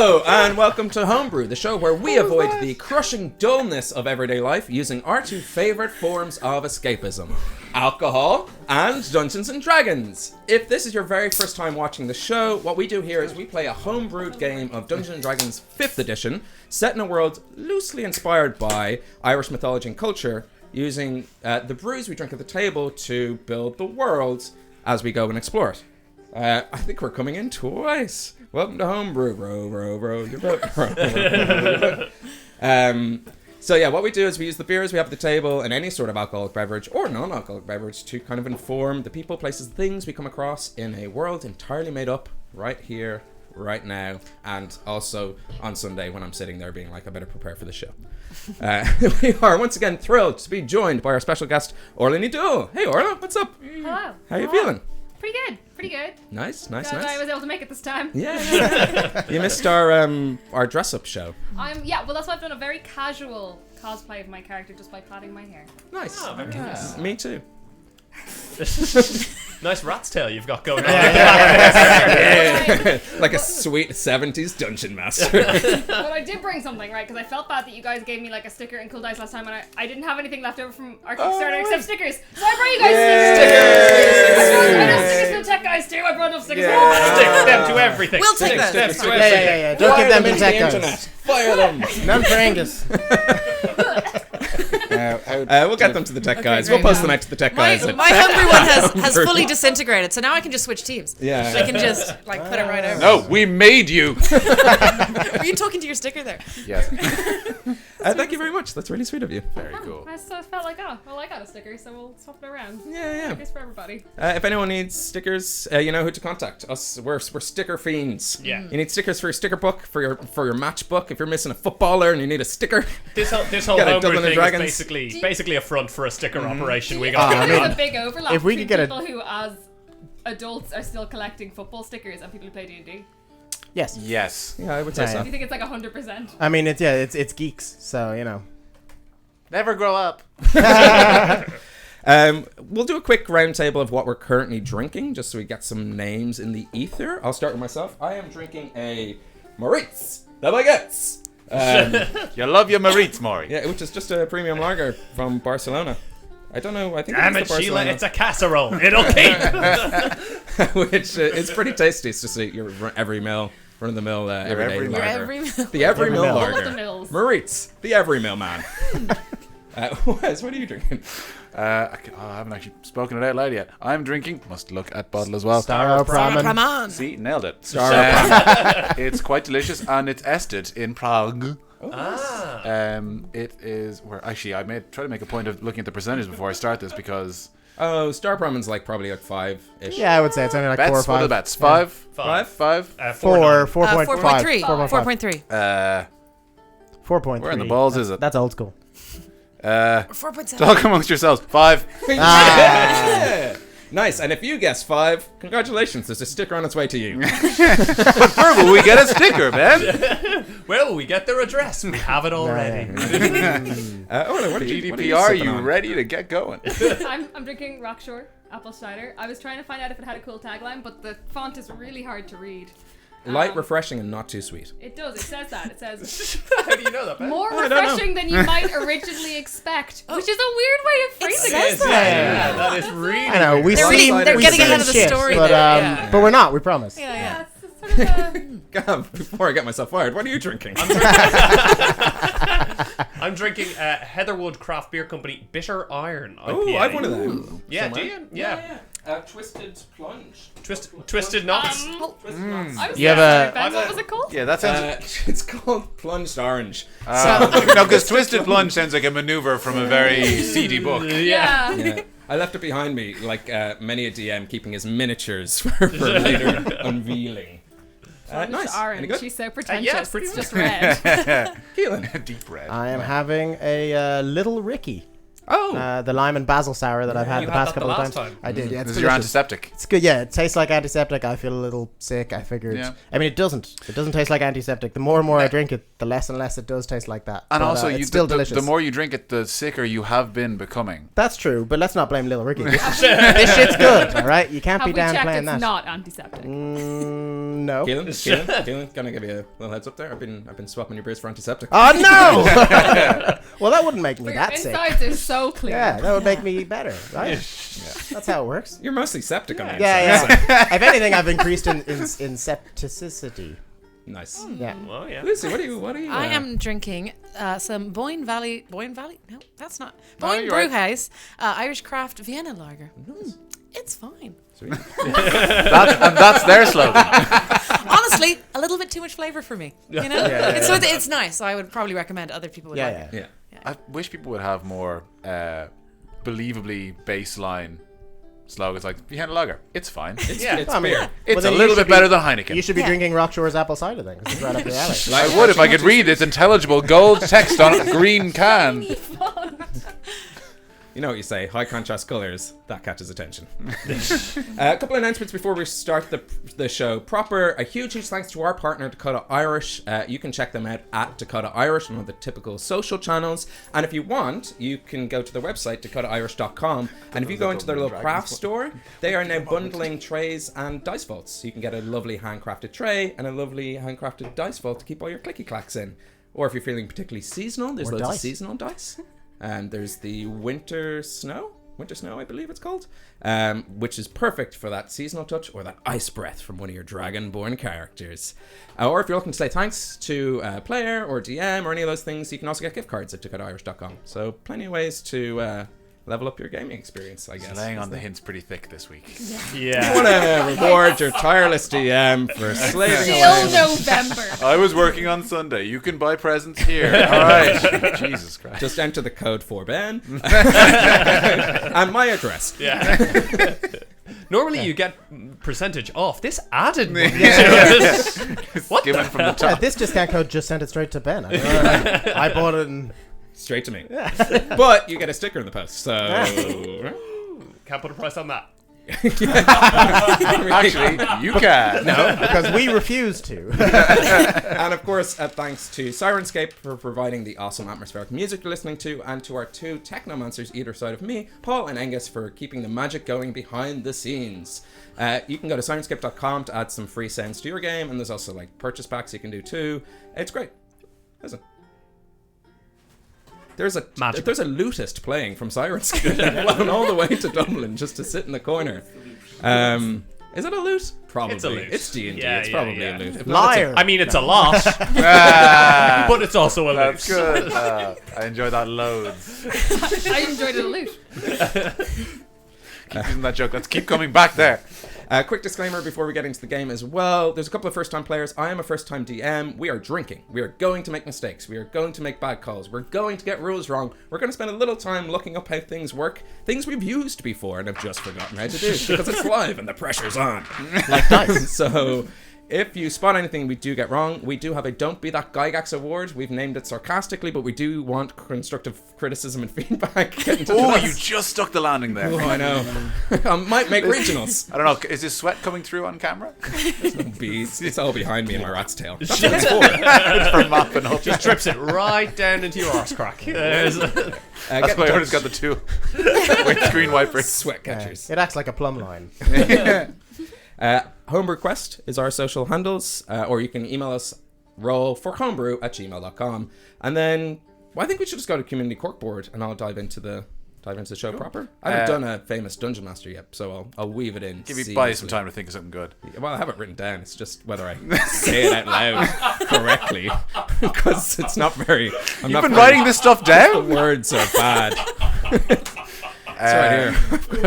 Hello, and welcome to Homebrew, the show where we avoid the crushing dullness of everyday life using our two favourite forms of escapism, alcohol and Dungeons and Dragons. If this is your very first time watching the show, what we do here is we play a homebrewed game of Dungeons and Dragons 5th edition, set in a world loosely inspired by Irish mythology and culture, using the brews we drink at the table to build the world as we go and explore it. I think we're coming in twice. Welcome to Homebrew. Row your boat. So yeah, what we do is we use the beers we have at the table and any sort of alcoholic beverage or non-alcoholic beverage to kind of inform the people, places, things we come across in a world entirely made up right here, right now, and also on Sunday when I'm sitting there being like, I better prepare for the show. We are once again thrilled to be joined by our special guest, Orla Dool. Hey Orla, what's up? Hello. How you feeling? Pretty good. Nice. Glad I was able to make it this time. Yeah. You missed our dress-up show. Well, that's why I've done a very casual cosplay of my character just by plaiting my hair. Nice. Oh, very nice. Me too. Nice rat's tail you've got going on. Like a sweet 70s dungeon master. But I did bring something, right? Because I felt bad that you guys gave me like a sticker and cool dice last time, and I didn't have anything left over from our Kickstarter except stickers. So I brought you guys stickers. I know stickers for the tech guys too. I brought enough stickers. Stick them to everything. We'll take them. Stick them to everything. Yeah. Don't give them to tech guys. Internet. Fire them. None for Angus. We'll get them to the tech guys. We'll post them out to the tech guys. My hungry one has fully disintegrated, so now I can just switch teams. Yeah. I can just like put it right over. No, we made you. Were you talking to your sticker there? Yes. Thank you very much. That's really sweet of you. Very cool. I just felt like, I got a sticker, so we'll swap it around. Yeah. Stickers for everybody. If anyone needs stickers, you know who to contact. Us, we're sticker fiends. Yeah. You need stickers for your sticker book, for your match book. If you're missing a footballer and you need a sticker. This whole Get a homebrew Dublin thing Dragons. is basically a front for a sticker operation. We got There's a big overlap if we between could get people who, as adults, are still collecting football stickers and people who play D&D. Yes. Yes. Yeah, I would say Yeah, so. Do you think it's like 100%? I mean, it's geeks, so you know. Never grow up. We'll do a quick roundtable of what we're currently drinking, just so we get some names in the ether. I'll start with myself. I am drinking a Moritz the Baguettes. You love your Maritz, Maury. Yeah, which is just a premium lager from Barcelona. I don't know. I think Damn it's it, the Sheila, Barcelona. it's a casserole. It'll keep. Which it's pretty tasty. It's just your run-of-the-mill everyday every- lager. Every The every mill mill. All of the lager. mills. Moritz, the every mill man. Wes, what are you drinking? I haven't actually spoken it out loud yet. I'm drinking. Must look at bottle as well. Praman. See, nailed it. Star It's quite delicious, and it's ested in Prague. Ah. It is where actually I try to make a point of looking at the percentage before I start this because Oh, Star Brahman's like probably like 5-ish. Yeah, I would say it's only like bets. 4 or What 5. are the bets? Five. 4.3. 4.3. 4.3. Where in the balls is it? That's old school. 4.7. Talk amongst yourselves. 5. Yeah. Nice. And if you guess 5, congratulations. There's a sticker on its way to you. Where will we get a sticker, man? Well, we get their address. We have it already. Orla, what are you GDPR, sipping you on? ready to get going? I'm drinking Rockshore apple cider. I was trying to find out if it had a cool tagline, but the font is really hard to read. Light, refreshing, and not too sweet. It does. It says that. It says How do you know that, Ben? more I don't know. refreshing than you might originally expect, which is a weird way of phrasing says it. that. Yeah, that is really. I know, we They're see really- they're we getting see ahead the of the shit, story but, there, yeah. but we're not, we promise. Yeah, it's sort of a... God, before I get myself fired, what are you drinking? I'm drinking Heatherwood Craft Beer Company Bitter Iron IPA. Oh, I have one of them. Yeah, Somewhere. do you? Yeah. Twisted Plunge. Twisted Nuts. I was You have a- Ben, what was it called? Yeah, that sounds. It's called Plunged Orange. No, because Twisted Plunge sounds like a maneuver from a very seedy book. Yeah. Yeah. I left it behind me, like many a DM, keeping his miniatures for later unveiling. Nice. Any Orange. good? She's so pretentious. it's pretty it's just red. Keelan. Deep red. I am having a Little Ricky. Oh. The lime and basil sour that I've had You the had past that the couple of last times. time. I did. Yeah, it's This is your delicious. antiseptic. It's good. Yeah, it tastes like antiseptic. I feel a little sick. I figured. Yeah. I mean, it doesn't. It doesn't taste like antiseptic. The more and more I drink it, the less and less it does taste like that. And But, also, it's still delicious. the more you drink it, the sicker you have been becoming. That's true, but let's not blame Little Ricky. This shit's good, all right? You can't Have be we checked downplaying it's that. not antiseptic? No. Keelan, gonna give you a little heads up there. I've been swapping your beers for antiseptic. Oh no! Well, that wouldn't make me But that your sick. insides are so clear. Yeah, that would make me better, right? That's how it works. You're mostly septic on the Yeah, inside. yeah. If anything, I've increased in septicity. Nice. Yeah. Oh, yeah. Lucy, what are you? I am drinking some Boyne Valley. No, that's not. No, Boyne you're right. Brewhouse Irish Craft Vienna Lager. It's fine. That's their slogan. Honestly, a little bit too much flavor for me. You know, it's nice. I would probably recommend other people would like it. Yeah. I wish people would have more believably baseline slogans like Vienna Lager. It's fine. It's I mean, beer. It's well, then a you little should bit better be- than Heineken. You should be Yeah. drinking Rockshore's apple cider then, 'cause it's right up your alley. I would if I could read this intelligible gold text on a green can. You know what you say, high contrast colours, that catches attention. A couple of announcements before we start the show proper. A huge thanks to our partner, Dakota Irish. You can check them out at Dakota Irish on all the typical social channels. And if you want, you can go to their website, dakotairish.com. And if you go into their little craft store, they are now bundling trays and dice vaults. So you can get a lovely handcrafted tray and a lovely handcrafted dice vault to keep all your clicky clacks in. Or if you're feeling particularly seasonal, there's Or loads of dice. seasonal dice. And there's the Winter Snow, I believe it's called, which is perfect for that seasonal touch or that ice breath from one of your Dragonborn characters. Or if you're looking to say thanks to a player or DM or any of those things, you can also get gift cards at dakotairish.com. So plenty of ways to level up your gaming experience, I guess. Laying on the hints pretty thick this week. Yeah. I want to reward your tireless DM for slaving Till away. November. I was working on Sunday. You can buy presents here. All right. Jesus Christ. Just enter the code for Ben and my address. Yeah. Normally you get percentage off. This added money to it. What Given the from the Yeah, top. this discount code just sent it straight to Ben. I don't know. I bought it and... Straight to me. But you get a sticker in the post, so... Can't put a price on that. Actually, you can. No, because we refuse to. And of course, thanks to Sirenscape for providing the awesome atmospheric music you're listening to, and to our two technomancers either side of me, Paul and Angus, for keeping the magic going behind the scenes. You can go to sirenscape.com to add some free sounds to your game, and there's also like purchase packs you can do too. It's great. Listen. There's a lutist playing from Sirenscape flown all the way to Dublin just to sit in the corner. Is it a loot? Probably. It's a loot. It's D&D. Yeah, it's yeah, probably yeah. a loot. If not, Liar. I mean, it's a loss, Ah, but it's also a that's loot. good. I enjoy that loads. I enjoyed it a loot. Keep using that joke. Let's keep coming back there. Quick disclaimer before we get into the game as well. There's a couple of first-time players. I am a first-time DM. We are drinking. We are going to make mistakes. We are going to make bad calls. We're going to get rules wrong. We're going to spend a little time looking up how things work. Things we've used before and have just forgotten how to do because it's live and the pressure's on. Like dice. So... if you spot anything we do get wrong, we do have a Don't Be That Gygax award. We've named it sarcastically, but we do want constructive criticism and feedback. Get in touch Oh, with you us. just stuck the landing there. Oh, I know. I might make regionals. I don't know. Is this sweat coming through on camera? It's all behind me in my rat's tail. That's what it's for. It's for mopping up. Just drips it right down into your arse crack. There's- That's why everyone's got the two windscreen wipers. Sweat catchers. It acts like a plumb line. Homebrew Quest is our social handles, or you can email us rollforhomebrew@gmail.com. And then, well, I think we should just go to Community Corkboard and I'll dive into the show proper. I haven't done a famous Dungeon Master yet, so I'll weave it in. Give me buy seamlessly. some time to think of something good. Well, I have it written down. It's just whether I say it out loud correctly, because it's not very. You've been writing this stuff The down? words are bad. It's right here.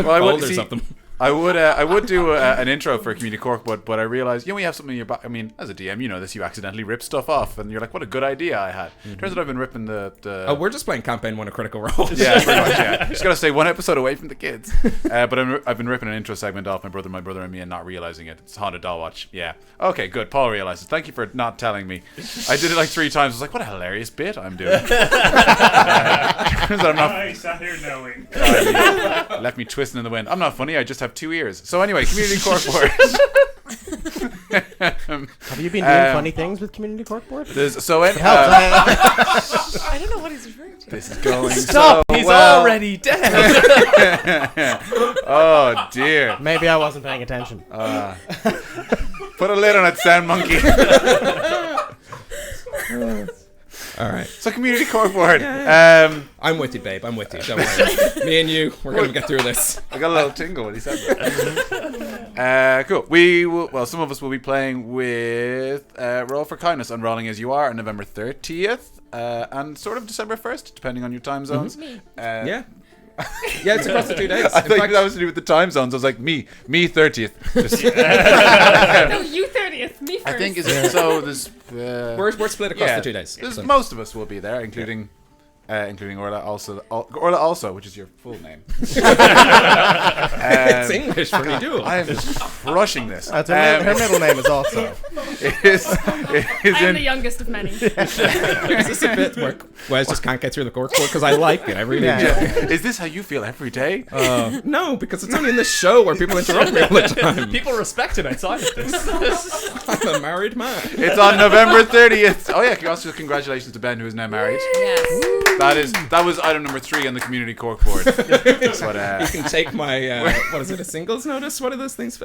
Well, I wouldn't Folders see. of them. I would do an intro for Community Cork, but I realized, we have something in your back. I mean, as a DM, you know this, you accidentally rip stuff off, and you're like, what a good idea I had. Turns out I've been ripping the Oh, we're just playing campaign 1 of Critical Role. Yeah, pretty much, yeah. Just gotta stay one episode away from the kids. But I've been ripping an intro segment off my brother and me and not realizing it. It's Haunted Doll Watch. Yeah. Okay, good. Paul realizes. Thank you for not telling me. I did it like 3 times. I was like, what a hilarious bit I'm doing. Turns out I'm not. I sat here knowing. Left me twisting in the wind. I'm not funny. I just have 2 ears. So anyway, Community Corkboard. Have you been doing funny things with Community Corkboard? I don't know what he's referring to. This is going Stop! so He's well. already dead. Oh dear. Maybe I wasn't paying attention. Put a lid on it, Sound Monkey. All right. So Community Corkboard. I'm with you, babe. I'm with you. Don't worry. Me and you, we're going to get through this. I got a little tingle when he said that. Cool. We will, well, some of us will be playing with Roll for Kindness on Rolling As You Are on November 30th and sort of December 1st, depending on your time zones. Yeah. Yeah, it's across the 2 days. I think that was to do with the time zones. I was like, me 30th. Just, No, you 30th. Me first. I think is it so. There's We're split across the 2 days. There's So. most of us will be there, including Orla also, which is your full name. It's English for me, do I am just crushing this. Her middle name is also. It is I am the youngest of many. Is this a bit where Wes just can't get through the cork board? Because I like it. I really do. Is this how you feel every day? No, because it's only in this show where people interrupt me all the time. People respect it outside of this. I'm a married man. It's on November 30th. Oh yeah, also congratulations to Ben, who is now married. Yes. That was item number 3 on the Community Cork board. That's what, You can take my what is it? A singles notice? What are those things?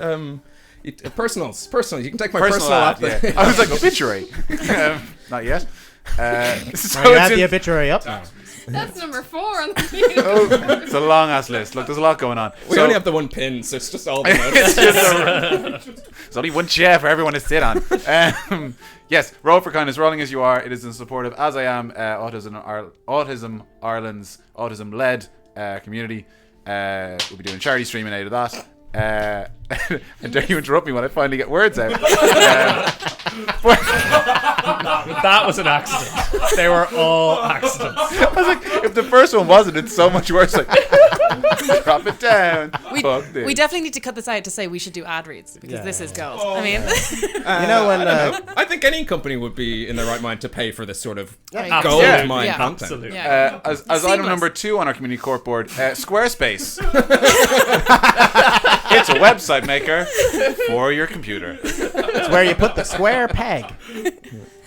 Personals. You can take my personal ad, app. yeah. I was like, obituary. Not yet. So You had the obituary up. That's number 4 on the video. it's a long ass list. Look, there's a lot going on. We only have the one pin, so it's just all the notes. There's only one chair for everyone to sit on. Yes, Roll for Kindness, Rolling As You Are. It is in support of As I Am, Autism Ireland's autism-led community. We'll be doing a charity stream in aid of that. And dare you interrupt me when I finally get words out. That was an accident. They were all accidents. I was like, if the first one wasn't, it's so much worse. Like, drop it down. We Fuck this. definitely need to cut this out to say we should do ad reads because this is gold. I mean, You know when I think any company would be in their right mind to pay for this sort of Yeah. gold Yeah. mine Yeah. content. Absolutely. yeah. As item Seamless. number 2 on our Community Cork board, Squarespace. It's a website maker for your computer. it's where you put the square peg,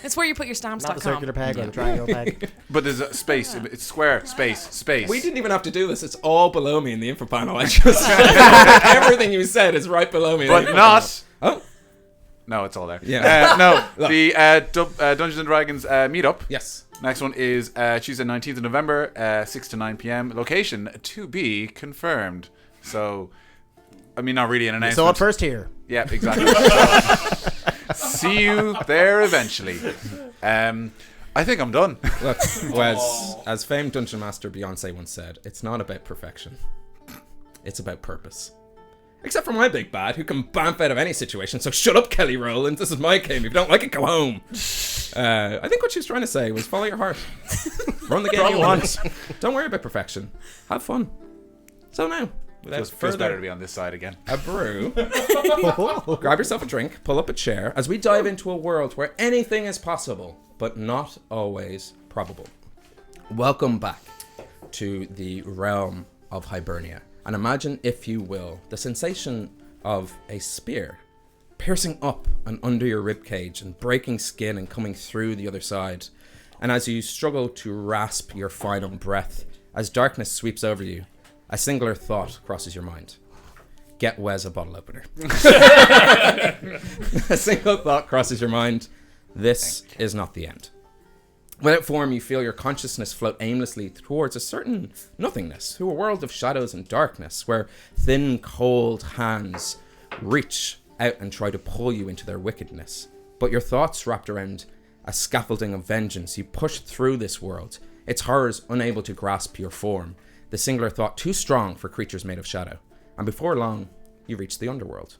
It's where you put your stamps.com. not the circular peg or the triangle peg. But there's a space. It's square, space. We didn't even have to do this. It's all below me in the info panel. I just everything you said is right below me. in the But info not. panel. Oh, No, it's all there. Yeah. No, the Dungeons and Dragons meetup. yes. Next one is Tuesday 19th of November, 6 to 9 p.m. Location to be confirmed. So, I mean, not really an So announcement. at first here. Yeah, exactly. See you there eventually. I think I'm done. Look, Wes, as famed dungeon master Beyonce once said, it's not about perfection. It's about purpose. Except for my big bad, who can bamf out of any situation. So shut up, Kelly Rowland. This is my game. If you don't like it, go home. I think what she was trying to say was follow your heart. Run the game you want. Don't worry about perfection. Have fun. So now, without Feels better to further be on this side again. a brew, grab yourself a drink, pull up a chair, as we dive into a world where anything is possible, but not always probable. Welcome back to the realm of Hibernia. And imagine, if you will, the sensation of a spear piercing up and under your ribcage and breaking skin and coming through the other side. And as you struggle to rasp your final breath, as darkness sweeps over you, a singular thought crosses your mind. Get Wes a bottle opener. A single thought crosses your mind. This is not the end. Without form, you feel your consciousness float aimlessly towards a certain nothingness, through a world of shadows and darkness, where thin, cold hands reach out and try to pull you into their wickedness. But your thoughts wrapped around a scaffolding of vengeance, you push through this world, its horrors unable to grasp your form, the singular thought too strong for creatures made of shadow. And before long, you reach the underworld.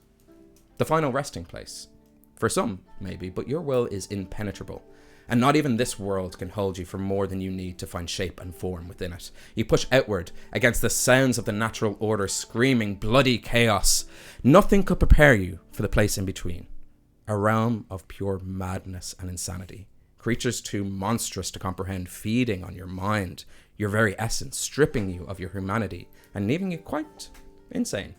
The final resting place. For some, maybe, but your will is impenetrable. And not even this world can hold you for more than you need to find shape and form within it. You push outward against the sounds of the natural order screaming bloody chaos. Nothing could prepare you for the place in between. A realm of pure madness and insanity. Creatures too monstrous to comprehend, feeding on your mind, your very essence, stripping you of your humanity, and leaving you quite insane.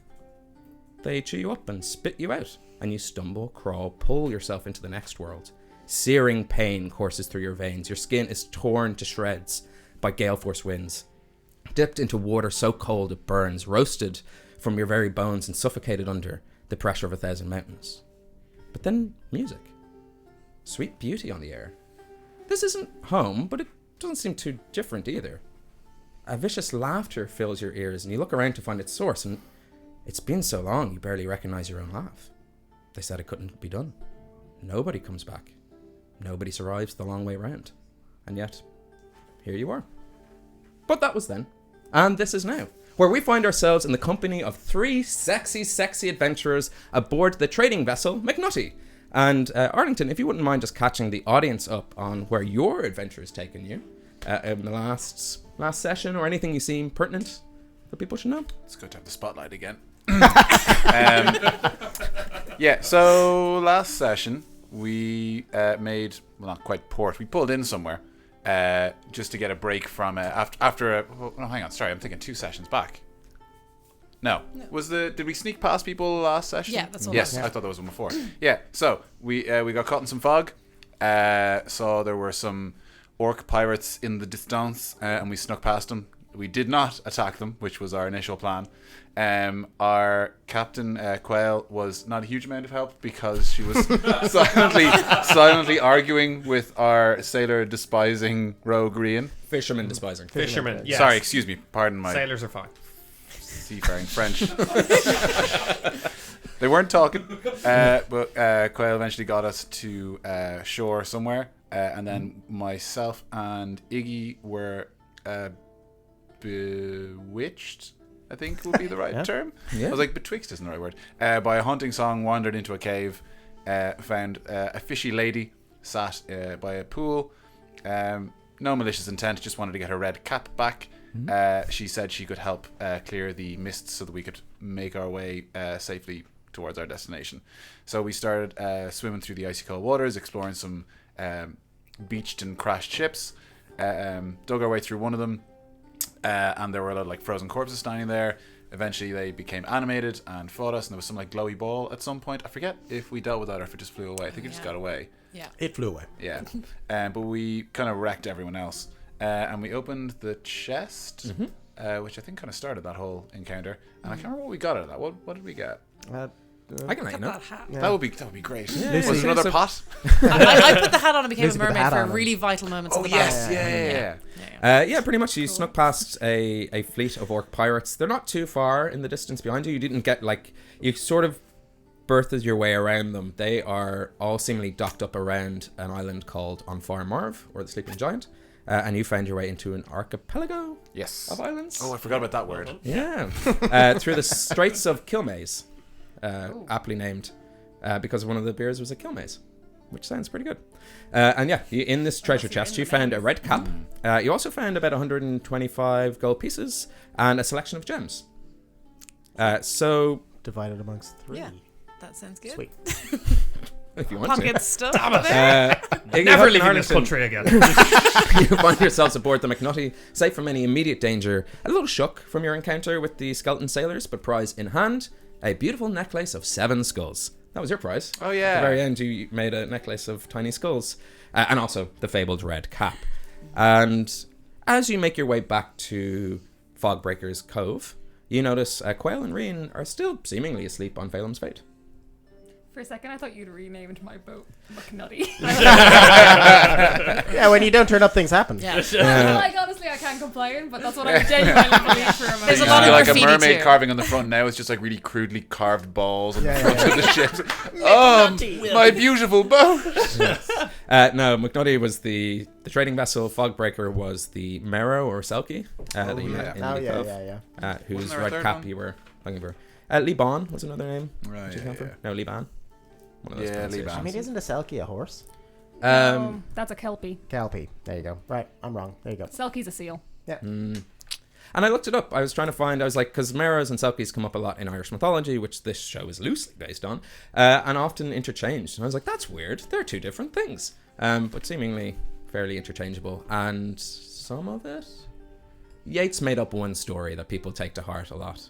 They chew you up and spit you out, and you stumble, crawl, pull yourself into the next world. Searing pain courses through your veins. Your skin is torn to shreds by gale force winds. Dipped into water so cold it burns, roasted from your very bones and suffocated under the pressure of 1,000 mountains. But then music. Sweet beauty on the air. This isn't home, but it doesn't seem too different either. A vicious laughter fills your ears, and you look around to find its source, and it's been so long you barely recognize your own laugh. They said it couldn't be done. Nobody comes back. Nobody survives the long way round. And yet, here you are. But that was then. And this is now, where we find ourselves in the company of 3 sexy adventurers aboard the trading vessel McNutty. And Arlington, if you wouldn't mind just catching the audience up on where your adventure has taken you in the last session, or anything you seem pertinent that people should know. It's good to have the spotlight again. Yeah, so last session we made, well, not quite port, we pulled in somewhere just to get a break from after a, oh, no, hang on, sorry, I'm thinking 2 sessions back. No. Did we sneak past people last session? Yeah, that's all. Yes, I thought there was one before. Yeah, so we got caught in some fog. So there were some orc pirates in the distance, and we snuck past them. We did not attack them, which was our initial plan. Our captain, Quail, was not a huge amount of help because she was silently arguing with our sailor despising rogue Rían. Fisherman despising. Fisherman, yes. Sorry, excuse me. Pardon my Sailors are fine. seafaring French. They weren't talking, but Quail eventually got us to shore somewhere, and then myself and Iggy were bewitched, I think would be the right term. Yeah. I was like, betwixt isn't the right word. By a hunting song, wandered into a cave, found a fishy lady sat by a pool. No malicious intent, just wanted to get her red cap back. She said she could help clear the mists so that we could make our way safely towards our destination. So we started swimming through the icy cold waters, exploring some beached and crashed ships, dug our way through one of them, and there were a lot of like frozen corpses standing there. Eventually they became animated and fought us, and there was some like glowy ball at some point. I forget if we dealt with that or if it just flew away. I think it just got away. Yeah. It flew away. Yeah. But we kind of wrecked everyone else. And we opened the chest, which I think kind of started that whole encounter. And I can't remember what we got out of that. What did we get? I can let you know. That hat. That would be great. Yeah. Was it another pot? I put the hat on and became Lucy a put the mermaid hat for on. really vital moments. Oh in the yes, battle. yeah. Pretty much you snuck past a fleet of orc pirates. They're not too far in the distance behind you. You didn't get you sort of berthed your way around them. They are all seemingly docked up around an island called On Far Marv, or the Sleeping Giant. And you found your way into an archipelago Yes. of islands. Oh, I forgot about that word. Yeah. Through the Straits of Kilmaze, aptly named because one of the beers was a Kilmaze, which sounds pretty good. And yeah, in this treasure chest, you found a red cap. You also found about 125 gold pieces and a selection of gems. So, Divided amongst 3. Yeah, that sounds good. Sweet. if you want to. Pocket stuff there. Iggy, Never Huck, and leaving this Arlington, country again. you find yourselves aboard the McNutty, safe from any immediate danger, a little shook from your encounter with the skeleton sailors, but prize in hand, a beautiful necklace of 7 skulls. That was your prize. Oh, yeah. At the very end, you made a necklace of tiny skulls, and also the fabled red cap. And as you make your way back to Fogbreaker's Cove, you notice Quail and Rían are still seemingly asleep on Phelim's Fate. For a second, I thought you'd renamed my boat McNutty. Yeah, when you don't turn up, things happen. Yeah. Like, honestly, I can't complain, but that's what I genuinely believe for a moment. There's a You lot see of like a graffiti mermaid too. carving on the front now. It's just like really crudely carved balls on the Yeah, front yeah, of the ship. Oh, my beautiful boat. No, McNutty was the trading vessel. Fogbreaker was the Merrow or Selkie that you met in Oh, the yeah, Cove, yeah. whose Wasn't there a red third cap one? you were looking for. Liban was another name. Right. Did you come Yeah, from? yeah. No, Liban. One of those Yeah, pronunciations. Liban. I mean, isn't a Selkie a horse? That's a kelpie. Kelpie. There you go. Right, I'm wrong. There you go. Selkie's a seal. Yeah. And I looked it up. I was trying to find, I was like, because Meras and Selkies come up a lot in Irish mythology, which this show is loosely based on, and often interchanged. And I was like, that's weird. They're two different things, but seemingly fairly interchangeable. And some of it, Yeats made up one story that people take to heart a lot.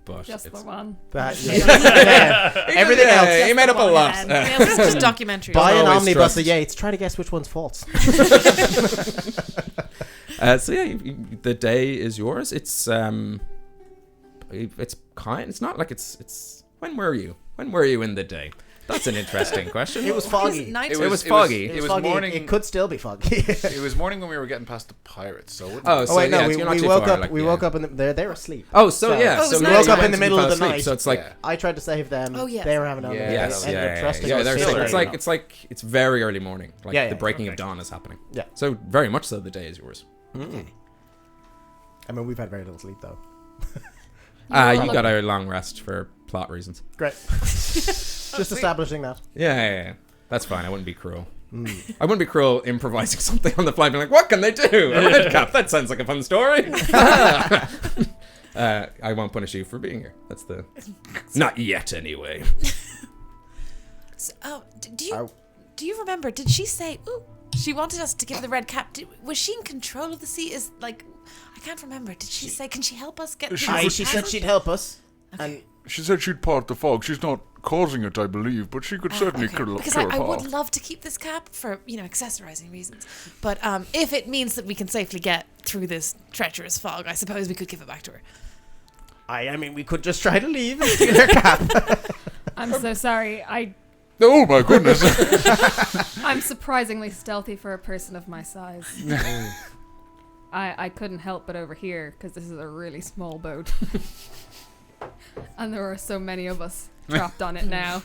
But Just it's, the one. Everything else. he made up a lot. Yeah, this is just documentary. Buy an always omnibus trust. of Yeats. Try to guess which one's false. So yeah, the day is yours. It's kind. It's not like it's. When were you? When were you in the day? That's an interesting question. It was foggy. night. It was foggy. It It was was foggy. morning. It could still be foggy. It was morning when we were getting past the pirates. So. Wouldn't Oh, it? so Oh wait, no, yeah, we you're not too woke far, up. like, We yeah. woke up and they're asleep. Oh, so yeah. Oh, it so was we nice. woke Woke up up in the middle of the asleep. night. So it's like. Yeah. I tried to save them. Oh, yes. They were having a Yeah, Yes, yeah, ended up trusting yeah. us. They're Still still, waking up. it's very early morning. Like Yeah, yeah, the breaking of okay. dawn is happening. Yeah. So very much so, the day is yours. I mean, we've had very little sleep though. You got a long rest for plot reasons. Great. Just establishing that. Yeah. That's fine. I wouldn't be cruel. I wouldn't be cruel improvising something on the fly, being like, "What can they do? A red cap? That sounds like a fun story." I won't punish you for being here. That's the. Not yet, anyway. So, do you remember? Did she say? Ooh, she wanted us to give the red cap. Was she in control of the sea? I can't remember. Did she say? Can she help us get? She said she'd help us. And She said she'd part the fog. She's not causing it, I believe, but she could certainly kill Because her I would path. love to keep this cap for accessorizing reasons. But if it means that we can safely get through this treacherous fog, I suppose we could give it back to her. I mean, we could just try to leave and steal her cap. I'm so sorry. Oh my goodness. I'm surprisingly stealthy for a person of my size. I couldn't help but overhear because this is a really small boat. And there are so many of us trapped on it now,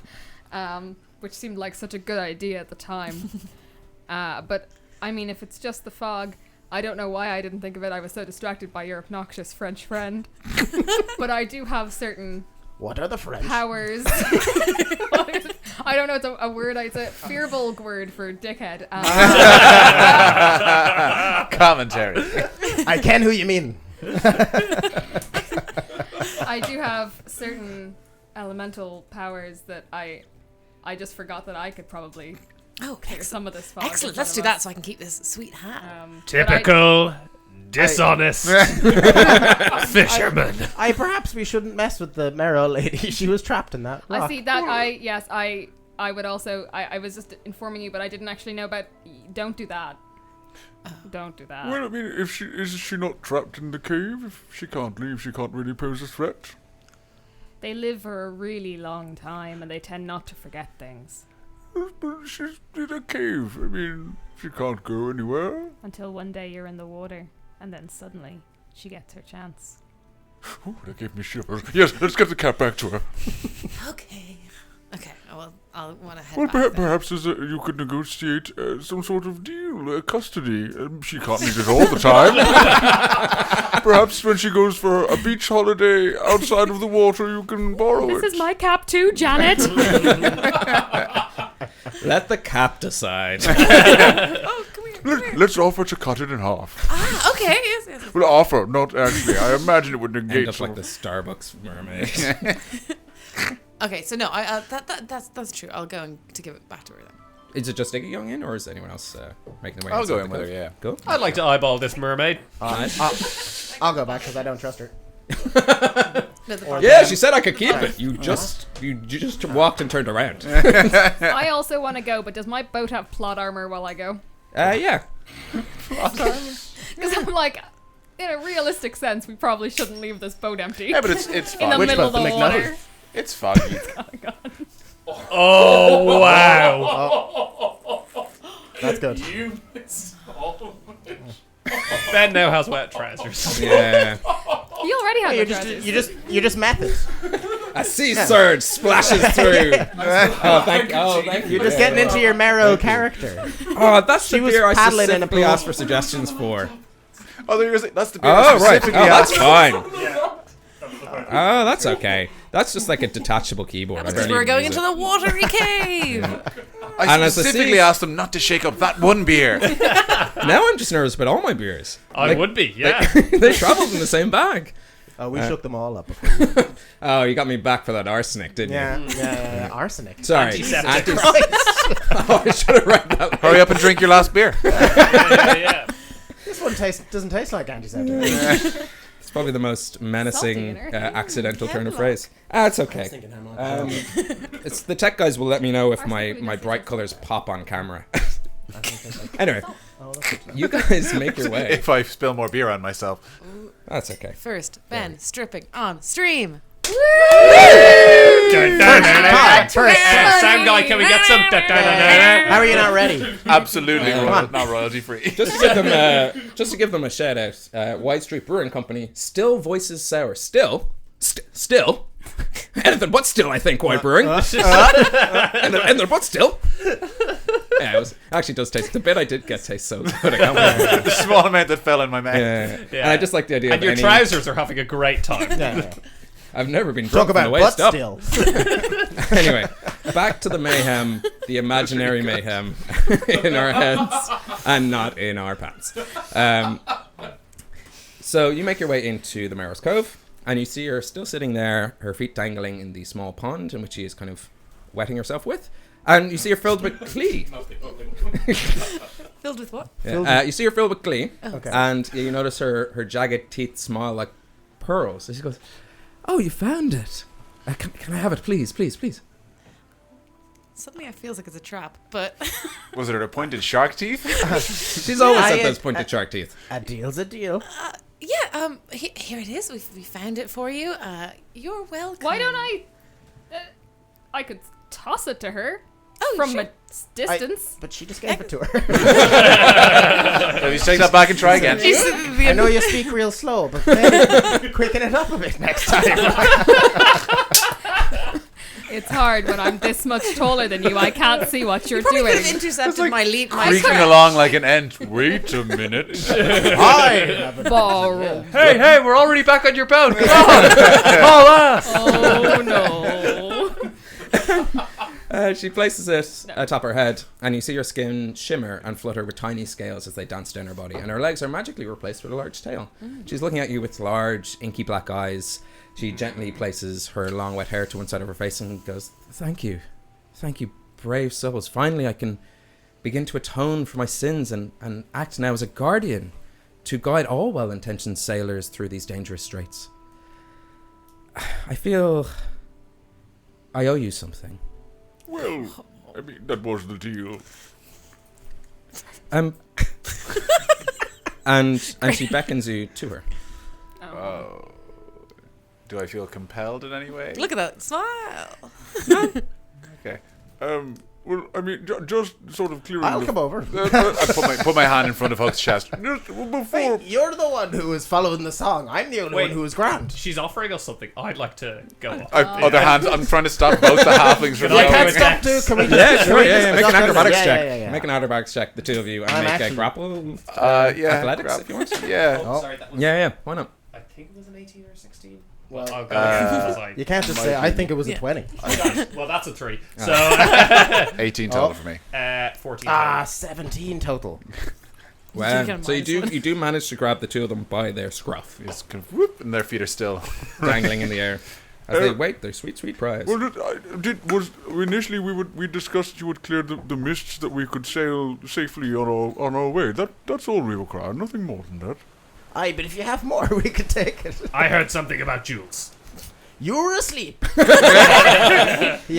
which seemed like such a good idea at the time. But, I mean, if it's just the fog, I don't know why I didn't think of it. I was so distracted by your obnoxious French friend. But I do have certain What are the French? powers. I don't know, it's a word. It's a Firbolg word for dickhead. Commentary. I ken who you mean. I do have certain elemental powers that I just forgot that I could probably Oh, clear some of this fog. excellent. in Let's front do of that us. so I can keep this sweet hat. Typical dishonest fisherman. Perhaps we shouldn't mess with the Merrow lady. She was trapped in that rock. I see that. I would also. I was just informing you, but I didn't actually know about. Don't do that. Don't do that. Well, I mean, is she not trapped in the cave? If she can't leave, she can't really pose a threat. They live for a really long time, and they tend not to forget things But she's in a cave. I mean, she can't go anywhere. until one day you're in the water, and then suddenly she gets her chance. Ooh, that gave me shivers. Yes, let's get the cat back to her. Okay. Well, I'll want to head Well, back then. perhaps you could negotiate some sort of deal, custody. She can't need it all the time. Perhaps when she goes for a beach holiday outside of the water, you can borrow it. This is my cap too, Janet. Let the cap decide. Oh, come here. Let's offer to cut it in half. Ah, okay. Yes. Well, offer, not actually. I imagine it would End negate up some like the Starbucks mermaid. Okay, so no, that's true. I'll go to give it back to her then. Is it just Iggy going in, or is anyone else making their way? I'll inside go the in with her, cove? yeah. Cool. I'd like to eyeball this mermaid. I'll go back because I don't trust her. No, the Yeah, she said I could keep it. You just walked and turned around. I also want to go, but does my boat have plot armor while I go? Yeah. Because I'm like, in a realistic sense, we probably shouldn't leave this boat empty. Yeah, but it's in the foggy. middle of the boat? The water. It's foggy. Oh god. Oh wow! That's good. Ben now has wet trousers. Yeah. You already have You're the trousers. you're just method. A sea surge splashes through. Thank you. You're just getting into your Merrow character. Oh, that's She the was beer I paddling in a specifically pool. asked for suggestions for. Oh, that's the beer Oh, I right. specifically Oh, that's asked. fine. Oh, that's okay. That's just like a detachable keyboard. Because we're going into the watery cave. I And as I specifically see- asked them not to shake up that one beer. Now I'm just nervous about all my beers. I would be, yeah. They traveled in the same bag. Oh, we shook them all up before. You. Oh, you got me back for that arsenic, didn't you? Yeah. Arsenic. Sorry. Antiseptic. Oh, I should have read that. Hurry up and drink your last beer. Yeah. This one doesn't taste like antiseptic. It's probably the most menacing Salty, accidental turn of phrase. It's okay. It's the tech guys will let me know if my bright colors pop on camera. Anyway, you guys make your way. If I spill more beer on myself. That's okay. First, Ben stripping on stream. Sound guy, can we get some? How are you not ready? Absolutely not royalty free. Just to give them a shout out, White Street Brewing Company still voices sour. Still, anything but still. I think White Brewing. Anything but still. Yeah, actually does taste. The bit I did get tastes so good. I can't wait. The small amount that fell in my mouth. Yeah. And I just like the idea. And of your trousers are having a great time. Yeah. I've never been Talk drunk from the about waist butt up. still. Anyway, back to the mayhem, the imaginary mayhem in our heads and not in our pants. So you make your way into the Mayor's Cove, and you see her still sitting there, her feet dangling in the small pond in which she is kind of wetting herself with. And you see her filled with glee. Filled with what? Yeah. You see her filled with glee, Okay. and you notice her jagged teeth smile like pearls. So she goes, "Oh, you found it. Can I have it, please, please, please?" Suddenly it feels like it's a trap, but Was it her pointed shark teeth? She's always had those pointed shark teeth. A deal's a deal. yeah, here it is. We found it for you. You're welcome. Why don't I could toss it to her Oh, from sure. a distance. But she just gave it to her. Have you take that back and try again? I know you speak real slow, but maybe quicken it up a bit next time. It's hard when I'm this much taller than you. I can't see what you're Probably could doing. have intercepted my lead. Creaking along like an ent. Wait a minute. Ballroom. Hey, we're already back on your boat. Come on. Haul ass. Oh no. She places it atop her head, and you see her skin shimmer and flutter with tiny scales as they dance down her body, and her legs are magically replaced with a large tail. She's looking at you with large, inky black eyes. She gently places her long, wet hair to one side of her face and goes, Thank you, brave souls. Finally, I can begin to atone for my sins and act now as a guardian to guide all well-intentioned sailors through these dangerous straits. I feel I owe you something. Well, I mean, that was the deal. And she beckons you to her. Oh. Do I feel compelled in any way? Look at that smile. Okay. Well, I mean, just sort of clearing. I'll come over. I put my hand in front of Huck's chest. Just before. Wait, you're the one who was following the song. I'm the only Wait. one who was grand. She's offering us something. I'd like to go. Other hand, I'm trying to stop both the halflings from Can I You go can't with stop Dex? too. Can we? Yeah, sure, can we yeah. Make an just- acrobatics yeah, check. yeah. Make an acrobatics check, the two of you, and I'm make a actually- grapple. Yeah. Athletics, if you want. Yeah. Oh. Sorry, that was. Yeah, why not? I think it was an 18 or 16. Well, I'll go again, was I? You can't just say. I think it was a Yeah. 20. Well, that's a 3. So, 18 total for me. 14. 17 total. Well, get a so you minus do manage to grab the two of them by their scruff, Just kind of whoop, and their feet are still. dangling in the air as they wait their sweet, sweet prize. Well, initially we discussed you would clear the mists that we could sail safely on our way. That's all we require. Nothing more than that. Aye, but if you have more, we could take it. I heard something about jewels. You were asleep. You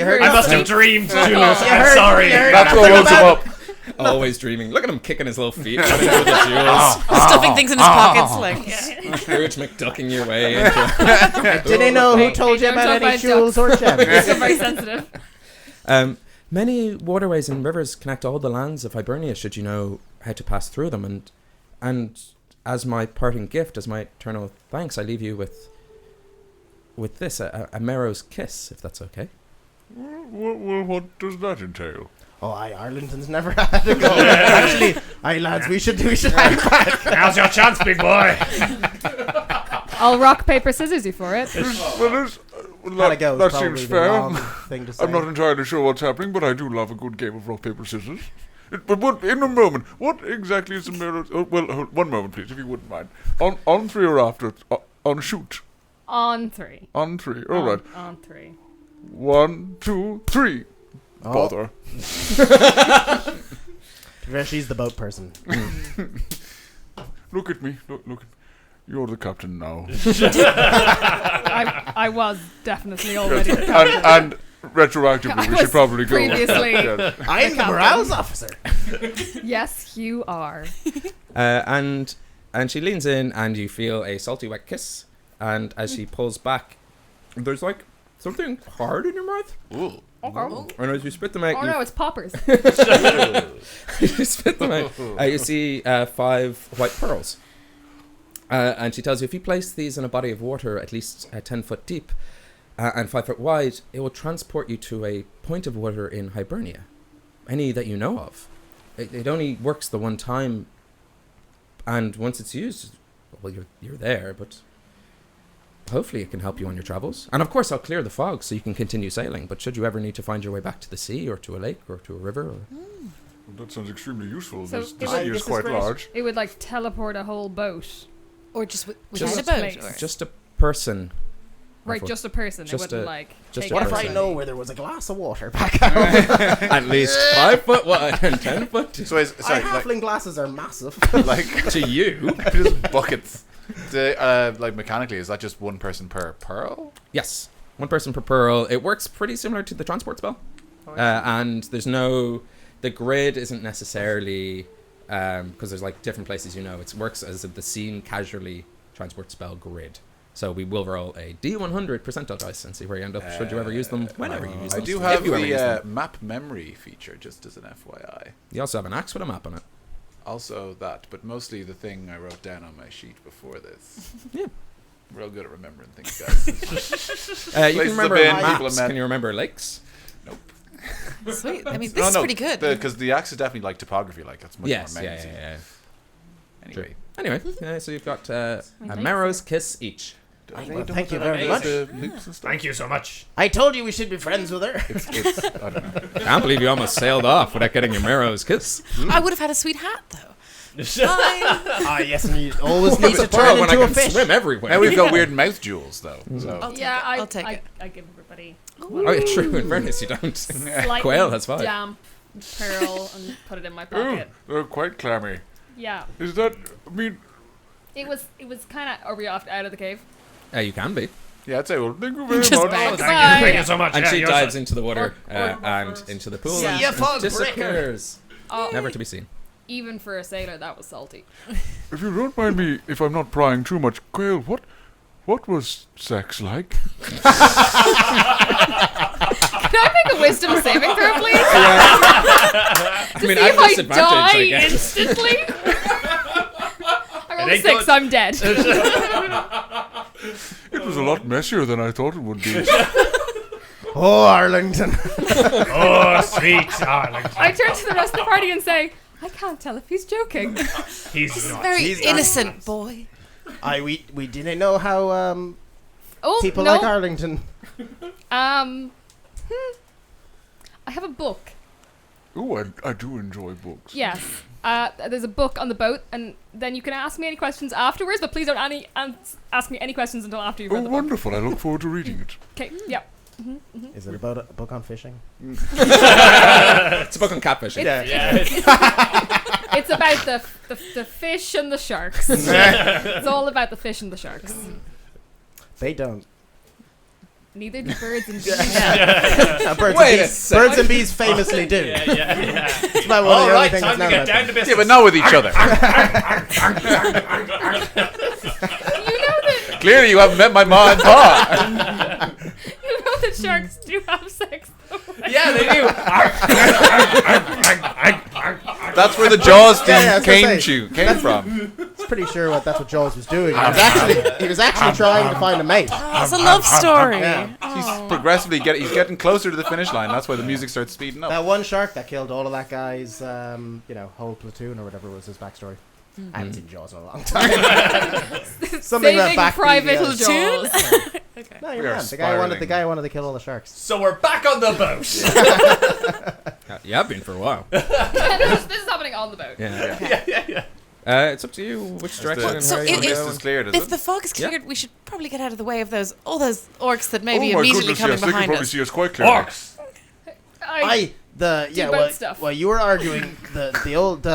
heard I must have nothing. dreamed jewels. You I'm heard- sorry. you heard That's what nothing woke him about- up. Always dreaming. Look at him kicking his little feet, running through the jewels. Stuffing things in his pockets, like. Scrooge McDucking your way into. Did they know who Hey, told you don't about talk any about jewels or gems? I'm very sensitive. Many waterways and rivers connect all the lands of Hibernia. Should you know how to pass through them, and as my parting gift, as my eternal thanks, I leave you with this, a Merrow's kiss, if that's okay. Well, what does that entail? Oh, aye, Arlington's never had a go. Actually, aye, lads, we should hang back. Now's your chance, big boy. I'll rock, paper, scissors you for it. That goes that probably seems the fair. wrong thing to say. I'm not entirely sure what's happening, but I do love a good game of rock, paper, scissors. But in a moment, what exactly is the mirror? Oh, well, one moment, please, if you wouldn't mind. On 3 or after? On shoot. On 3. On 3. All right. On 3. 1, 2, 3. Oh. Bother. She's the boat person. Look at me. Look. You're the captain now. I was definitely already the and retroactively, we should probably go. previously. Yes. I'm the morales officer. Yes, you are. And she leans in, and you feel a salty wet kiss. And as she pulls back, there's like something hard in your mouth. Ooh. Okay. And as you spit them out, Oh no, it's poppers. you spit them out. You see 5 white pearls. And she tells you if you place these in a body of water at least 10 foot deep and 5 foot wide, it will transport you to a point of water in Hibernia. Any that you know of. It only works the one time, and once it's used, well, you're there, but hopefully it can help you on your travels. And of course I'll clear the fog so you can continue sailing, but should you ever need to find your way back to the sea or to a lake or to a river or... Well, that sounds extremely useful. So The it sea would- is quite large. It would like teleport a whole boat. Or just Just without a place. boat. Or? Just a person. Right, just a person. Just it wouldn't a- like just take a What it if I person. know where there was a glass of water back home? At least 5 foot wide and 10 foot So sorry, Halfling glasses are massive. like to you. just buckets. Like mechanically, is that just one person per pearl? Yes, 1 person per pearl. It works pretty similar to the transport spell, and there's no. The grid isn't necessarily because there's like different places. It works as the seen casually transport spell grid. So we will roll a D100 percentile dice and see where you end up. Should you ever use them? Whenever you use I them. do If have you ever use the them. map memory feature, just as an FYI. You also have an axe with a map on it. Also that, but mostly the thing I wrote down on my sheet before this. Yeah. Real good at remembering things, guys. You Places can remember I've been, people I've maps. met. Can you remember lakes? Sweet. I mean, this is pretty good. Because the axe is definitely like topography, like that's much Yes. more Yeah. mental. Anyway, Anyway, so you've got a Marrow's kiss each. Well, thank you very much. Thank you so much. I told you we should be friends with her. it's I don't know. Can't believe you almost sailed off without getting your Marrow's kiss. I would have had a sweet hat though. Yes, and you always need to Pearl turn when I into a can fish. swim everywhere. Now we've got weird mouth jewels though. So I'll take Yeah, it. I'll take it. I give everybody Oh, yeah, true. In fairness, you don't. slightly Quail has 5. damp pearl and put it in my Oh, pocket. they're quite clammy. Yeah, Is that? I mean, it was kind of. Are we off out of the cave? You can be. yeah, I'd say well, thank you very Just much. back. Goodbye. Thank you so much. And Yeah, she you're dives so- into the water Or and into the pool Yeah. and, See ya, fog disappears. Oh, Never to be seen. even for a sailor, that was salty. if you don't mind me, if I'm not prying too much, Quail, what was sex like? Can I make a wisdom saving throw, please? I mean, See at if I disadvantage, die I guess. instantly. I rolled a ain't 6. good. I'm dead. It was a lot messier than I thought it would be. Oh, Arlington. Oh, sweet darling. I turn to the rest of the party and say, I can't tell if he's joking. He's not. Very innocent boy. We didn't know how Oh, people no. like Arlington. I have a book. Oh, I do enjoy books. Yes. There's a book on the boat, and then you can ask me any questions afterwards, but please don't ask me any questions until after you've Oh, read the book. wonderful. I look forward to reading it. Okay, yeah. Is it about a book on fishing? It's a book on catfishing. It's about the fish and the sharks. It's all about the fish and the sharks. They don't. Neither do birds and bees. Birds and bees famously do. Yeah. It's about one of All the only right, things time that's to known get about down to business. Yeah, but not with each other. You know that Clearly, you haven't met my ma and pa. that sharks do have sex though. Right? Yeah, they do. That's where the Jaws thing Yeah, I was gonna say. came from. I'm pretty sure that's what Jaws was doing. He was actually trying to find a mate. Oh, it's a love story. Yeah. He's progressively he's getting closer to the finish line. That's why the music starts speeding up. That one shark that killed all of that guy's, whole platoon or whatever was his backstory. I haven't seen Jaws in a long time. Something Saving about back Private the, Jaws. No, you're We are man. spiraling. The guy wanted to kill all the sharks. So we're back on the boat. Yeah, I've been for a while. this is happening on the boat. Yeah. It's up to you which direction and So how you it- want to it- This go. is cleared, is If it? the fog is cleared, we should probably get out of the way of all those orcs that may be oh my immediately goodness, coming yes, they can behind probably us. see us quite clearly. Orcs. boat stuff. Well, you were arguing the old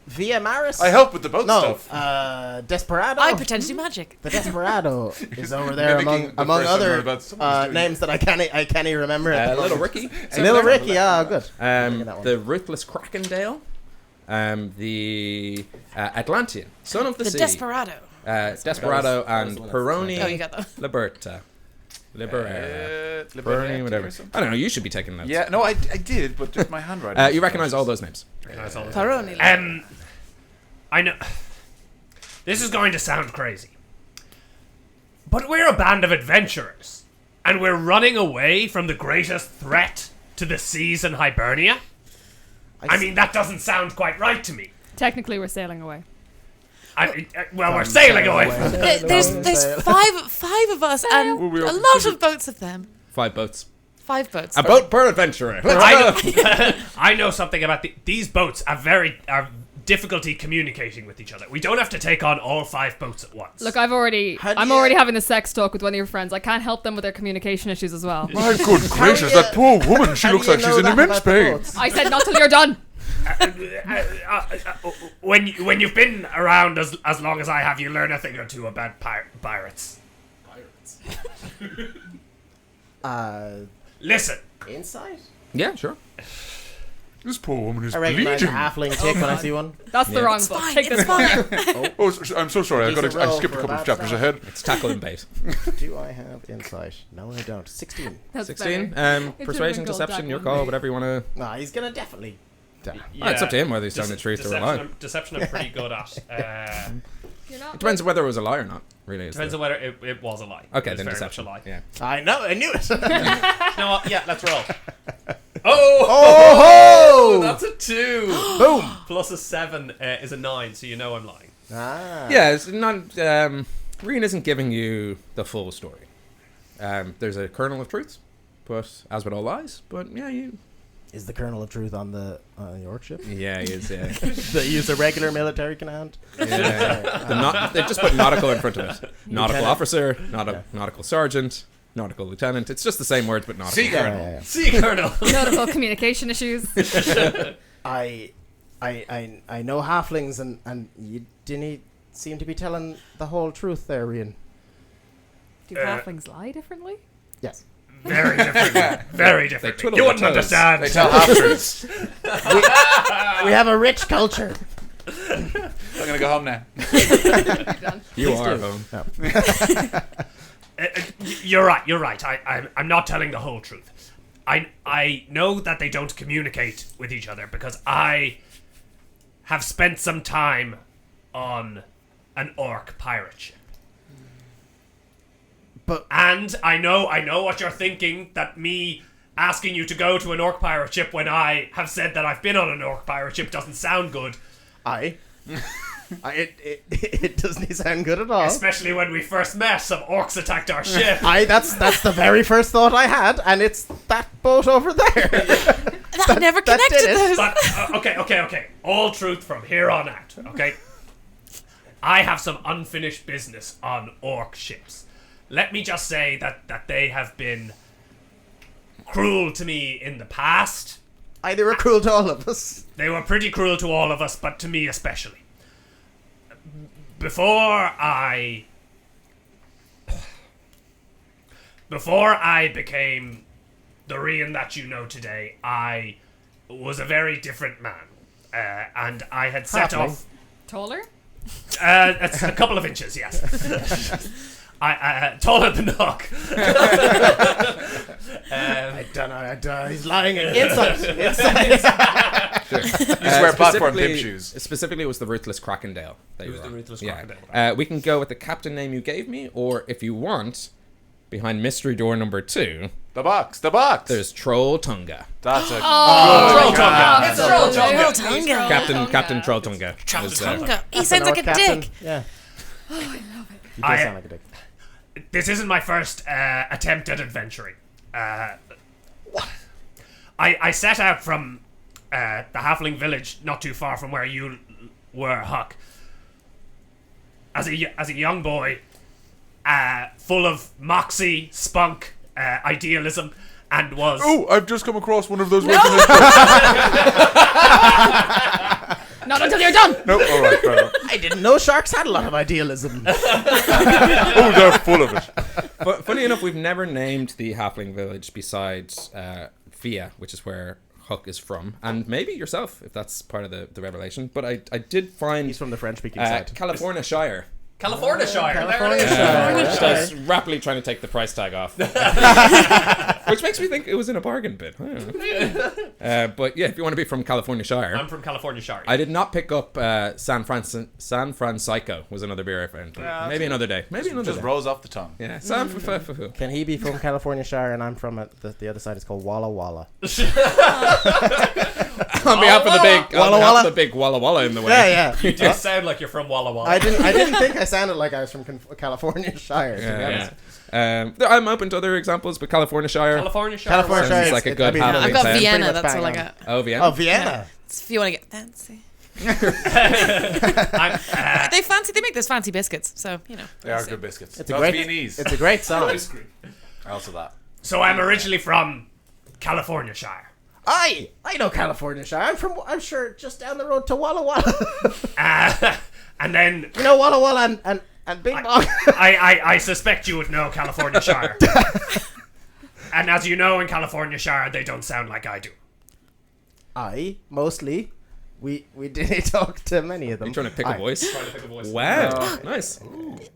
Via Maris. I help with the boat No, stuff. Desperado. I pretend to do magic. The Desperado is over there Mimicking the among first time I heard other about someone's doing names that I can't even remember. at the Little moment. Ricky. Little Ricky, good. that one. The Ruthless Crakendale. The Atlantean, son of the The sea. Desperado. Desperado and Peroni Oh, you got that. Liberta. Libera. Peroni, Liberty whatever. or something? I don't know, you should be taking notes. Yeah, no, I did, but just my handwriting. You recognize all those names. Paroni. I know. This is going to sound crazy. But we're a band of adventurers. And we're running away from the greatest threat to the seas in Hibernia? I mean, that doesn't sound quite right to me. Technically, we're sailing away. We're sailing away. There's five of us and Well, we a are lot of boats of them. 5 boats. 5 boats. A boat per adventurer. I know something about these boats are difficulty communicating with each other. We don't have to take on all 5 boats at once. Look, I'm already having a sex talk with one of your friends. I can't help them with their communication issues as well. My good gracious, that poor woman, she looks like she's in immense pain. I said not till you're done. When you've been around as long as I have, you learn a thing or two about pirates. Listen. Insight? Yeah, sure. This poor woman is I recognize a bleeding. halfling tick when I see one. That's the wrong It's book. fine. Take It's this fine. I'm so sorry. I Decent skipped roll a for couple a of bad chapters start. ahead. It's tackle and bait. Do I have insight? No, I don't. 16. That's 16. better. Persuasion, wrinkled deception, your duck call, one. whatever you want to. Nah, he's gonna definitely die. It's up to him whether he's telling the truth or a lie. Deception I'm pretty good at. You're not. It depends on whether it was a lie or not, really. Depends on whether it was a lie. Okay, It was then very deception. much a lie. Yeah. I know, I knew it. You know what? Yeah, let's roll. Oh! Oh! That's a 2. Boom! Plus a 7 is a 9, so you know I'm lying. Yeah, it's not. Rían isn't giving you the full story. There's a kernel of truth, but as with all lies. But yeah, Is the kernel of truth on the York ship? yeah, he is. Yeah. They use a regular military command. They just put nautical in front of it. Nautical Lieutenant. officer, nautical sergeant, nautical lieutenant. It's just the same words, but nautical. Sea Colonel. Yeah. See, Colonel. Notable communication issues. I know halflings, and you didn't seem to be telling the whole truth there, Rían. Do halflings lie differently? Yes. Very different. Very different. twiddle You their wouldn't toes. understand. They tell half truths. We have a rich culture. I'm gonna go home now. You Please are do. home. You're right. I'm not telling the whole truth. I know that they don't communicate with each other because I have spent some time on an orc pirate ship. And I know what you're thinking, that me asking you to go to an orc pirate ship when I have said that I've been on an orc pirate ship doesn't sound good. It doesn't sound good at all. Especially when we first met, some orcs attacked our ship. That's the very first thought I had, and it's that boat over there. That never that connected did it. those. But, okay. All truth from here on out, okay? I have some unfinished business on orc ships. Let me just say that they have been cruel to me in the past. They were cruel to all of us. They were pretty cruel to all of us, but to me especially. Before I became the Rían that you know today, I was a very different man. And I had set Halfling. off... Taller? It's a couple of inches, yes. I taller than Nock. I don't know. He's lying. Insight. You just wear platform pimp shoes. Specifically, it was the Ruthless Crakendale. That It you was were the on. Ruthless Yeah. Crakendale. We can go with the captain name you gave me, or if you want, behind mystery door number 2, The box. The box. there's Trolltunga. That's a Trolltunga. It's Trolltunga. Captain Trolltunga. Trolltunga. He sounds like a Captain. dick. Yeah. Oh, I love it. He does sound like a dick. This isn't my first attempt at adventuring. I set out from the halfling village not too far from where you were, Huck. As a young boy, full of moxie, spunk, idealism, and was... Oh, I've just come across one of those. Not until you're done. Nope. All right. Fair enough. I didn't know sharks had a lot of idealism. Oh, they're full of it. But funny enough, we've never named the halfling village besides Fia, which is where Huck is from, and maybe yourself, if that's part of the revelation. But I did find He's from the French-speaking side. California Shire. California Shire. California Just rapidly trying to take the price tag off. Which makes me think it was in a bargain bin. I don't know. But yeah, if you want to be from California Shire. I'm from California Shire. I did not pick up San Francisco was another beer I found. Maybe another day. Maybe another just day. rolls off the tongue. Yeah, San Francisco. Can he be from California Shire and I'm from the other side? It's called Walla Walla. On behalf of the big Walla Walla. the big Walla Walla in the way. Yeah. You do sound like you're from Walla Walla. I didn't think I sounded like I was from California Shire. To be honest. I'm open to other examples, but California Shire. California Shire. California Sounds Shire. like a good halfling I've got town. Vienna, Pretty much that's all I bang got. Oh, Vienna. Oh, Vienna. It's if you want to get fancy. I'm, They make those fancy biscuits, so, you know. They are good biscuits. It's a Those great. Viennese. It's a great song. Also that. so I'm originally from California Shire. I know California Shire. I'm sure just down the road to Walla Walla. And then You know Walla Walla and Bing Bong. I suspect you would know California Shire. And as you know, in California Shire, they don't sound like I do. Mostly. We didn't talk to many of them. You're trying to pick a voice. Trying to pick a voice. Wow, nice.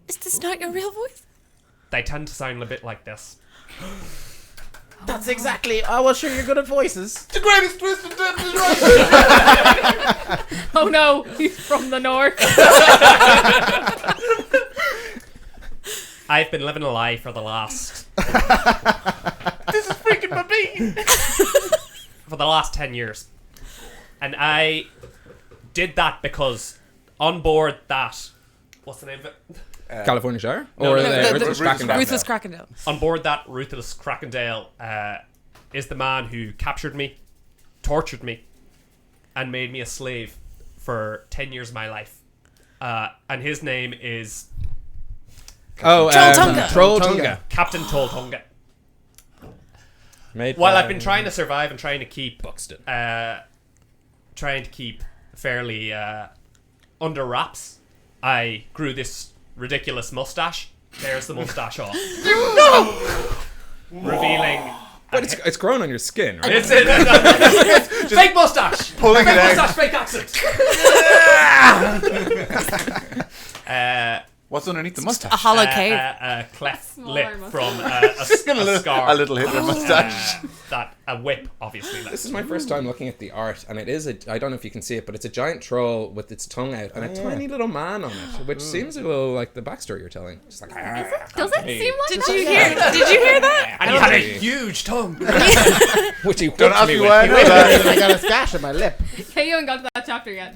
Is this not your real voice? They tend to sound a bit like this. That's exactly. Oh, well, sure, you're good at voices. The greatest twist in death is right. Oh no, he's from the north. I've been living a lie for the last... This is freaking my bean. for the last 10 years. And I did that because on board that... What's the name of it? California Shire? No, Or no, the the- Ruthless Crakendale? Ruthless Crakendale. On board that Ruthless Crakendale is the man who captured me, tortured me, and made me a slave for 10 years of my life. And his name is Trolltunga. Trolltunga. Captain Trolltunga. Made While by I've been trying to survive and trying to keep Buxton. fairly under wraps, I grew this ridiculous mustache. There's the mustache off. Revealing... But it's grown on your skin, right? It's fake mustache! Pulling Fake it out. mustache, fake accent! What's underneath the A mustache? hollow cave. A cleft Smaller lip mustache. from a scar. A little Hitler mustache. A whip, obviously. This is my first time looking at the art, and it is I don't know if you can see it, but it's a giant troll with its tongue out and a tiny little man on it, which seems a little like the backstory you're telling. Just like, Does it seem like Did that? you hear that? And he had a huge tongue. which he Don't whipped ask me me with. why I know that. I got a scash in my lip. Hey, you haven't got to that chapter yet.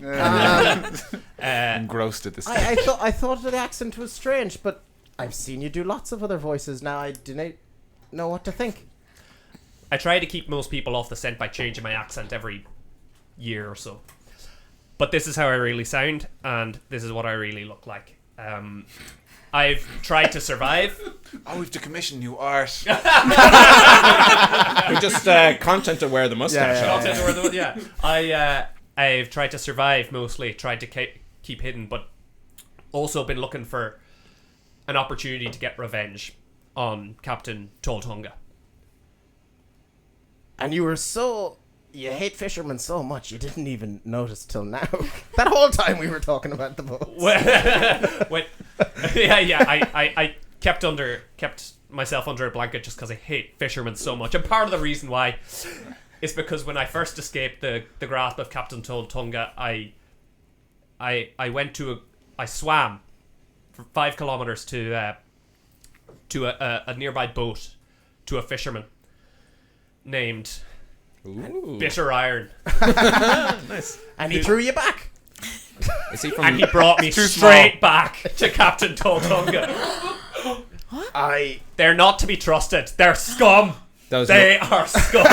I'm engrossed at this. I thought the accent was strange, but I've seen you do lots of other voices now. I didn't know what to think. I try to keep most people off the scent by changing my accent every year or so. But this is how I really sound, and this is what I really look like. I've tried to survive. Oh, we've to commission new art. You're just content to wear the mustache. Yeah, on. I've tried to survive mostly, tried to keep hidden, but also been looking for an opportunity to get revenge on Captain Trolltunga. And you hate fishermen so much you didn't even notice till now. That whole time we were talking about the boats. I kept myself under a blanket just because I hate fishermen so much. And part of the reason why is because when I first escaped the grasp of Captain Trolltunga, I swam for 5 kilometers to to a nearby boat to a fisherman named Bitter Iron. Nice. And he threw you back. Is he from? And he brought me straight back to Captain Trolltunga. They're not to be trusted. They're scum. They are scum.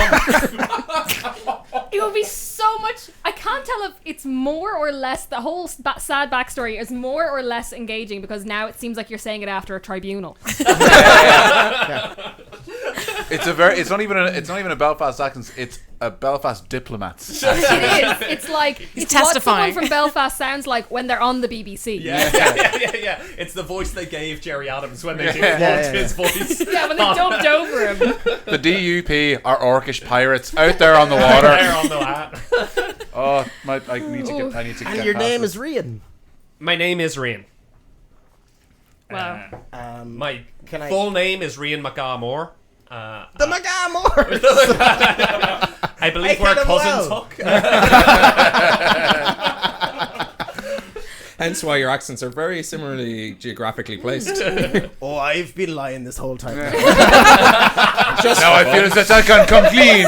It would be so much. I can't tell if it's more or less. The whole sad backstory is more or less engaging because now it seems like you're saying it after a tribunal. It's not even a Belfast accent. It's a Belfast diplomat's. It is. It's like He's what testifying. someone from Belfast sounds like when they're on the BBC. Yeah. It's the voice they gave Jerry Adams when they his voice. Yeah, when they dubbed over him. The DUP are Orcish pirates out there on the water. They're on the water. Oh, I need to get. And your name is Rían. My name is Rían. Wow. My Can I- full name is Rían McGarmore. The Magamore. I believe I we're get him cousins, well. Hook. Hence why your accents are very similarly geographically placed. Oh, I've been lying this whole time. Just Now I feel as if I can come clean.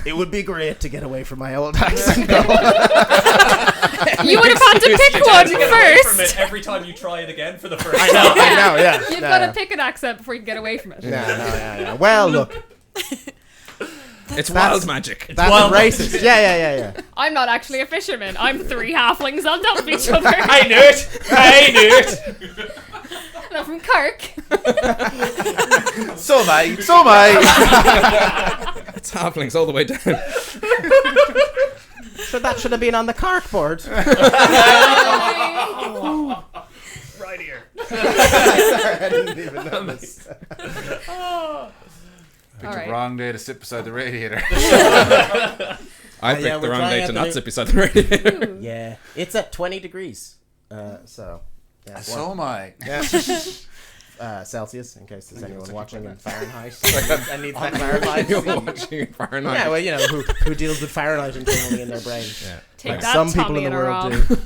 It would be great to get away from my old accent. You would have had to pick one first. Every time you try it again for the first I time. know, yeah. You've got to pick an accent before you can get away from it. Yeah. Well, look, It's wild magic. that's wild. racist. Yeah. I'm not actually a fisherman. I'm 3 halflings on top of each other. I knew it. And I'm from Kirk. So am I. It's halflings all the way down. So that should have been on the corkboard. Right here. I didn't even notice. Picked Alright. the wrong day to sit beside the radiator. I picked the we're wrong trying day out to the not new- sit beside the radiator. Yeah, it's at 20 degrees. So Am I. Celsius, in case there's anyone it's like watching in Fahrenheit. Fahrenheit. I need that Fahrenheit. You're watching Fahrenheit. Yeah, well, you know, who deals with Fahrenheit internally in their brain. Yeah. Take Like that, some Tommy people in the and world Aram. do.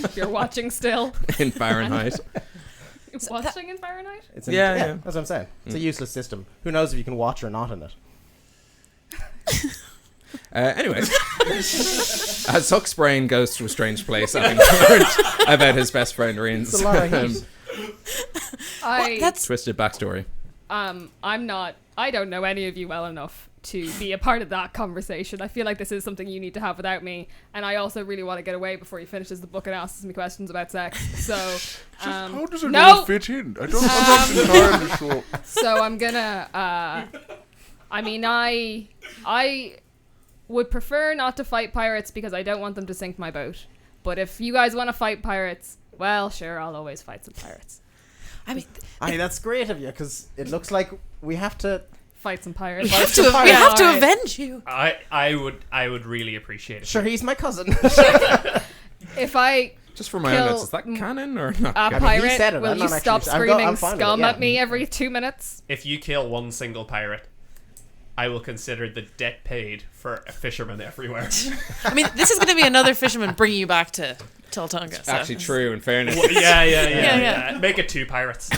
If you're watching still. In Fahrenheit. Watching in Fahrenheit? It's Yeah. That's what I'm saying. It's a useless system. Who knows if you can watch or not in it? Anyway, as Huck's brain goes to a strange place, having learned about his best friend Rían's It's a lot of heat. That's twisted backstory. I don't know any of you well enough to be a part of that conversation. I feel like this is something you need to have without me, and I also really want to get away before he finishes the book and asks me questions about sex. So, How does it no. all fit in? I'm not entirely sure. So I'm gonna. I would prefer not to fight pirates because I don't want them to sink my boat. But if you guys want to fight pirates, well, sure, I'll always fight some pirates. I mean, That's great of you, because it looks like we have to... Fight some pirates. we have to avenge you. I would really appreciate it. Sure, he's my cousin. If I Just for my Kill own notes, is that canon or not? a mean, he pirate, said it, will I'm you not stop actually- I'm screaming fine with it, scum yeah. at me every 2 minutes? If you kill one single pirate, I will consider the debt paid for a fisherman everywhere. I mean, this is going to be another fisherman bringing you back to Trolltunga. So. Actually true, in fairness. Yeah. Make it 2 pirates.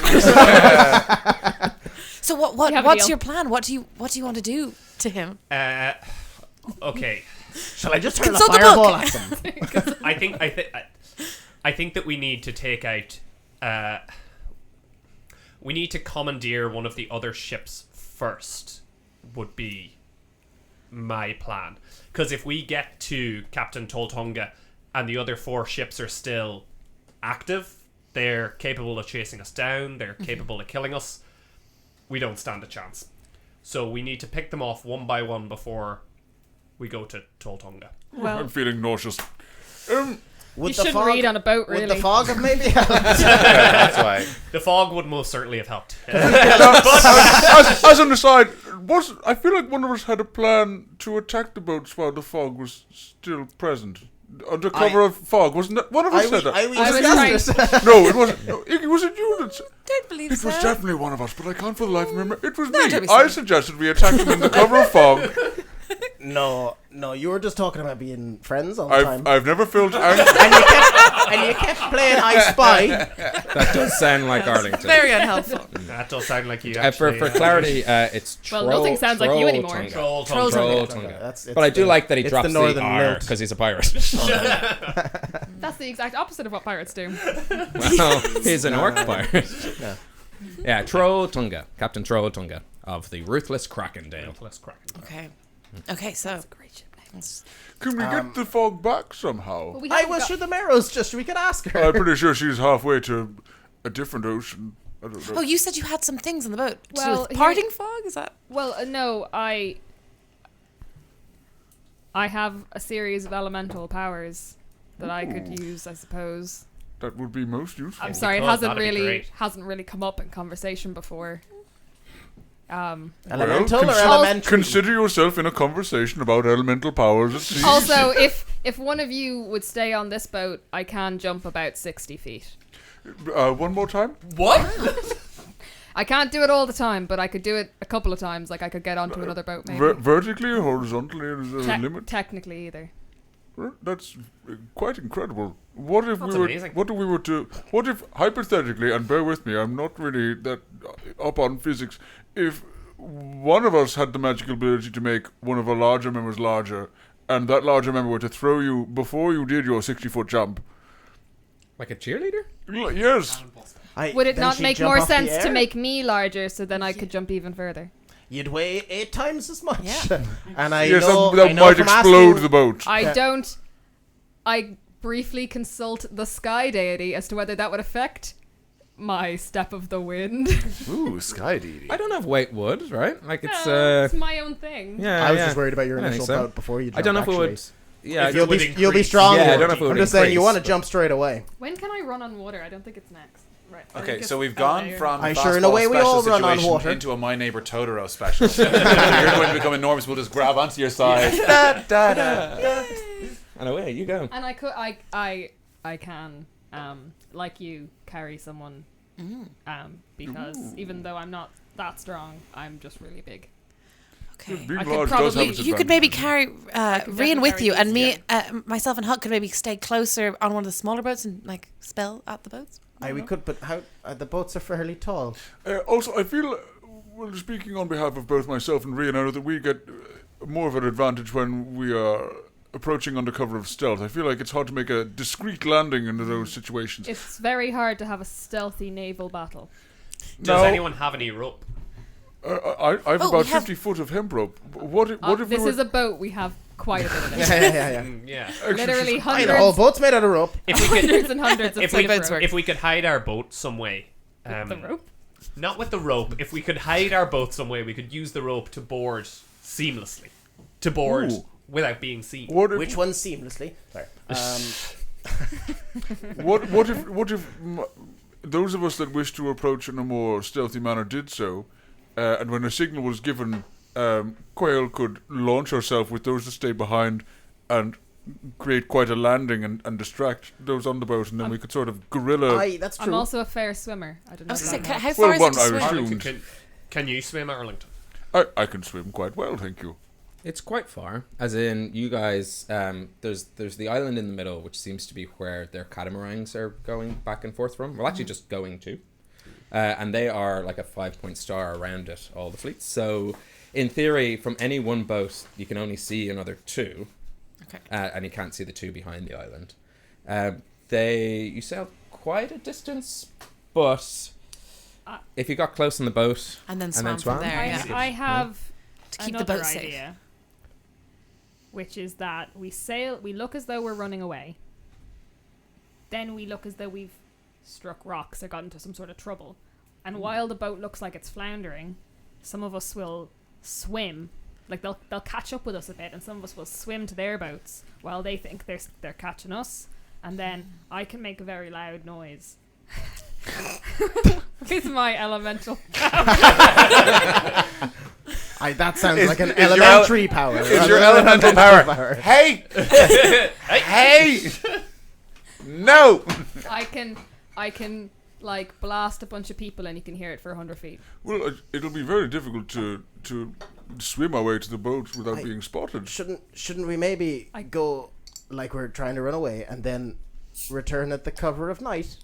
So We have a what's deal. your plan? What do you want to do to him? Okay. Shall I just turn the Consult the fireball book. at them? I think that we need to take out. We need to commandeer one of the other ships first. Would be my plan, because if we get to Captain Trolltunga and the other 4 ships are still active, they're capable of chasing us down. They're capable of killing us. We don't stand a chance. So we need to pick them off one by one before we go to Trolltunga. Well, I'm feeling nauseous. Would you the shouldn't fog- read on a boat, Would really. the fog have maybe helped? That's why. The fog would most certainly have helped. As an aside, I feel like one of us had a plan to attack the boats while the fog was still present. Under cover of fog, wasn't that? One of us said that. I was trying- No, it wasn't. No, Iggy, was it you that said? Don't believe It so. was definitely one of us, but I can't for the life remember. It was No, me. don't be I silly. suggested we attack them in the cover of fog. No, you were just talking about being friends all the time. I've never felt angry. and you kept playing I Spy. That does sound like Arlington. Very unhelpful. That does sound like you For actually. clarity, it's Well, nothing sounds like you anymore. Trolltunga. Trolltunga. Trolltunga. But I do like that he drops the R because he's a pirate. That's the exact opposite of what pirates do. Well, he's an orc pirate. Yeah, Trolltunga. Captain Trolltunga of the Ruthless Crakendale. Okay, so Can we get the fog back somehow? But we I haven't was got- sure the Marrow's just. We could ask her. I'm pretty sure she's halfway to a different ocean. I don't know. Oh, you said you had some things on the boat. To do Well, with parting fog? Is that? Well, no, I have a series of elemental powers that I could use, I suppose. That would be most useful. I'm sorry, it could, hasn't that'd be great. really come up in conversation before. Elemental or consider- elementary? Consider yourself in a conversation about elemental powers at sea. Also, if one of you would stay on this boat, I can jump about 60 feet. One more time? What? I can't do it all the time, but I could do it a couple of times. Like I could get onto another boat, maybe. Vertically or horizontally? Is there a limit? Technically, either. That's quite incredible. What if That's we were? amazing. What if we were to? What if hypothetically, and bear with me, I'm not really that up on physics. If one of us had the magical ability to make one of our larger members larger, and that larger member were to throw you before you did your 60-foot jump. Like a cheerleader? Yes. Would it then not she'd make jump more off the sense to air? make me larger so then I could jump even further? You'd weigh 8 times as much. Yeah. And I Yes, know that I know might from explode asking- the boat. I briefly consult the sky deity as to whether that would affect my step of the wind. Ooh, sky deity. I don't know if weight would, right? Like it's It's my own thing. yeah. I was yeah. just worried about your I don't initial think so. boat before you jumped. I don't know if it would. actually. Yeah, You'll would be increase. stronger. Yeah, I don't know if it would I'm just saying you increase, want to but- jump straight away. When can I run on water? I don't think it's next. Right. I Okay, think so it's we've gone earlier. from I'm fastball sure in a way we special all run on situation water. into a My Neighbor Totoro special. You're going to become enormous. We'll just grab onto your side. Da, da, da. And away you go. And I can like you carry someone because even though I'm not that strong, I'm just really big. Okay. Being I could large does probably- have its You could maybe advantages. carry could Rían with definitely you, carry and these, me, myself and Huck could maybe stay closer on one of the smaller boats and like spell at the boats. We could, but how? The boats are fairly tall. Also, I feel, well, speaking on behalf of both myself and Rían, I know that we get more of an advantage when we are approaching under cover of stealth. I feel like it's hard to make a discreet landing into those situations. It's very hard to have a stealthy naval battle. Does No. anyone have any rope? I've Oh, about we have- 50 foot of hemp rope. What if we This were... is a boat. We have quite a bit of it. Yeah. Yeah. Literally The hundreds, whole boat's made out of rope. If we could, hundreds and hundreds of if we, type of rope. if we could hide our boat some way, The rope? not with the rope. If we could hide our boat some way, we could use the rope to board seamlessly, to board Ooh. without being seen. What if, Which one seamlessly? Sorry. what if those of us that wish to approach in a more stealthy manner did so, and when a signal was given, Quail could launch herself with those that stay behind and create quite a landing and distract those on the boat, and then we could sort of guerrilla... Aye, that's I'm true. also a fair swimmer. I don't know. I was if gonna that say, helps. how far Well, is it to one, I swim? was- Arlington, can you swim, Arlington? I can swim quite well, thank you. It's quite far, as in you guys. There's the island in the middle, which seems to be where their catamarans are going back and forth from. Well, actually, just going to, and they are like a 5-point star around it, all the fleets. So, in theory, from any one boat, you can only see another 2, Okay. and you can't see the 2 behind the island. You sail quite a distance, but if you got close on the boat And then and swam then from swam, there. Yeah. I have To keep the another boat safe. idea, which is that we sail. We look as though we're running away. Then we look as though we've struck rocks or got into some sort of trouble. And while the boat looks like it's floundering, some of us will swim. Like they'll catch up with us a bit, and some of us will swim to their boats while they think they're catching us. And then I can make a very loud noise. With my elemental. That sounds Is- like an is your elementary power. Is your elemental power? Hey! Hey! No! I can like blast a bunch of people and you can hear it for 100 feet. Well, it'll be very difficult to swim our way to the boat without being spotted. Shouldn't we maybe go like we're trying to run away and then return at the cover of night?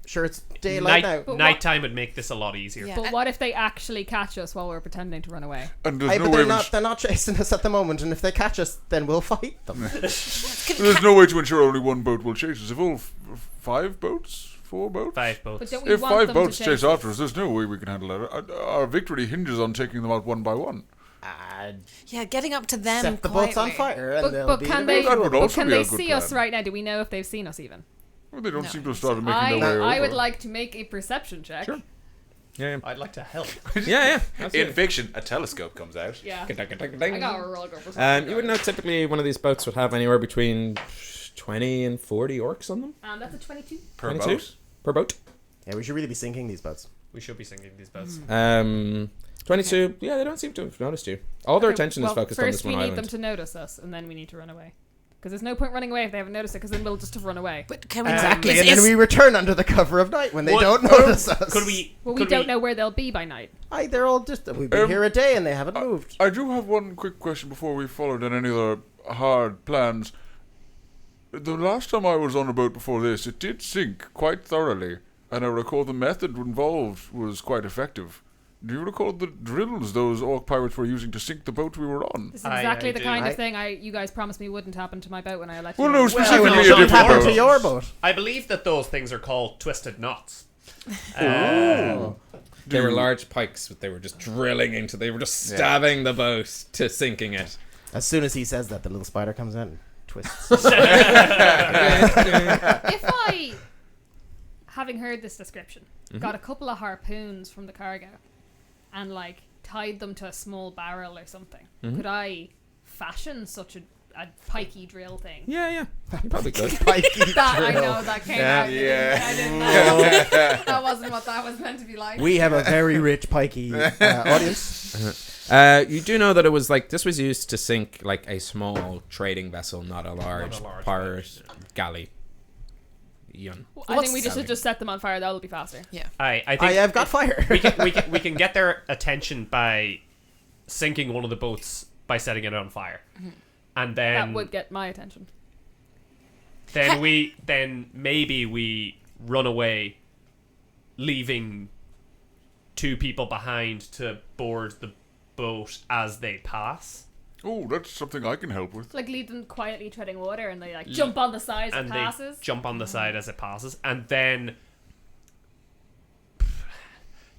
Sure, it's daylight now. Nighttime would make this a lot easier. Yeah. But what if they actually catch us while we're pretending to run away? And there's Aye, no but way they're not chasing us at the moment, and if they catch us, then we'll fight them. there's no way to ensure only one boat will chase us. If all 5 boats, 4 boats. 5 boats. But don't we If want 5 them boats to chase after us, there's no way we can handle that. Our victory hinges on taking them out one by one. Yeah, getting up to them. Set the boats on quietly. fire, and they'll But be can the they? That would But also can be a they good see us plan. right now? Do we know if they've seen us even? Well, they don't No, seem to have started making their way over. I would like to make a perception check. Sure. Yeah, I'd like to help. yeah. In fiction, a telescope comes out. Yeah. yeah. I got a roll go for something. You would know typically one of these boats would have anywhere between 20 and 40 orcs on them. That's a 22. Per 22 boat. per boat. Yeah, we should really be sinking these boats. We should be sinking these boats. 22. Yeah, they don't seem to have noticed you. All their Okay, attention is focused on this one First, we need island. them to notice us, and then we need to run away. Because there's no point running away if they haven't noticed it, because then we'll just run away. But can we Exactly, is- and then is- we return under the cover of night when they What- don't notice us. Could we? Well, we could don't know where they'll be by night. Aye, they're all just... We've been here a day and they haven't moved. I do have one quick question before we followed in any other hard plans. The last time I was on a boat before this, it did sink quite thoroughly, and I recall the method involved was quite effective. Do you recall the drills those orc pirates were using to sink the boat we were on? This is I exactly the do. kind of thing you guys promised me wouldn't happen to my boat when I let you Well, know. no, specifically well, a no, different Happened to boat. your boat. I believe that those things are called twisted knots. They were large pikes, but they were just drilling into. They were just stabbing the boat to sinking it. As soon as he says that, the little spider comes in and twists. If I, having heard this description, got a couple of harpoons from the cargo and like tied them to a small barrel or something, could I fashion such a pikey drill thing? Yeah. You probably could. Pikey That I drill. know that came out. Yeah. I didn't know. That wasn't what that was meant to be like. We have a very rich pikey audience. You do know that it was like this was used to sink like a small trading vessel, not a large pirate galley. I think we should just set them on fire. That'll be faster. Yeah. I think I've got fire. we can get their attention by sinking one of the boats by setting it on fire, and then That would get my attention. then maybe we run away, leaving 2 people behind to board the boat as they pass. Oh, that's something I can help with. Like lead them quietly treading water, and they like jump on the side as And it they passes. jump on the side as it passes, and then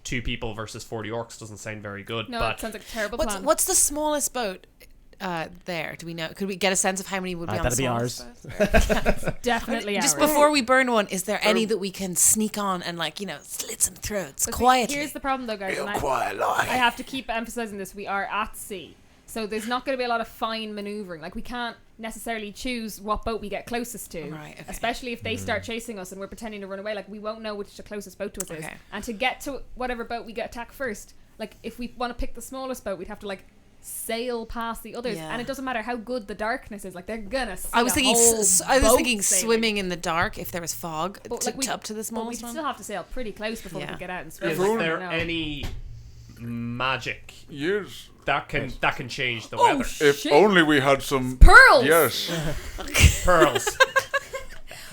2 people versus 40 orcs doesn't sound very good. No, but it sounds like a terrible plan. What's the smallest boat there? Do we know? Could we get a sense of how many would be on the that'd be smallest ours. boat? Definitely Just ours. before we burn one, is there any that we can sneak on and slit some throats But see, quietly? Here's the problem, though, guys. And I have to keep emphasizing this. We are at sea, so there's not going to be a lot of fine maneuvering. Like we can't necessarily choose what boat we get closest to, Right, okay. especially if they start chasing us and we're pretending to run away. Like we won't know which the closest boat to us is, Okay. and to get to whatever boat we get attacked first. Like if we want to pick the smallest boat, we'd have to like sail past the others, Yeah. and it doesn't matter how good the darkness is. Like they're gonna see I was a thinking, whole I was boat thinking sailing. swimming in the dark if there was fog But, to, like, up to the But we smallest one. still have to sail pretty close before we Yeah. can get out and swim. is Like, I there don't know. any magic Yes. that can change the Oh, weather? If shit. only we had some... Pearls! Yes. Pearls.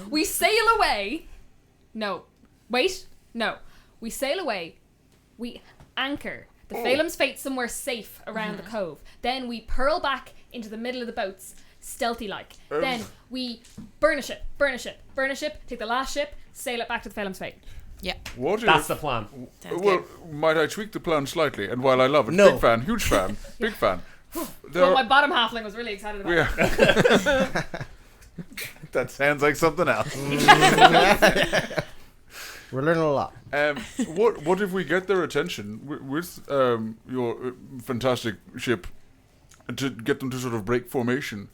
We sail away. No. Wait. No. We sail away. We anchor the Phalem's Fate somewhere safe around the cove. Then we purl back into the middle of the boats, stealthy like. Then we burn a ship, take the last ship, sail it back to the Phalem's Fate. Yeah. What That's if... the plan. Sounds Well, good. might I tweak the plan slightly? And while I love it, No. big fan, huge fan, big fan. Well, my bottom halfling was really excited about it. Yeah. That sounds like something else. We're learning a lot. What if we get their attention with your fantastic ship to get them to sort of break formation,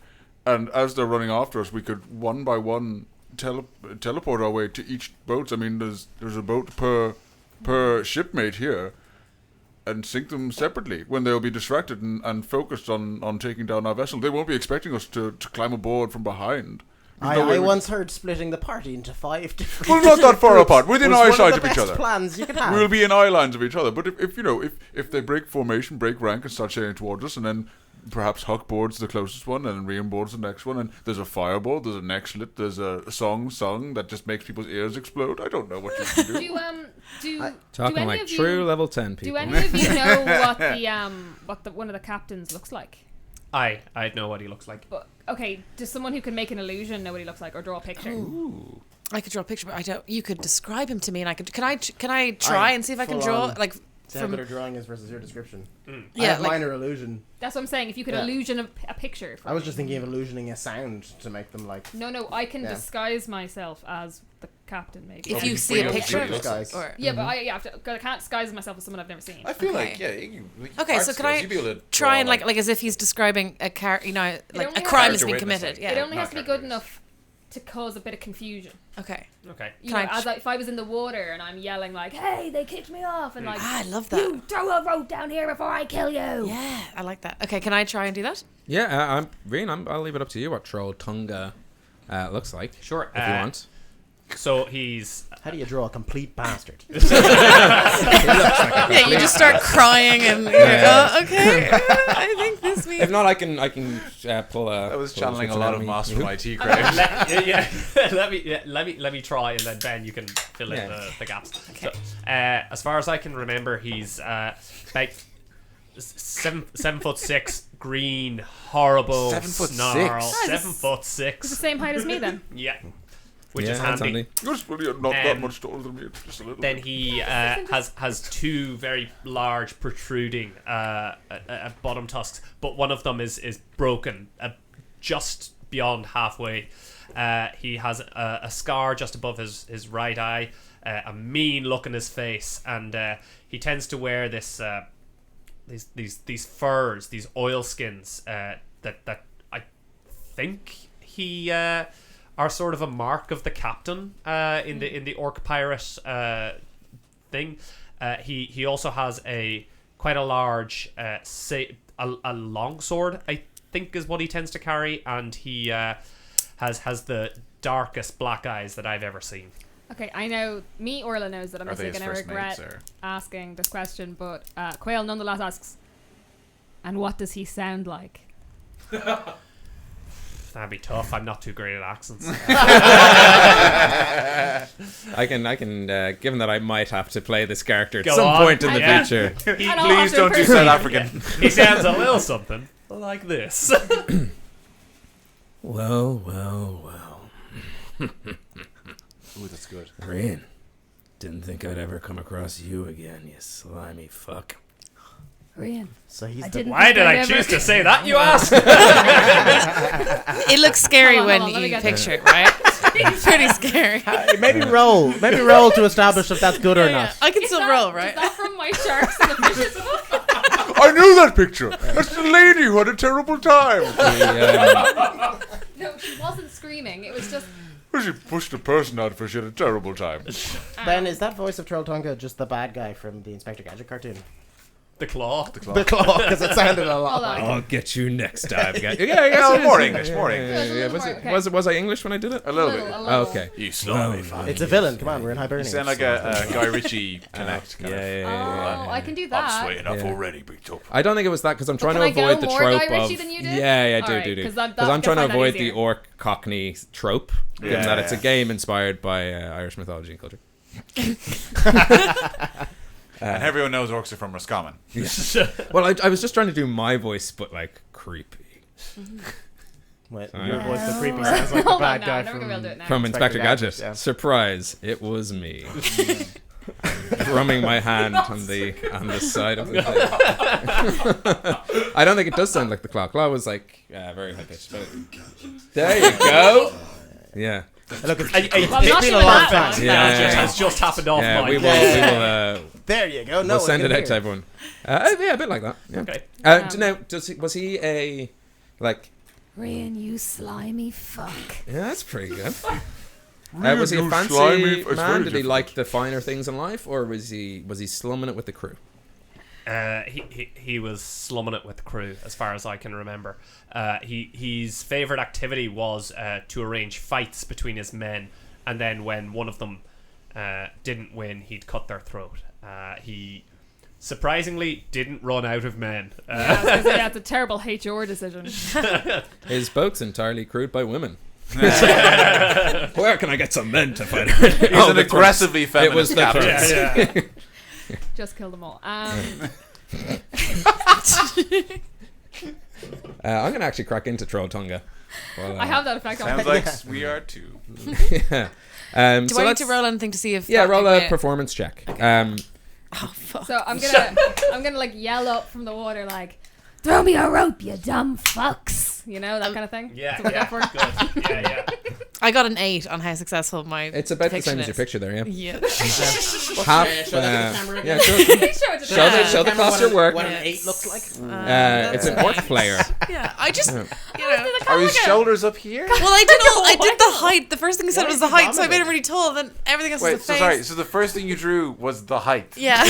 and as they're running after us, we could one by one teleport our way to each boat. I mean, there's a boat per shipmate here, and sink them separately when they'll be distracted and focused on taking down our vessel. They won't be expecting us to climb aboard from behind. I once heard splitting the party into 5 different. Well, not that far apart. Within was one eyesight of the of each best other. plans you could have. We'll be in eye lines of each other. But if they break formation, break rank, and start sailing towards us, and then perhaps Huck boards the closest one, and Rían boards the next one, and there's a fireball, there's a next lit, there's a song sung that just makes people's ears explode. I don't know what you can do. Talking like true level 10 people. Do any of you know what one of the captains looks like? I know what he looks like. But okay, does someone who can make an illusion know what he looks like or draw a picture? Ooh. I could draw a picture, but I don't. You could describe him to me, and I could. Can I try and see if I can draw like how good a drawing is versus your description. Yeah, I have like- minor illusion. That's what I'm saying. If you could illusion a picture. I was just thinking of illusioning a sound to make them like. No, I can disguise myself as the captain, maybe. If you see a picture of it, Disguise. or Yeah, but I can't disguise myself as someone I've never seen. I feel Okay. like, yeah. You Okay, so can I try and like as if he's describing a only like a has crime to- has been Character committed. witness, It Yeah. only Not has to be character good enough to cause a bit of confusion. Okay. Okay. You Can know, I if I was in the water and I'm yelling like, "Hey, they kicked me off," and like, Ah, I love that. "You throw a rope down here before I kill you." Yeah, I like that. Okay, can I try and do that? Yeah, Rían, I'll leave it up to you what Trolltunga looks like. Sure. If you want. So he's How do you draw a complete bastard? Yeah, you just start crying and you're, okay. I think this means If not, I can pull a. I was pull channeling a description lot out of me. Moss from IT credit. let me try, and then Ben, you can fill in Yeah. the gaps. Okay. So, as far as I can remember, he's about 7'6", green, horrible, 7'6"? snarl. Oh, this- 7'6". It's the same height as me then. Yeah, which Yeah, is that's handy. You're really not that Um, much taller than me. It's just a little Then bit. he has two very large protruding bottom tusks, but one of them is broken just beyond halfway. He has a scar just above his right eye, a mean look in his face, and he tends to wear this these furs, these oilskins that I think he are sort of a mark of the captain in the orc pirate thing. He also has quite a large a long sword, I think is what he tends to carry, and he has the darkest black eyes that I've ever seen. Okay, I know. Orla knows that I'm Are they going his to first regret mates, or? asking this question, but Quail nonetheless asks, "And what does he sound like?" That'd be tough. I'm not too great at accents. I can. Given that I might have to play this character at Go some on. point in the Yeah. future. And I'll Please have to don't do impersonate South him. African. He sounds a little something like this. Well. Ooh, that's good. Rían, didn't think I'd ever come across you again, you slimy fuck. Rían. So he's I the didn't Why think did I'd I ever- choose to say that, you ask? it looks scary Hold on, when let me you get picture it, right? It's pretty scary. maybe roll to establish if that's good or Yeah, not. I can Is still that- roll, Is right? that from my sharks and the fishes book? I knew that picture. That's the lady who had a terrible time. No, she wasn't screaming. It was just. Well, she pushed a person out for she had a terrible time. Ben, is that voice of Trolltunga just the bad guy from the Inspector Gadget cartoon? The claw. The claw, because it sounded a lot Hold like. on. I'll get you next time, guys. Yeah, I guess No, it is. more English, more Yeah, English. yeah, yeah. Was Okay. was I English when I did it? A little Little, bit. a little. Okay. You slimy fuck. It's a villain. Come on, we're in You Hibernian. sound like a Guy Ritchie Connect. Yeah, Kind of. yeah. Oh, I can do I'm that. swaying up Yeah. already, big top. I don't think it was that because I'm trying can to I go avoid the more trope Guy of. Ritchie than you did? Yeah, Alright, do. 'cause I'm Because I'm trying to find that avoid the easier. orc cockney trope, given Yeah, that it's a yeah. game inspired by Irish mythology and culture. And everyone knows orcs are from Roscommon. Well, I was just trying to do my voice, but like creepy. Wait, Sorry. your voice so creepy sounds like the Hold on bad now. guy I'm never from. gonna be able to do it now. From Inspector Inspector Gadget. Gadget, yeah. Surprise! It was me. Drumming my hand on the side of the thing. I don't think it does sound like the claw. Claw was like very high pitched. There you go. Yeah. Look, it's, Well, I'm it's not been a doing long that time. one. Yeah. Has just happened off Yeah, mic. we will. There you go. No, We'll send we it can out to hear. everyone. Yeah, a bit like that. Yeah. Okay. Now, was he a like? Rían, you slimy fuck. Yeah, that's pretty good. Rían, Was he a you fancy slimy- it's man? very Did he different. like the finer things in life, or was he slumming it with the crew? He was slumming it with the crew, as far as I can remember. His favourite activity was to arrange fights between his men, and then when one of them didn't win, he'd cut their throat. He surprisingly didn't run out of men. I was gonna say, that's a terrible HR decision. His boat's entirely crewed by women. Where can I get some men to fight? He's an aggressively feminist captain. Yeah. Just kill them all. I'm going to actually crack into Trolltunga. Well, I have that effect on Sounds me. like we are too. yeah. Do I need to roll anything to see if? Yeah, roll a okay. performance check. Oh fuck. So I'm gonna like yell up from the water like, "Throw me a rope, you dumb fucks!" You know, that kind of thing. Yeah, That's what yeah, we're going for. good. Yeah. I got an 8 on how successful my. It's about the same depiction as your is. picture there, yeah. Yeah. Half. Show that to the camera Yeah, again. show Show it to Show them. the class your work. What an 8 looks like. It's an orc player. Yeah. I just. You know. Are his shoulders up here? Well, I did the height. The first thing I said was the height, so I made it really tall. Then everything else Wait, was the so face. sorry. So the first thing you drew was the height. Yeah.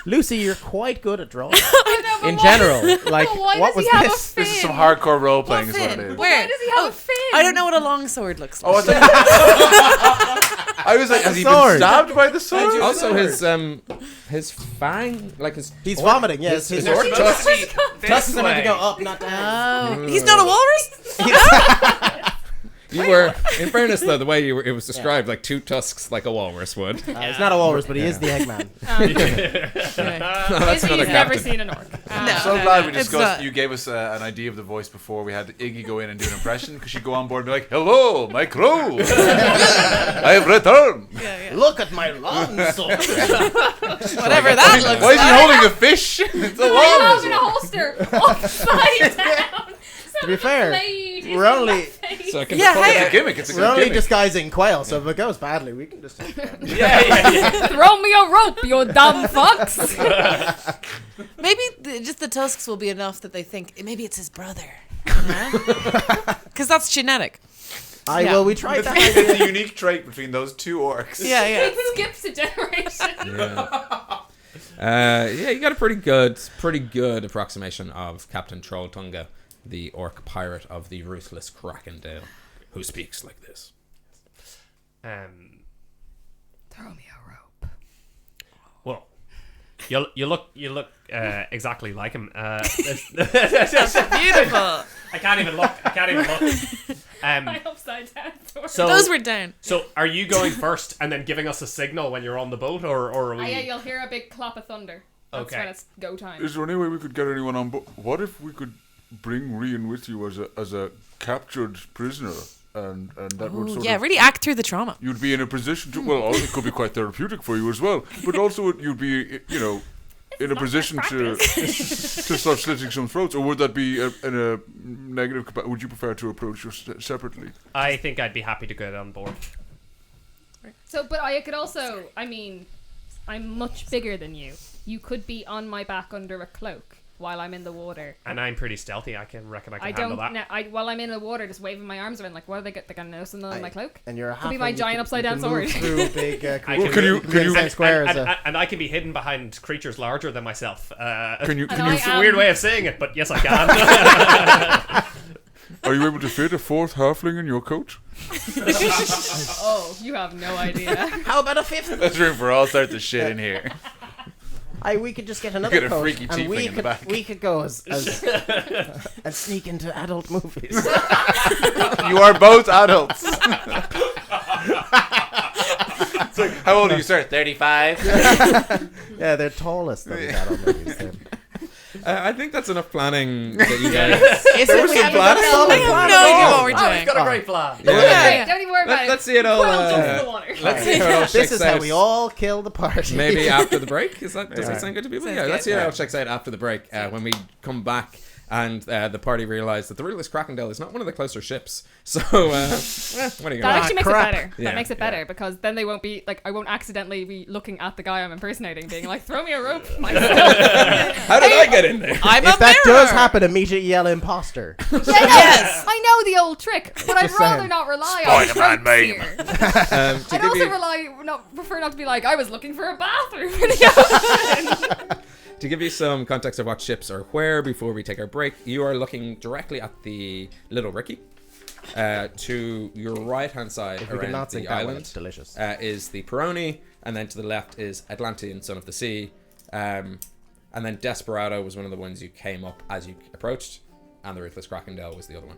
Lucy, you're quite good at drawing. I know, but In why- general, like, but why what does was he have this? a fin? This is some hardcore role playing, is what it fin? is. Where? Why does he have a fin? I don't know what a long sword looks like. Oh, I was like, has he been sword. stabbed by the sword? Also, his fang, like his. He's orc- vomiting, yes. His His orc His tusk. tusk. tusks are meant to go up, not down. Oh, he's not a walrus. You were, in fairness though, the way it was described, like two tusks, like a walrus would. He's not a walrus, but he is the Eggman. That's another He's never captain. seen an orc. I'm so glad we It's discussed. not. You gave us an idea of the voice before we had Iggy go in and do an impression, because she'd go on board and be like, "Hello, my crew, I have returned." Look at my long sword. Whatever that looks Why is he like. holding a fish? It's a I long. have in a holster upside down. To be fair, Blade we're is in only- my face. So I can Yeah, pull hey. it It's a out. gimmick. It's a We're good only gimmick. disguising Quail, so if it goes badly, we can just. Throw me a rope, you dumb fucks. Maybe just the tusks will be enough that they think maybe it's his brother. Because that's genetic. Yeah. Well, we tried that. It's a unique trait between those two orcs. Yeah. It skips a generation. Yeah, you got a pretty good approximation of Captain Trolltunga, the orc pirate of the Ruthless Crakendale, who speaks like this. Throw me a rope. Well, you look exactly like him. Beautiful. I can't even look. My upside down sword. So Those were down. So are you going first and then giving us a signal when you're on the boat, or are we? Yeah, you'll hear a big clap of thunder. That's Okay. when it's go time. Is there any way we could get anyone on board? What if we could bring Rían with you as a captured prisoner, and that would sort Yeah, of really act through the trauma. you'd be in a position to it could be quite therapeutic for you as well, but also you'd be in a position to start slitting some throats, or would that be in a negative? Would you prefer to approach us separately? I think I'd be happy to get on board. So, but I could also, I mean, I'm much bigger than you. You could be on my back under a cloak while I'm in the water. And I'm pretty stealthy. I reckon I can I handle don't. that. While I'm in the water, just waving my arms around, like, what are they? They're gonna know something on my cloak. And you're Could be my giant upside down sword. Through big I creatures. can- Can you- squares? And I can be hidden behind creatures larger than myself. Can you It's a weird way of saying it, but yes, I can. are you able to fit a fourth halfling in your coat? Oh, you have no idea. How about a fifth? There's room for all sorts of shit in here. We could just get another Get a coat, freaky and tiefling in the back. we could go as and sneak into adult movies. You are both adults. It's like, how old are you, sir? 35. Yeah, they're tallest of these adult movies. I think that's enough planning that you guys. There was some plan. I have no idea what we're doing. got a great plan. Okay, don't even worry about it. Let's see it all. Quill jumps in the water. Let's see how it all This shakes is how out. we all kill the party. Maybe after the break. Does that sound good to people? Sounds Yeah, let's good. see how it all checks out after the break. When we come back and the party realise that the Ruthless Crakendale is not one of the closer ships. So, what are you That going actually makes crap. it better. Yeah, That makes it better because then they won't be like I won't accidentally be looking at the guy I'm impersonating, being like, "Throw me a rope." Myself. How did I get in there? I'm If a that mirror. does happen, immediately yell imposter. Yes. I know the old trick, but I'd Just rather saying. not rely on Spider-Man tropes meme. here. To I'd give also you- prefer not to be like I was looking for a bathroom in the ocean. To give you some context of what ships are where before we take our break, you are looking directly at the Little Ricky. To your right-hand side If we could around not the sink that one, island it's delicious. is the Peroni, and then to the left is Atlantean, Son of the Sea. And then Desperado was one of the ones you came up as you approached, and the Ruthless Crakendale was the other one.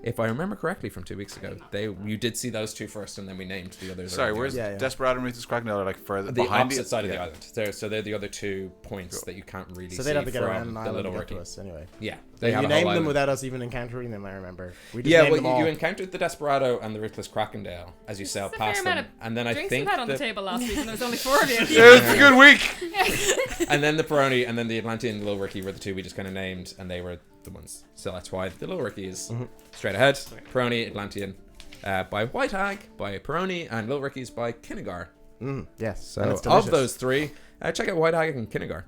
If I remember correctly from 2 weeks ago, you did see those two first, and then we named the others. Sorry, where's Yeah. Desperado and Ruthless Crakendale are like further the behind opposite side of the Yeah. island. So they're the other 2 points that you can't really So see they'd have to get from around an the island Little to get Ricky. to us anyway. Yeah, You had a whole named them island. without us even encountering them, I remember. We just Yeah, named well, them all. you encountered the Desperado and the Ruthless Crakendale as you sailed It's a fair past amount them, of and then I drinks think we had on the that- table last week, and there was only 4 of you. It's a good week. and then the Peroni and then the Atlantean and the Little Ricky were the 2 we just kind of named, and they were the ones. So that's why the Little Ricky is straight ahead. Peroni, Atlantean, by White Hag, by Peroni, and Little Ricky's by Kinnegar. Yes. So and it's of delicious. those 3, check out White Hag and Kinnegar.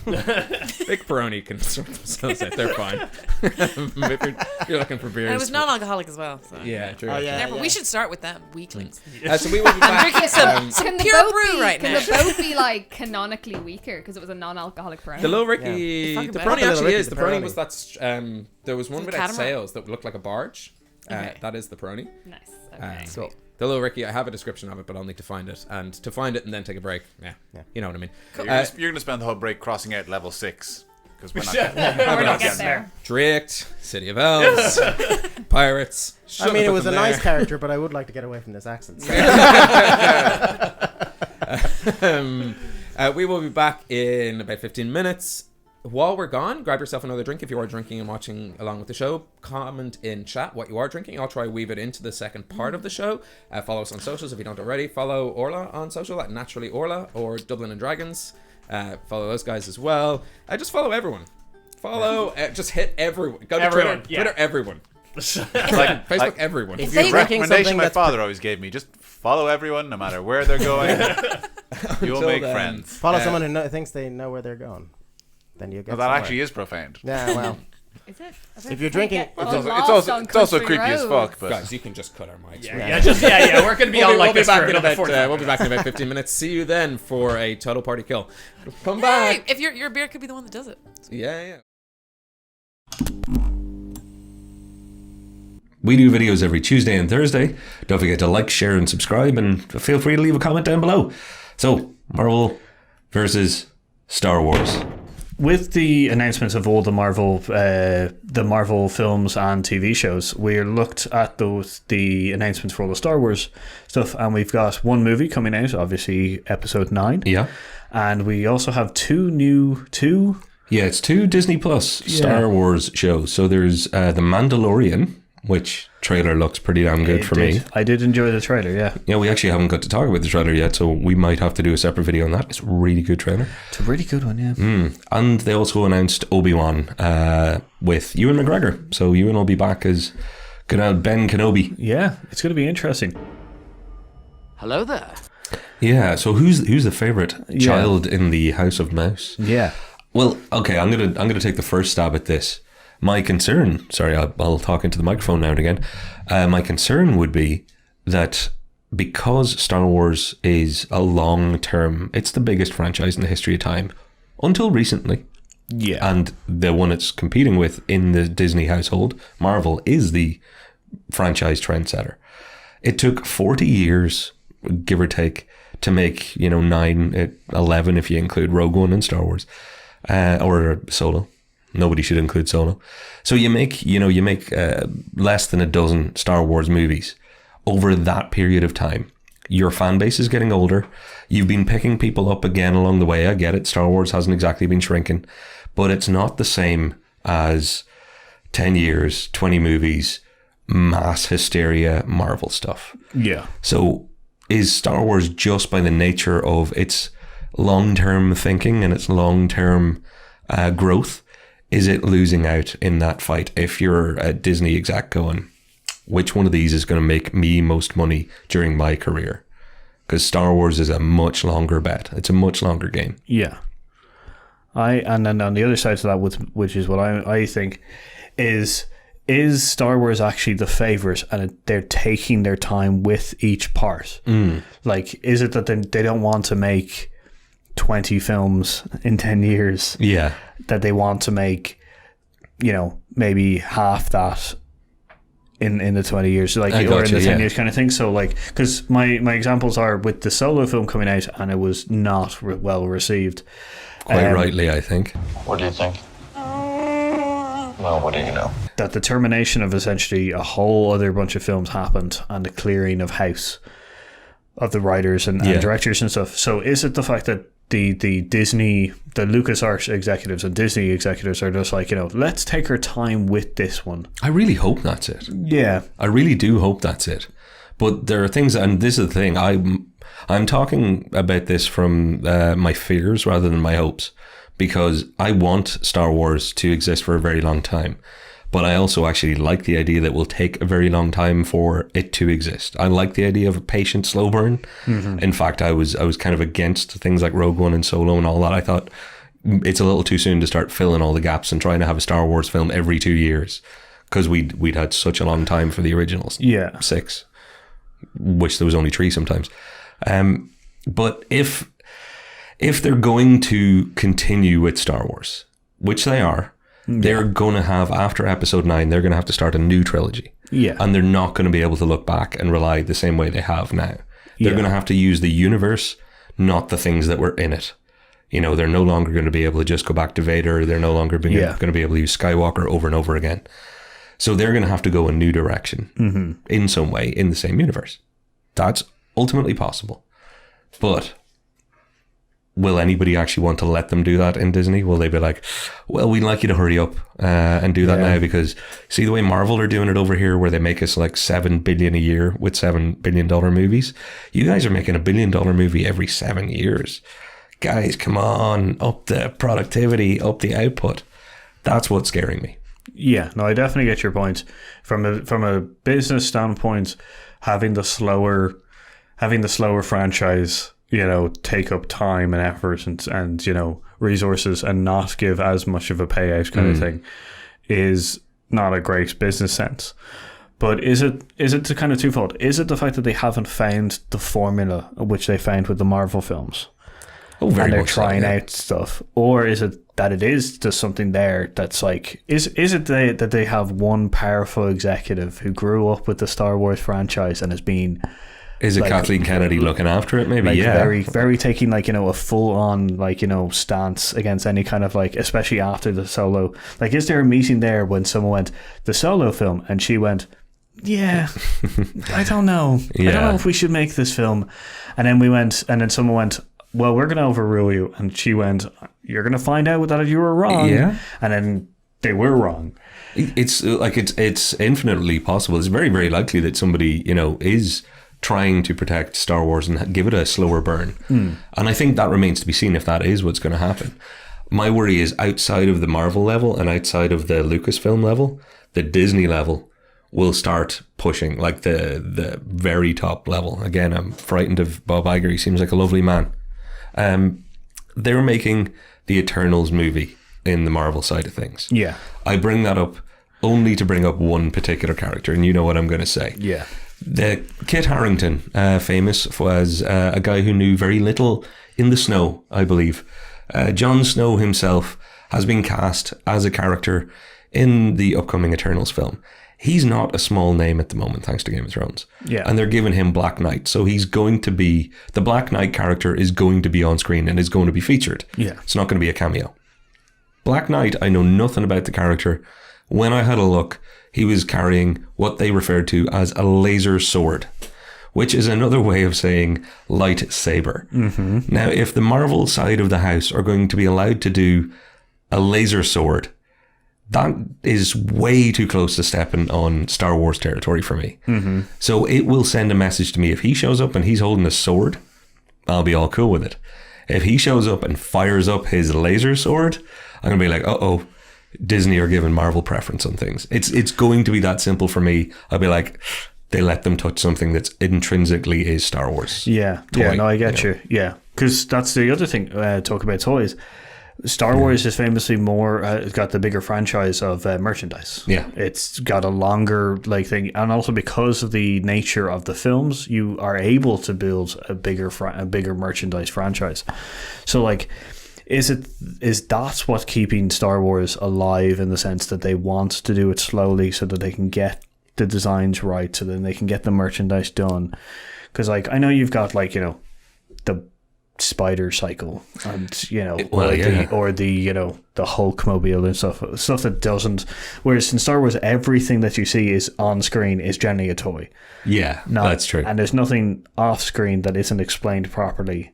Big Peroni can sort themselves out. They're fine. If you're looking for beers. And it was non-alcoholic as well. So. Yeah, true. Oh, yeah. Therefore, we should start with them, weaklings. So we will be back. Drinking some Can the pure boat brew be, right can now. the boat be like canonically weaker because it was a non-alcoholic Peroni? The Little Ricky, Yeah. the Fucking Peroni bad. actually Little Ricky, is. the The Peroni Peroni. was that. There was one The without catamaran? sails that looked like a barge. Okay. That is the Peroni. Nice. Okay. Cool. The Little Ricky, I have a description of it, but I'll need to find it. And to find it and then take a break, you know what I mean. You're gonna spend the whole break crossing out level 6 because we're not. We're not getting getting there. Draked, City of Elves, Pirates. I mean, it put was a them nice there. character, but I would like to get away from this accent. We will be back in about 15 minutes. While we're gone, grab yourself another drink if you are drinking and watching along with the show. Comment in chat what you are drinking. I'll try to weave it into the second part of the show. Follow us on socials if you don't already. Follow Orla on social at Naturally Orla or Dublin and Dragons. Follow those guys as well. Just follow everyone. Follow, just hit everyone. Go to Everyone, Twitter. yeah. Twitter everyone. Like, Facebook everyone. If the you're drinking recommendation something my that's father always gave me: just follow everyone, no matter where they're going. You'll Until make then. friends. follow someone who thinks they know where they're going, then you get. Well, that somewhere. actually is profound. Yeah, well, Is it? If you're drinking- Get It's lost on also country creepy as roads. fuck. But Guys, you can just cut our mics. Yeah, we're gonna be on like we'll be this back for in another about 45 we'll be back in about 15 minutes. See you then for a total party kill. Come Hey, back. if your beer could be the one that does it. Yeah. We do videos every Tuesday and Thursday. Don't forget to like, share, and subscribe, and feel free to leave a comment down below. So, Marvel versus Star Wars. With the announcements of all the Marvel films and TV shows, we looked at the announcements for all the Star Wars stuff, and we've got one movie coming out, obviously Episode 9. Yeah. And we also have two Yeah, it's 2 Disney Plus Star Wars shows. So there's The Mandalorian, which trailer looks pretty damn good for me. I did enjoy the trailer, yeah. Yeah, we actually haven't got to talk about the trailer yet, so we might have to do a separate video on that. It's a really good trailer. It's a really good one, yeah. And they also announced Obi-Wan with Ewan McGregor. So Ewan will be back as Ben Kenobi. Yeah, it's going to be interesting. Hello there. Yeah, so who's the favourite child in the House of Mouse? Yeah. Well, okay, I'm gonna take the first stab at this. My concern, sorry, I'll talk into the microphone now and again. My concern would be that because Star Wars is a long-term, it's the biggest franchise in the history of time, until recently. Yeah. And the one it's competing with in the Disney household, Marvel, is the franchise trendsetter. It took 40 years, give or take, to make, 11 if you include Rogue One and Star Wars, or Solo. Nobody should include Solo. So you make less than a dozen Star Wars movies over that period of time. Your fan base is getting older. You've been picking people up again along the way. I get it. Star Wars hasn't exactly been shrinking, but it's not the same as 10 years, 20 movies, mass hysteria, Marvel stuff. Yeah. So is Star Wars, just by the nature of its long-term thinking and its long-term growth, is it losing out in that fight? If you're a Disney exec going, which one of these is going to make me most money during my career? Because Star Wars is a much longer bet. It's a much longer game. Yeah. And then on the other side of that, which is what I think, is Star Wars actually the favourite, and they're taking their time with each part? Like, is it that they don't want to make 20 films in 10 years. Yeah. That they want to make, maybe half that in the 20 years, or in the 10 years kind of thing. So because my examples are with the Solo film coming out, and it was not well received. Quite rightly, I think. What do you think? Well, what do you know? That the termination of essentially a whole other bunch of films happened, and the clearing of house of the writers and directors and stuff. So is it the fact that the LucasArts executives and Disney executives are just let's take our time with this one? I really hope that's it. Yeah. I really do hope that's it. But there are things, and this is the thing, I'm talking about this from my fears rather than my hopes, because I want Star Wars to exist for a very long time. But I also actually like the idea that it will take a very long time for it to exist. I like the idea of a patient, slow burn. Mm-hmm. In fact, I was kind of against things like Rogue One and Solo and all that. I thought it's a little too soon to start filling all the gaps and trying to have a Star Wars film every 2 years, because we'd had such a long time for the originals. Yeah, 6. Wish there was only 3 sometimes. But if they're going to continue with Star Wars, which they are, they're going to have, after episode 9, they're going to have to start a new trilogy. Yeah. And they're not going to be able to look back and rely the same way they have now. They're going to have to use the universe, not the things that were in it. They're no longer going to be able to just go back to Vader. They're no longer going to be able to use Skywalker over and over again. So they're going to have to go a new direction in some way in the same universe. That's ultimately possible. But will anybody actually want to let them do that in Disney? Will they be like, well, we'd like you to hurry up and do that now, because see the way Marvel are doing it over here, where they make us like $7 billion a year with $7 billion movies? You guys are making $1 billion movie every 7 years. Guys, come on, up the productivity, up the output. That's what's scaring me. Yeah, no, I definitely get your point. From a business standpoint, having the slower franchise, take up time and effort and resources and not give as much of a payout kind of thing is not a great business sense. But is it the kind of twofold? Is it the fact that they haven't found the formula which they found with the Marvel films? Oh, very and they're much trying so, out stuff, or is it that it is just something there that's is it that they have one powerful executive who grew up with the Star Wars franchise and has been Is it Kathleen Kennedy looking after it? Maybe, very, very taking a full on stance against any kind of especially after the Solo. Is there a meeting there when someone went the Solo film and she went, yeah, I don't know, I don't know if we should make this film, and then someone went, well, we're gonna overrule you, and she went, you're gonna find out that you were wrong, and then they were wrong. It's it's infinitely possible. It's very, very likely that somebody is trying to protect Star Wars and give it a slower burn. And I think that remains to be seen if that is what's going to happen. My worry is outside of the Marvel level and outside of the Lucasfilm level, the Disney level will start pushing the very top level. Again, I'm frightened of Bob Iger. He seems like a lovely man. They're making the Eternals movie in the Marvel side of things. Yeah. I bring that up only to bring up one particular character, and you know what I'm going to say. Yeah. The Kit Harington, famous as a guy who knew very little in the snow, I believe. Jon Snow himself has been cast as a character in the upcoming Eternals film. He's not a small name at the moment, thanks to Game of Thrones. Yeah. And they're giving him Black Knight. So he's going to be, the Black Knight character is going to be on screen and is going to be featured. Yeah. It's not going to be a cameo. Black Knight, I know nothing about the character. When I had a look, he was carrying what they referred to as a laser sword, which is another way of saying lightsaber. Mm-hmm. Now, if the Marvel side of the house are going to be allowed to do a laser sword, that is way too close to stepping on Star Wars territory for me. Mm-hmm. So it will send a message to me. If he shows up and he's holding a sword, I'll be all cool with it. If he shows up and fires up his laser sword, I'm going to be like, uh-oh, Disney are giving Marvel preference on things. It's going to be that simple for me. I'll be like, they let them touch something that's intrinsically is Star Wars. Yeah, toy, yeah, no, I get you. Yeah, because that's the other thing, talk about toys. Star Wars is famously more got the bigger franchise of merchandise. Yeah. It's got a longer thing, and also because of the nature of the films, you are able to build a bigger merchandise franchise. So is that what's keeping Star Wars alive, in the sense that they want to do it slowly so that they can get the designs right, so then they can get the merchandise done? Because I know you've got the spider cycle, and the Hulkmobile and stuff that doesn't. Whereas in Star Wars, everything that you see is on screen is generally a toy. Yeah, that's true. And there's nothing off screen that isn't explained properly.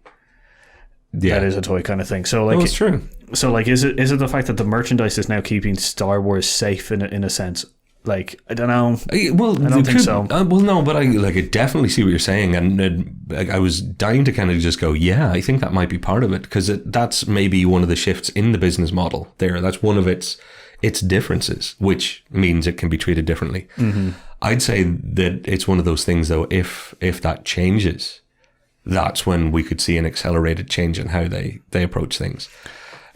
Yeah, that is a toy kind of thing. So it's true. So is it the fact that the merchandise is now keeping Star Wars safe in a sense? I don't know. Well, I don't think so. Well, no, but I definitely see what you're saying, and I was dying to kind of just go, yeah, I think that might be part of it, because that's maybe one of the shifts in the business model there. That's one of its differences, which means it can be treated differently. Mm-hmm. I'd say that it's one of those things, though, if that changes, that's when we could see an accelerated change in how they approach things.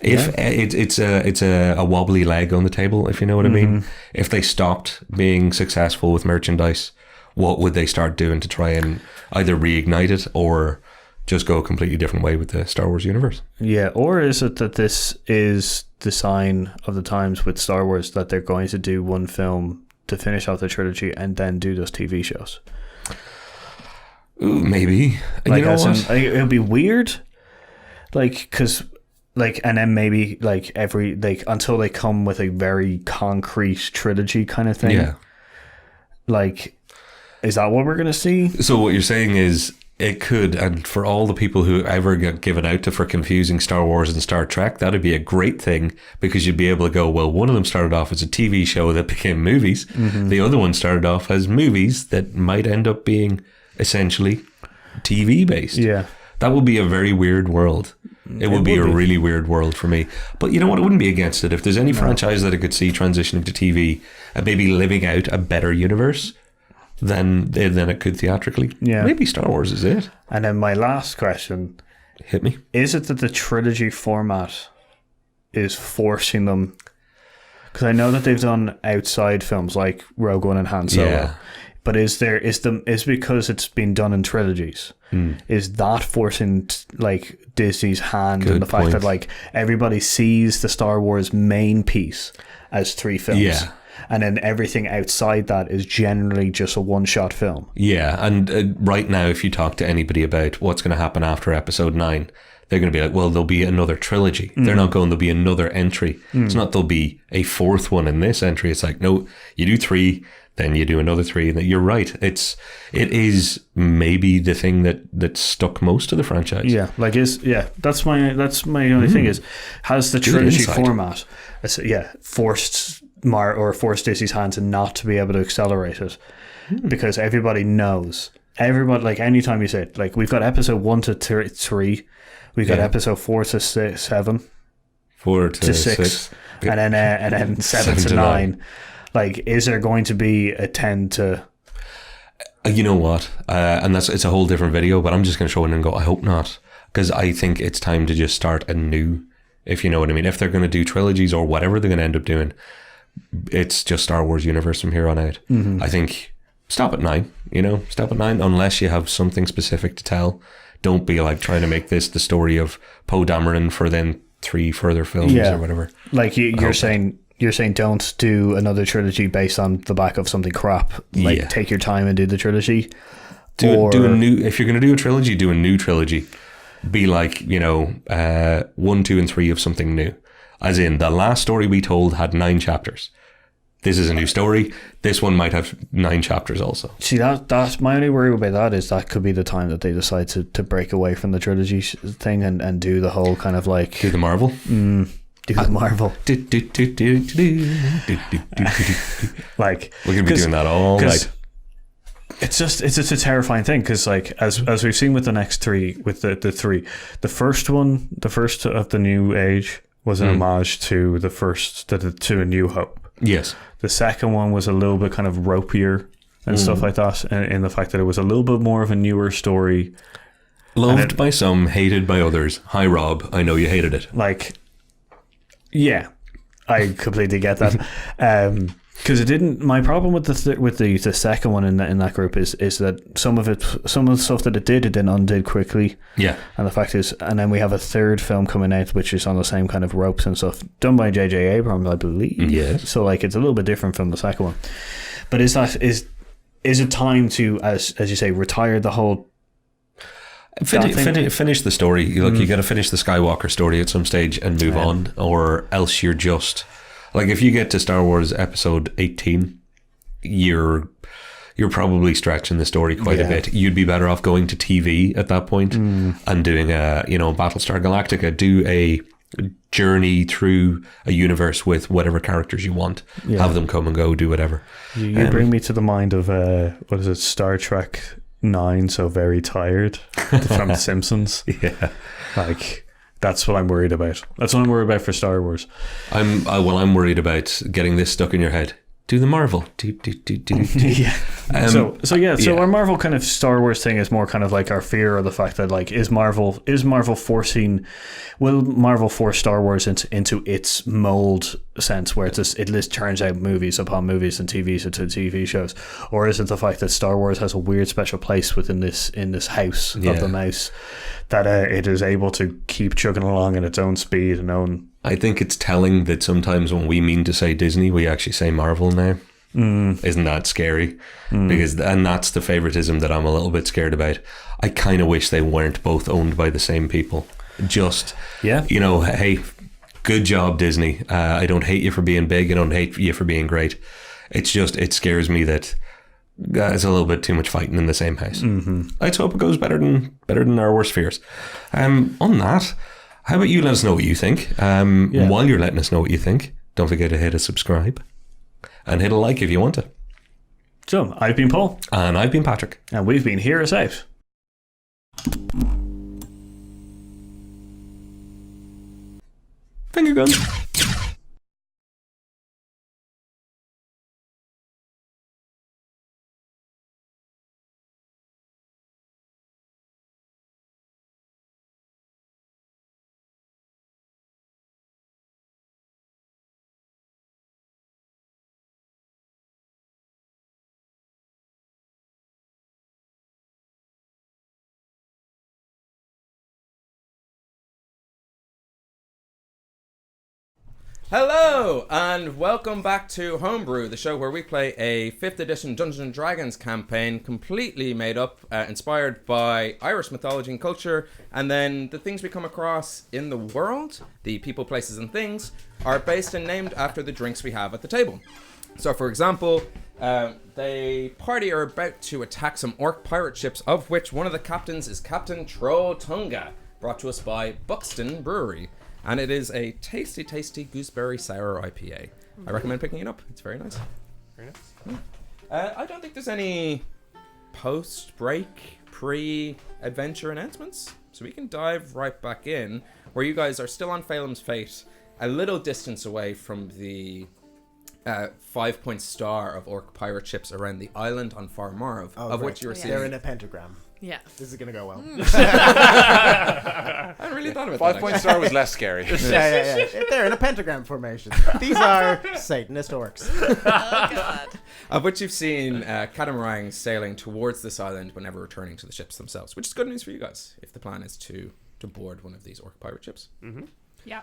If it's a wobbly leg on the table, if you know what I mean. If they stopped being successful with merchandise, what would they start doing to try and either reignite it or just go a completely different way with the Star Wars universe? Yeah, or is it that this is the sign of the times with Star Wars, that they're going to do one film to finish off the trilogy and then do those TV shows? Ooh, maybe. You know what? It would be weird, because. And then maybe until they come with a very concrete trilogy kind of thing. Yeah. Is that what we're going to see? So what you're saying is it could, and for all the people who ever get given out for confusing Star Wars and Star Trek, that'd be a great thing, because you'd be able to go, well, one of them started off as a TV show that became movies. Mm-hmm. The other one started off as movies that might end up being essentially TV based. Yeah. That would be a very weird world. It would be a really weird world for me. But you know what? I wouldn't be against it. If there's any franchise that I could see transitioning to TV and maybe living out a better universe, then it could theatrically. Yeah. Maybe Star Wars is it. And then my last question. Hit me. Is it that the trilogy format is forcing them? Because I know that they've done outside films like Rogue One and Han Solo. Yeah. But is because it's been done in trilogies? Is that forcing Disney's hand in the fact that everybody sees the Star Wars main piece as 3 films? Yeah. And then everything outside that is generally just a one-shot film. Yeah, and right now, if you talk to anybody about what's going to happen after Episode 9, they're going to be like, well, there'll be another trilogy. They're not going, there'll be another entry. It's not there'll be a 4th one in this entry. It's like, no, you do 3, then you do another 3. And you're right. It is maybe the thing that stuck most of the franchise. Yeah, that's my only thing is, has the trilogy format, forced Disney's hand to not to be able to accelerate it, because everybody knows. Everybody, anytime you say it, we've got episode 1 to 3, we've got episode 4 to 7, 4 to 6, and then 7 to 9. Is there going to be a 10 to... You know what? And it's a whole different video, but I'm just going to show it and go, I hope not. Because I think it's time to just start anew, if you know what I mean. If they're going to do trilogies or whatever they're going to end up doing, it's just Star Wars universe from here on out. Mm-hmm. I think stop at 9, stop at 9, unless you have something specific to tell. Don't be trying to make this the story of Poe Dameron for then 3 further films or whatever. You're saying don't do another trilogy based on the back of something crap. Take your time and do the trilogy. Do a new. If you're going to do a trilogy, do a new trilogy. Be 1, 2, and 3 of something new. As in, the last story we told had 9 chapters. This is a new story. This one might have 9 chapters also. See, that's my only worry about that, is that could be the time that they decide to break away from the trilogy thing and do the whole kind of do the Marvel. Do the Marvel. We're gonna be doing that all night. It's just a terrifying thing, because as we've seen with the next 3, with the 3, the first of the New Age was an homage to the first to A New Hope. Yes. The second one was a little bit kind of ropier and stuff like that, in the fact that it was a little bit more of a newer story. Loved by some, hated by others. Hi Rob, I know you hated it. Yeah, I completely get that. Because it didn't. My problem with the second one in that group is that some of the stuff that it then undid quickly. Yeah. And the fact is, and then we have a third film coming out which is on the same kind of ropes and stuff, done by J.J. Abrams, I believe. Yeah. So like it's a little bit different from the second one. But is it time to, as you say, retire the whole? Finish the story. Look, you got to finish the Skywalker story at some stage and move on, or else you're just like, if you get to Star Wars Episode 18, you're probably stretching the story quite a bit. You'd be better off going to TV at that point and doing Battlestar Galactica. Do a journey through a universe with whatever characters you want. Have them come and go. Do whatever. You bring me to the mind of what is it? Star Trek 9, So Very Tired from The Simpsons. Yeah, like that's what I'm worried about. That's what I'm worried about for Star Wars. I'm worried about getting this stuck in your head. Do the Marvel. Yeah. So our Marvel kind of Star Wars thing is more kind of like our fear of the fact that like will Marvel force Star Wars into its mold sense where it just turns out movies upon movies and TVs into TV shows, or is it the fact that Star Wars has a weird special place within this house of the mouse that it is able to keep chugging along at its own speed and own. I think it's telling that sometimes when we mean to say Disney, we actually say Marvel now. Isn't that scary? And that's the favoritism that I'm a little bit scared about. I kind of wish they weren't both owned by the same people. Just, hey, good job, Disney. I don't hate you for being big. I don't hate you for being great. It's just, it scares me that it's a little bit too much fighting in the same house. Let's hope it goes better than our worst fears. On that, how about you let us know what you think? While you're letting us know what you think, don't forget to hit a subscribe and hit a like if you want to. So, I've been Paul. And I've been Patrick. And we've been Hear Us Out. Finger guns. Hello, and welcome back to Homebrew, the show where we play a 5th edition Dungeons & Dragons campaign completely made up, inspired by Irish mythology and culture, and then the things we come across in the world, the people, places, and things, are based and named after the drinks we have at the table. So, for example, the party are about to attack some orc pirate ships, of which one of the captains is Captain Trolltunga, brought to us by Buxton Brewery. And it is a tasty, tasty gooseberry sour IPA. I recommend picking it up. It's very nice. Very nice. I don't think there's any post-break, pre-adventure announcements. So we can dive right back in, where you guys are still on Phelim's Fate, a little distance away from the 5-point star of orc pirate ships around the island on Far Marv, which you were seeing. They're in a pentagram. Yeah. This is going to go well. I hadn't really thought about that. 5-point star was less scary. Yeah. They're in a pentagram formation. These are Satanist orcs. Oh, God. Of which you've seen catamarans sailing towards this island whenever returning to the ships themselves, which is good news for you guys if the plan is to board one of these orc pirate ships. Mm-hmm. Yeah.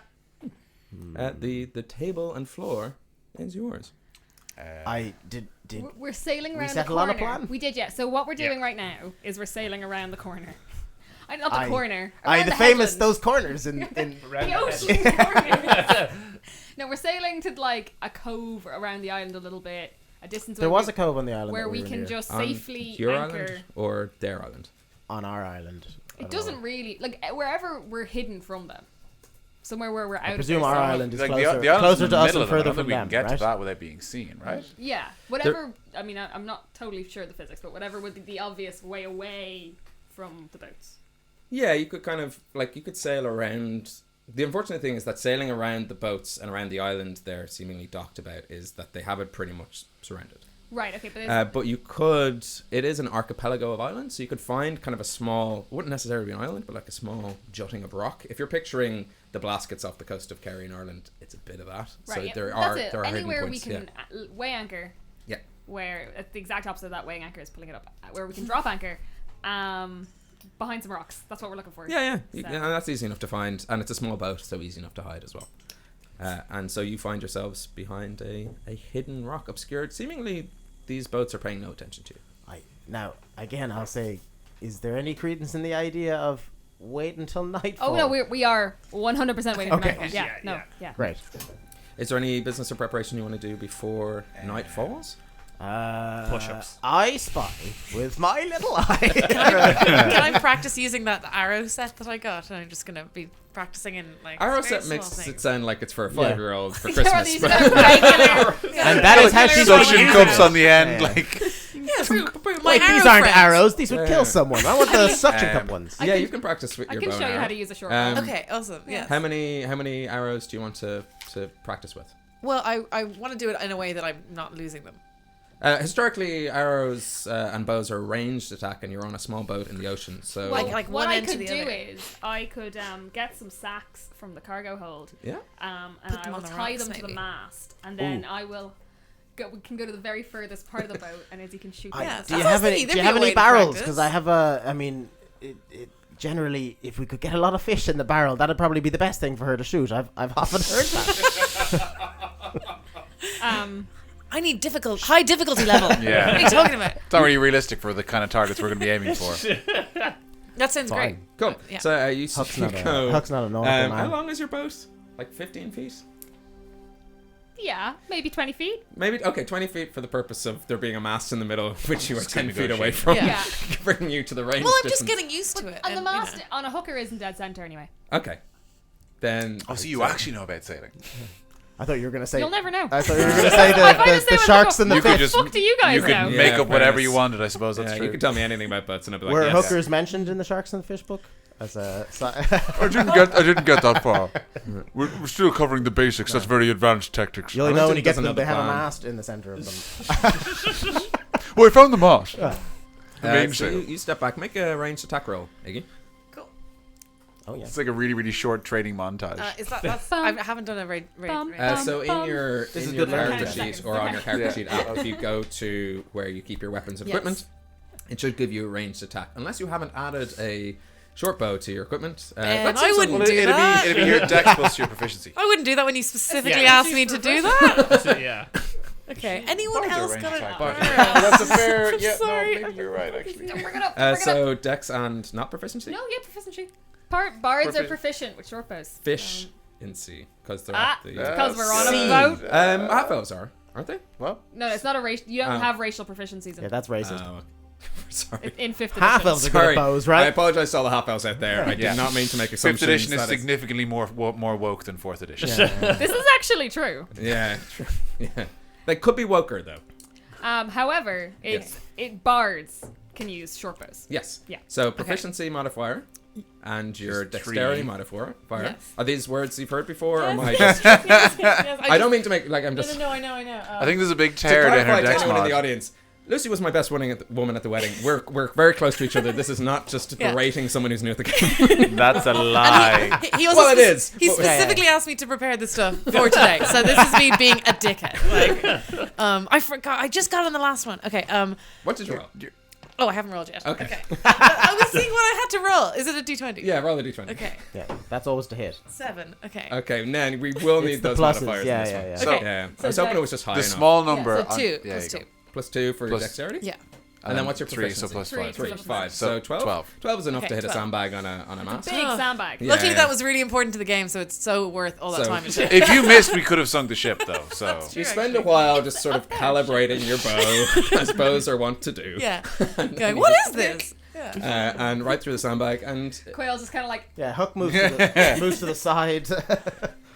The table and floor is yours. We're sailing around the settle corner. on a plan? We did, yeah. So what we're doing right now is we're sailing around the corner. Not the corner. The famous those corners in the ocean corner. No, we're sailing to like a cove around the island a little bit. A distance. There was a cove on the island where we were can near. just On safely your anchor. island or their island? On our island. It doesn't really wherever we're hidden from them. Somewhere where we're out. I presume of our their sight. island is Like closer, the island's closer in to the us middle and of it. I further don't from think we can them, get right? to that without being seen, right? Yeah, whatever. I mean, I'm not totally sure of the physics, but whatever would be the obvious way away from the boats. Yeah, you could kind of you could sail around. The unfortunate thing is that sailing around the boats and around the island they're seemingly docked about is that they have it pretty much surrounded. Right. Okay, but But you could. It is an archipelago of islands, so you could find kind of a small. Wouldn't necessarily be an island, but like a small jutting of rock. If you're picturing the Blaskets off the coast of Kerry in Ireland, it's a bit of that. right, So yeah, there that's are it. hidden Anywhere points. we can weigh anchor. Yeah. Where at the exact opposite of that weighing anchor is pulling it up. Where we can drop anchor. Behind some rocks. That's what we're looking for. Yeah. So. And that's easy enough to find, and it's a small boat, so easy enough to hide as well. And so you find yourselves behind a hidden rock, obscured. Seemingly, these boats are paying no attention to you. Now, again, I'll say, is there any credence in the idea of wait until nightfall? Oh no, we are 100% waiting for Okay. nightfall. Yeah. Right. Is there any business or preparation you want to do before night falls? Push-ups. I spy with my little eye. Can I practice using that arrow set that I got? And I'm just gonna be practicing in like Arrow very set small makes things. it sound like it's for a Yeah. 5-year-old for There are Christmas. these but- regular. And that is how she's Suction cups on the end, Yeah. like. Yes, my Wait, arrow these aren't friends. arrows. These would Yeah. kill someone. I want the suction cup ones. yeah, you can practice with I your can bow show and you how arrow. to use a short bow. Okay, awesome. Yes. How many arrows do you want to practice with? Well, I want to do it in a way that I'm not losing them. Historically, arrows and bows are a ranged attack, and you're on a small boat in the ocean. So Like What one I end to could the do other. is I could get some sacks from the cargo hold. yeah, And Put I them will on the tie rocks, them to the maybe. mast, and then I will. We can go to the very furthest part of the boat, and Izzy can shoot. Yeah, them. Do you That's have what I any? was Do you thinking. have There'd be any a way to barrels? practice. Because I have a. I mean, generally, if we could get a lot of fish in the barrel, that'd probably be the best thing for her to shoot. I've often heard that. I need high difficulty level. Yeah. What are you talking about? It's not really realistic for the kind of targets we're going to be aiming for. That sounds great. Fine. cool. Yeah. So you Huck's you not go. a nautical man. How long is your boat? Like 15 feet? Yeah, maybe 20 feet. Maybe 20 feet for the purpose of there being a mast in the middle, which you are Just 10 feet negotiate. away from, Yeah. bringing you to the range. Well, I'm just distance. getting used to it. And the you mast know. on a hooker isn't dead center anyway. Okay. Then. Oh, so you actually know about sailing. I thought you were going to say. You'll never know. I thought you were going to say I just the say sharks what and the You could fish. just fuck do you guys could know? make Yeah, up whatever fairness. you wanted, I suppose. That's Yeah, true. you can tell me anything about boats, and I'll be like, Were yes. hookers mentioned in the sharks and the fish book? As a I didn't get that far. We're still covering the basics. That's very advanced tactics. you only Unless know it when you get doesn't them, know the they have a plan. mast in the center of them. Well, I found the mast. The main So sail. you step back, make a ranged attack roll, Iggy. Cool. Oh yeah. It's like a really, really short training montage. Is that's I haven't done a raid. So in your is your good learning. character 10 sheet seconds. or on your character Yeah. sheet app, if you go to where you keep your weapons and Yes. equipment, it should give you a ranged attack, unless you haven't added a short bow to your equipment. And let's I do some- wouldn't Well, do it'd that. be your dex plus your proficiency. I wouldn't do that when you specifically Yeah. asked me to do that. Yeah. Okay. Anyone Bards are else ranged got attack. it? But that's a fair. Yeah, Sorry. no, maybe you're right. Actually. Bring it up. Bring it up. So dex and not proficiency. No, yeah, proficiency. Bards are Profi- proficient with short bows. Fish in sea because they're Ah. at the. Because we're on Sea. a boat. Half elves are, aren't they? Well, No, it's not a racial. You don't Oh. have racial proficiencies Yeah, in, that's racist. Sorry. in 5th edition. Half elves are good Sorry. at bows, I right? apologize to all the half elves out there. I did Yeah. not mean to make fifth assumptions. edition is that it's- significantly more woke than fourth edition. This is actually true. Yeah, true. Yeah. They could be woker though. However, bards can use short bows. Yes. Yeah. So proficiency modifier and your Just dexterity three. modifier. Yes. Are these words you've heard before, or am I Yes. just? Yes, I don't mean to make like I'm just. No, I know. I think there's a big To tear down her clarify to dex anyone in mod. the audience, Lucy was my best woman at the wedding. We're very close to each other. This is not just Yeah. berating someone who's new at the game. That's a lie. He also Well, it is. He But- specifically asked me to prepare this stuff for today, so this is me being a dickhead. Like, I forgot. I just got on the last one. Okay. What did you roll? Oh, I haven't rolled yet. Okay. I was seeing what I had to roll. Is it a d20? Yeah, roll the d20. Okay. Yeah, that's always to hit. 7. Okay. Okay, Nan, we will need It's the those pluses, modifiers. yeah, in this yeah, one. yeah. So- Okay. Yeah, So I was hoping dex- it was just high The enough. small number. So 2 on, plus you 2. go. Plus 2 for Plus- dexterity. Yeah. And then what's your 3, proficiency? so plus Three. 5. 3, Plus 5. five. So 12? 12. 12 is enough Okay, to hit 12. a sandbag on a mast. Big sandbag. Yeah. Luckily, that was really important to the game, so it's so worth all that So- time and shit. If you missed, we could have sunk the ship, though. So You spend a while just sort of calibrating your bow, as bows are wont to do. Yeah. Going, what is this? Yeah. And right through the sandbag, and Quail's just kind of like, Yeah, Hook moves to the side.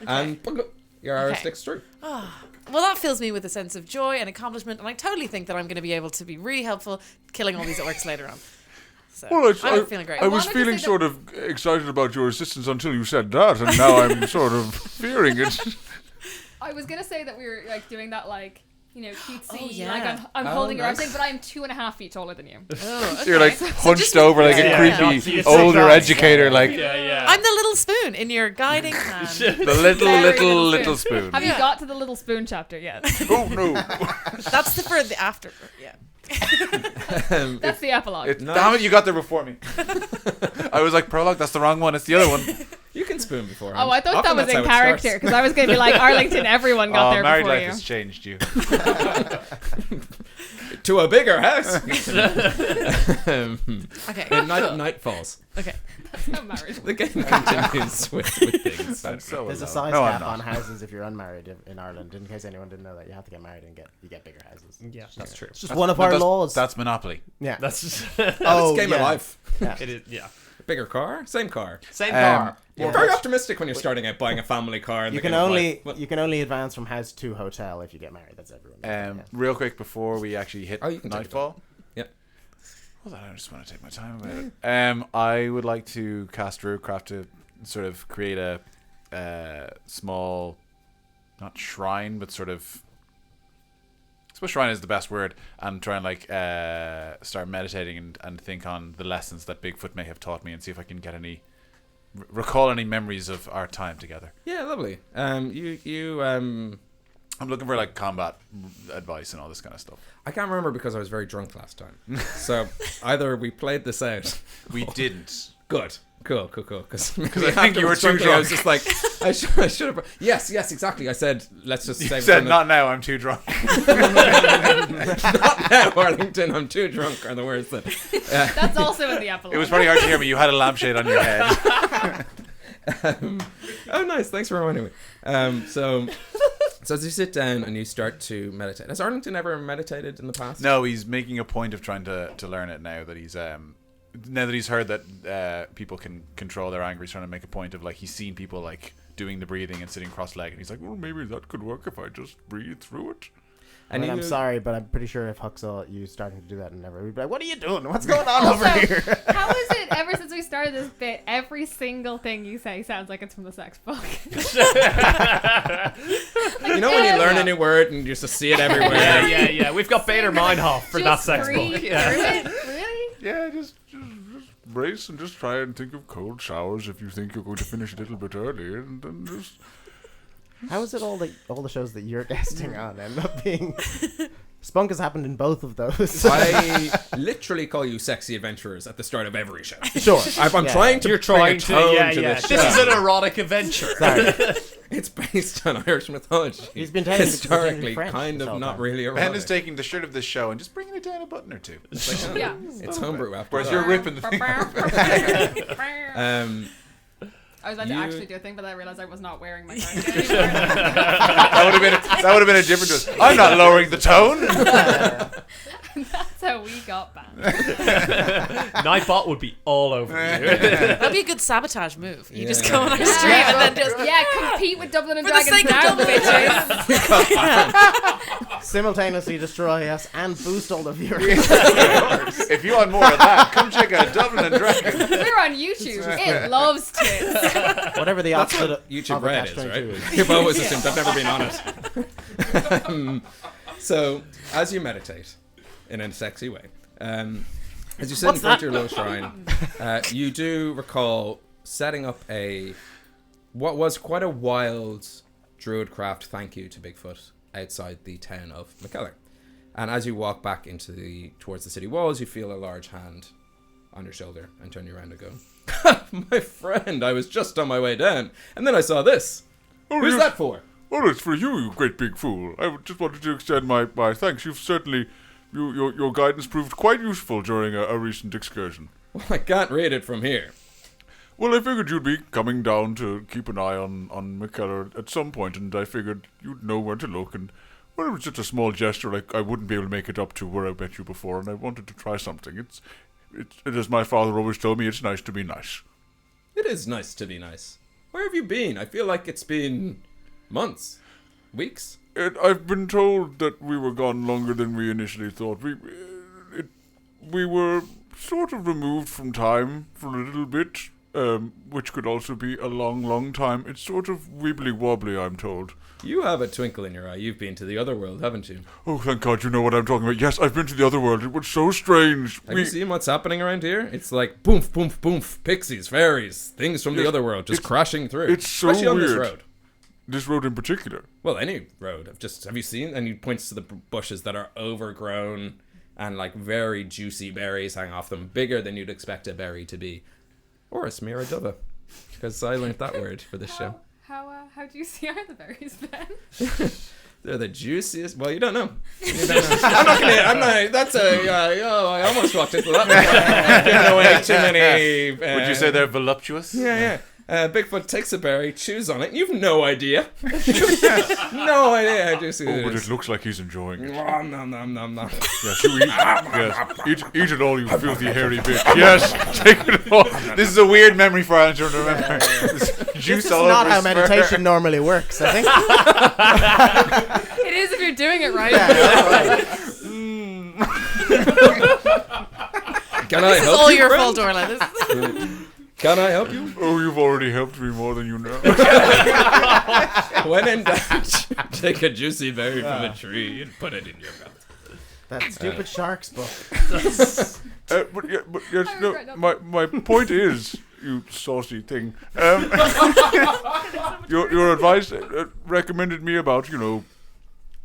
and your arrow Okay. sticks through. Well, that fills me with a sense of joy and accomplishment, and I totally think that I'm going to be able to be really helpful killing all these orcs later on. So, Well, I'm feeling great. I was wanted to feeling say sort of excited about your assistance until you said that, and now I'm sort of fearing it. I was gonna say that we were like doing that like cutesy. yeah. Like I'm Oh, holding her nice. everything, but I'm 2.5 feet taller than you. Oh, You're like okay. hunched over like a creepy older educator, like I'm the little spoon in your guiding hand. the Very little spoon. Have you got to the little spoon chapter yet? Oh no! That's for the after. Yeah. That's the epilogue. Damn it, you got there before me. I was like, prologue, that's the wrong one. It's the other one. You can spoon before. Oh, I thought that was in character because I was going to be like Arlington. Everyone got there married before life you. has changed you. To a bigger house. Okay. Night falls. Okay. I'm married. The game continues with things. I'm so There's a alone. size No, I'm cap not. on houses if you're unmarried in Ireland. In case anyone didn't know that, you have to get married and you get bigger houses. Yeah, that's true. It's just one of our laws. That's Monopoly. yeah. That's just oh, It's game of life. Yeah. it is. Yeah, Bigger car, same car. same car. You're very optimistic when you're starting out buying a family car. In You the can game of only life. Well, you can only advance from house to hotel if you get married. That's everyone. Yeah. Real quick before we actually hit you can take nightfall. Yeah. Hold on, I just want to take my time about it. I would like to cast Druidcraft to sort of create a small, not shrine, but sort of. I suppose shrine is the best word, and try and like start meditating and think on the lessons that Bigfoot may have taught me, and see if I can get any recall any memories of our time together. Yeah, lovely. I'm looking for like combat advice and all this kind of stuff. I can't remember because I was very drunk last time. So either we played this out. We didn't. Good. Cool. Because I think you were too I drunk. was just like, I should have. Yes, exactly. I said, let's just You save said it not now. I'm too drunk. not now, Arlington. I'm too drunk. Are the words that. That's also in the epilogue. It was probably hard to hear me. You had a lampshade on your head. Oh, nice. Thanks for reminding me. So as you sit down and you start to meditate, has Arlington ever meditated in the past? No, he's making a point of trying to learn it now that he's heard that people can control their anger. He's trying to make a point of like he's seen people like doing the breathing and sitting cross-legged. And he's like, well, maybe that could work if I just breathe through it. And I'm you- sorry, but I'm pretty sure if Huck saw you starting to do that and never, we'd be like, what are you doing? What's going on Also, over here? how is it ever since we started this bit, every single thing you say sounds like it's from the sex book? You know when you learn a new word and you just see it everywhere. Yeah. We've got Bader Meinhof for that Just sex breathe book. through Yeah. it? Really? Yeah, just brace and just try and think of cold showers if you think you're going to finish a little bit early, and then just. How is it all the shows that you're guesting on end up being... Spunk has happened in both of those. I literally call you sexy adventurers at the start of every show. Sure. I'm Yeah. trying to You're bring trying a to, tone yeah. to this This show. is an erotic adventure. Sorry. It's based on Irish mythology. He's been telling me because he's in historically French kind this of whole not time. really Ben erotic. is taking the shirt of this show and just bringing it down a button or two. It's like, Yeah. It's homebrew after whereas that. you're ripping the thing. I was about to You- actually do a thing, but then I realized I was not wearing my cardigan anymore. that would have been a different twist. I'm not lowering the tone. That's how we got banned. Nightbot would be all over you. That'd be a good sabotage move. You just Yeah. go on our street and then just Yeah, compete with Dublin and for the Dragons sake of now, Dublin. bitches. Simultaneously destroy us and boost all the viewers. If you want more of that, come check out Dublin and Dragons. We're on YouTube. It loves tits. Whatever the That's opposite what of YouTube of a Red is, catch-22 right? You've always assumed I've never been on it. So, as you meditate in a sexy way, as you sit in front of your little shrine, you do recall setting up what was quite a wild druidcraft thank you to Bigfoot outside the town of McKellar. And as you walk back towards the city walls, you feel a large hand on your shoulder and turn you around and go, my friend, I was just on my way down, and then I saw this. Oh, Who's yes. that for? Oh, it's for you, you great big fool. I just wanted to extend my thanks. You've certainly, your guidance proved quite useful during a recent excursion. Well, I can't read it from here. Well, I figured you'd be coming down to keep an eye on McKellar at some point, and I figured you'd know where to look, and well, it was just a small gesture like I wouldn't be able to make it up to where I met you before, and I wanted to try something. It as my father always told me, it's nice to be nice. It is nice to be nice. Where have you been? I feel like it's been months, weeks. I've been told that we were gone longer than we initially thought. We were sort of removed from time for a little bit, which could also be a long, long time. It's sort of wibbly wobbly, I'm told. You have a twinkle in your eye. You've been to the other world, haven't you? Oh, thank God you know what I'm talking about. Yes, I've been to the other world. It was so strange. Have you seen what's happening around here? It's like boom, boom, boom, pixies, fairies, things from the other world just crashing through. It's so Especially on this weird. road. This road in particular. Well, any road. Have you seen? And he points to the bushes that are overgrown and like very juicy berries hang off them, bigger than you'd expect a berry to be, or a smear of dova, because I learned that word for this show. How juicy are the berries, Ben? They're the juiciest. Well, you don't know. I'm not gonna. That's a. I almost walked into that. Giving away too many. Would you say they're voluptuous? Yeah. Bigfoot takes a berry, chews on it. You've no idea. No idea how juicy it is. But it looks like he's enjoying it. Nom. Yes, you eat. Yes, eat it all, you filthy hairy bitch. Yes, take it all. This is a weird memory for Alan to remember. Juice This is all not over how his fur. meditation normally works, I think. It is if you're doing it right. Can I This is help all you, your friend? fault, Orla. This Can I help you? Oh, you've already helped me more than you know. When in doubt, take a juicy berry from a tree and put it in your mouth. That stupid sharks book. But yes, no. My point is, you saucy thing. Your advice recommended me about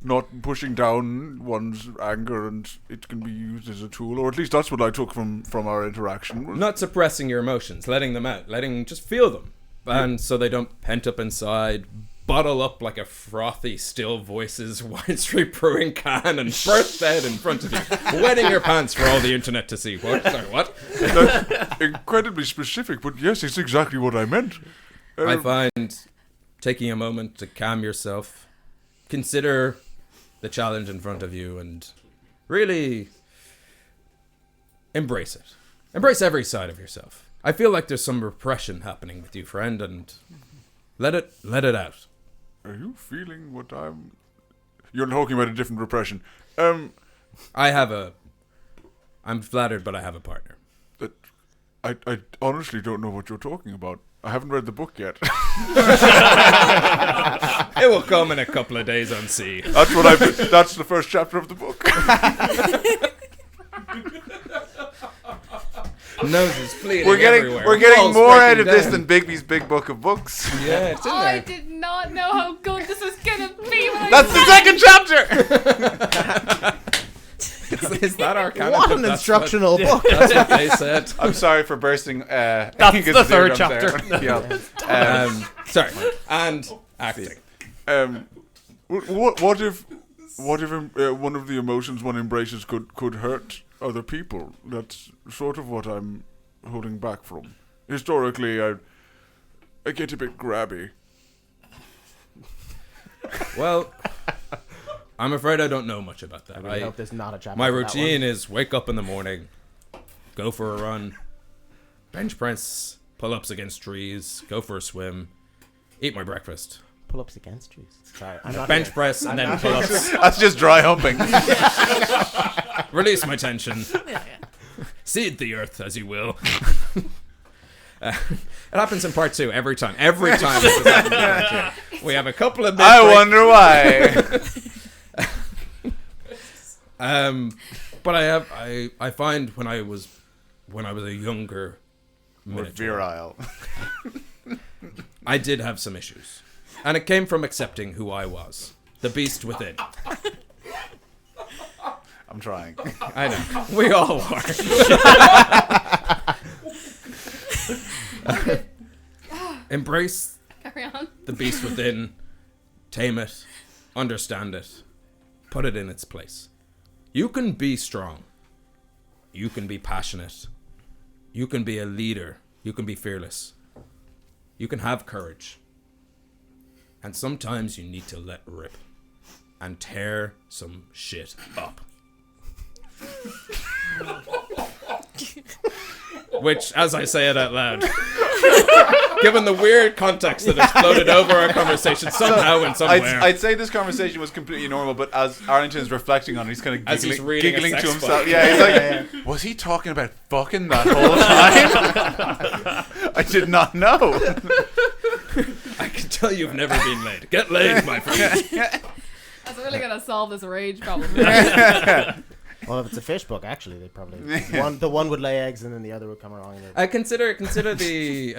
not pushing down one's anger, and it can be used as a tool, or at least that's what I took from our interaction. Not suppressing your emotions, letting them out, just feel them, and so they don't pent up inside, bottle up like a frothy Still Voices Wine Street Brewing can and burst out in front of you, wetting your pants for all the internet to see. What? Sorry, what? That's incredibly specific, but yes, it's exactly what I meant. I find taking a moment to calm yourself, consider the challenge in front of you, and really embrace it. Embrace every side of yourself. I feel like there's some repression happening with you, friend, and let it out. Are you feeling what I'm... You're talking about a different repression. I'm flattered, but I have a partner. I honestly don't know what you're talking about. I haven't read the book yet. It will come in a couple of days on sea. That's the first chapter of the book. Noses bleeding We're everywhere. getting Walls more out breaking of this down. than Bigby's big book of books. Yeah, it's in I there. did not know how good this was gonna be. That's the second chapter. Is that our canon? What an instructional book. That's what they said. I'm sorry for bursting. That's the third chapter. Sorry. And acting. What if one of the emotions one embraces could hurt other people? That's sort of what I'm holding back from. Historically, I get a bit grabby. Well, I'm afraid I don't know much about that. I hope there's not a chapter My for that routine is wake up in the morning, go for a run, bench press, pull-ups against trees, go for a swim, eat my breakfast, Pull-ups against trees. Sorry, I'm not bench here. press, and then pull-ups. That's just dry humping. Release my tension. Seed the earth, as you will. It happens in part 2 every time. Every time this has happened in part 2. We have a couple of I wonder why. But I find when I was a younger More minotaur, virile. I did have some issues. And it came from accepting who I was. The beast within. I'm trying. I know. We all are. Embrace Carry on. the beast within. Tame it. Understand it. Put it in its place. You can be strong. You can be passionate. You can be a leader. You can be fearless. You can have courage. And sometimes you need to let rip and tear some shit up. Which, as I say it out loud, given the weird context that has floated over our conversation somehow and somewhere. I'd say this conversation was completely normal, but as Arlington is reflecting on it, he's kind of As he's reading a giggling to sex himself. book. Yeah, he's like, was he talking about fucking that whole time? I did not know. I can tell you've never been laid. Get laid, my friend. That's really gonna solve this rage problem. Well, if it's a fish book, actually, they probably the one would lay eggs and then the other would come along. Consider the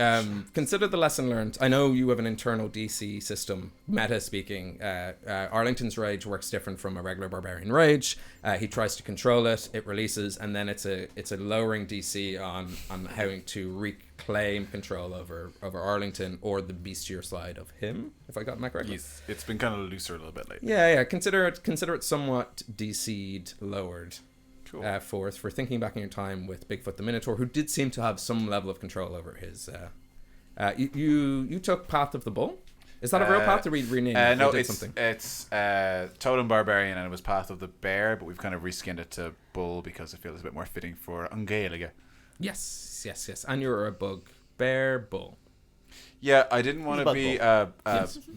lesson learned. I know you have an internal DC system. Meta speaking, Arlington's rage works different from a regular barbarian rage. He tries to control it. It releases, and then it's a lowering DC on how to reclaim control over Arlington or the bestier side of him. If I got that correctly. Yes, it's been kind of looser a little bit lately. Yeah. Consider it somewhat DC'd, lowered. Cool. For thinking back in your time with Bigfoot the Minotaur, who did seem to have some level of control over his. You took Path of the Bull. Is that a real path, or we renamed it? No, it's Totem Barbarian, and it was Path of the Bear, but we've kind of reskinned it to Bull because it feels a bit more fitting for Ungailige. Yes. And you're a bugbear bull. Yeah, I didn't want to be a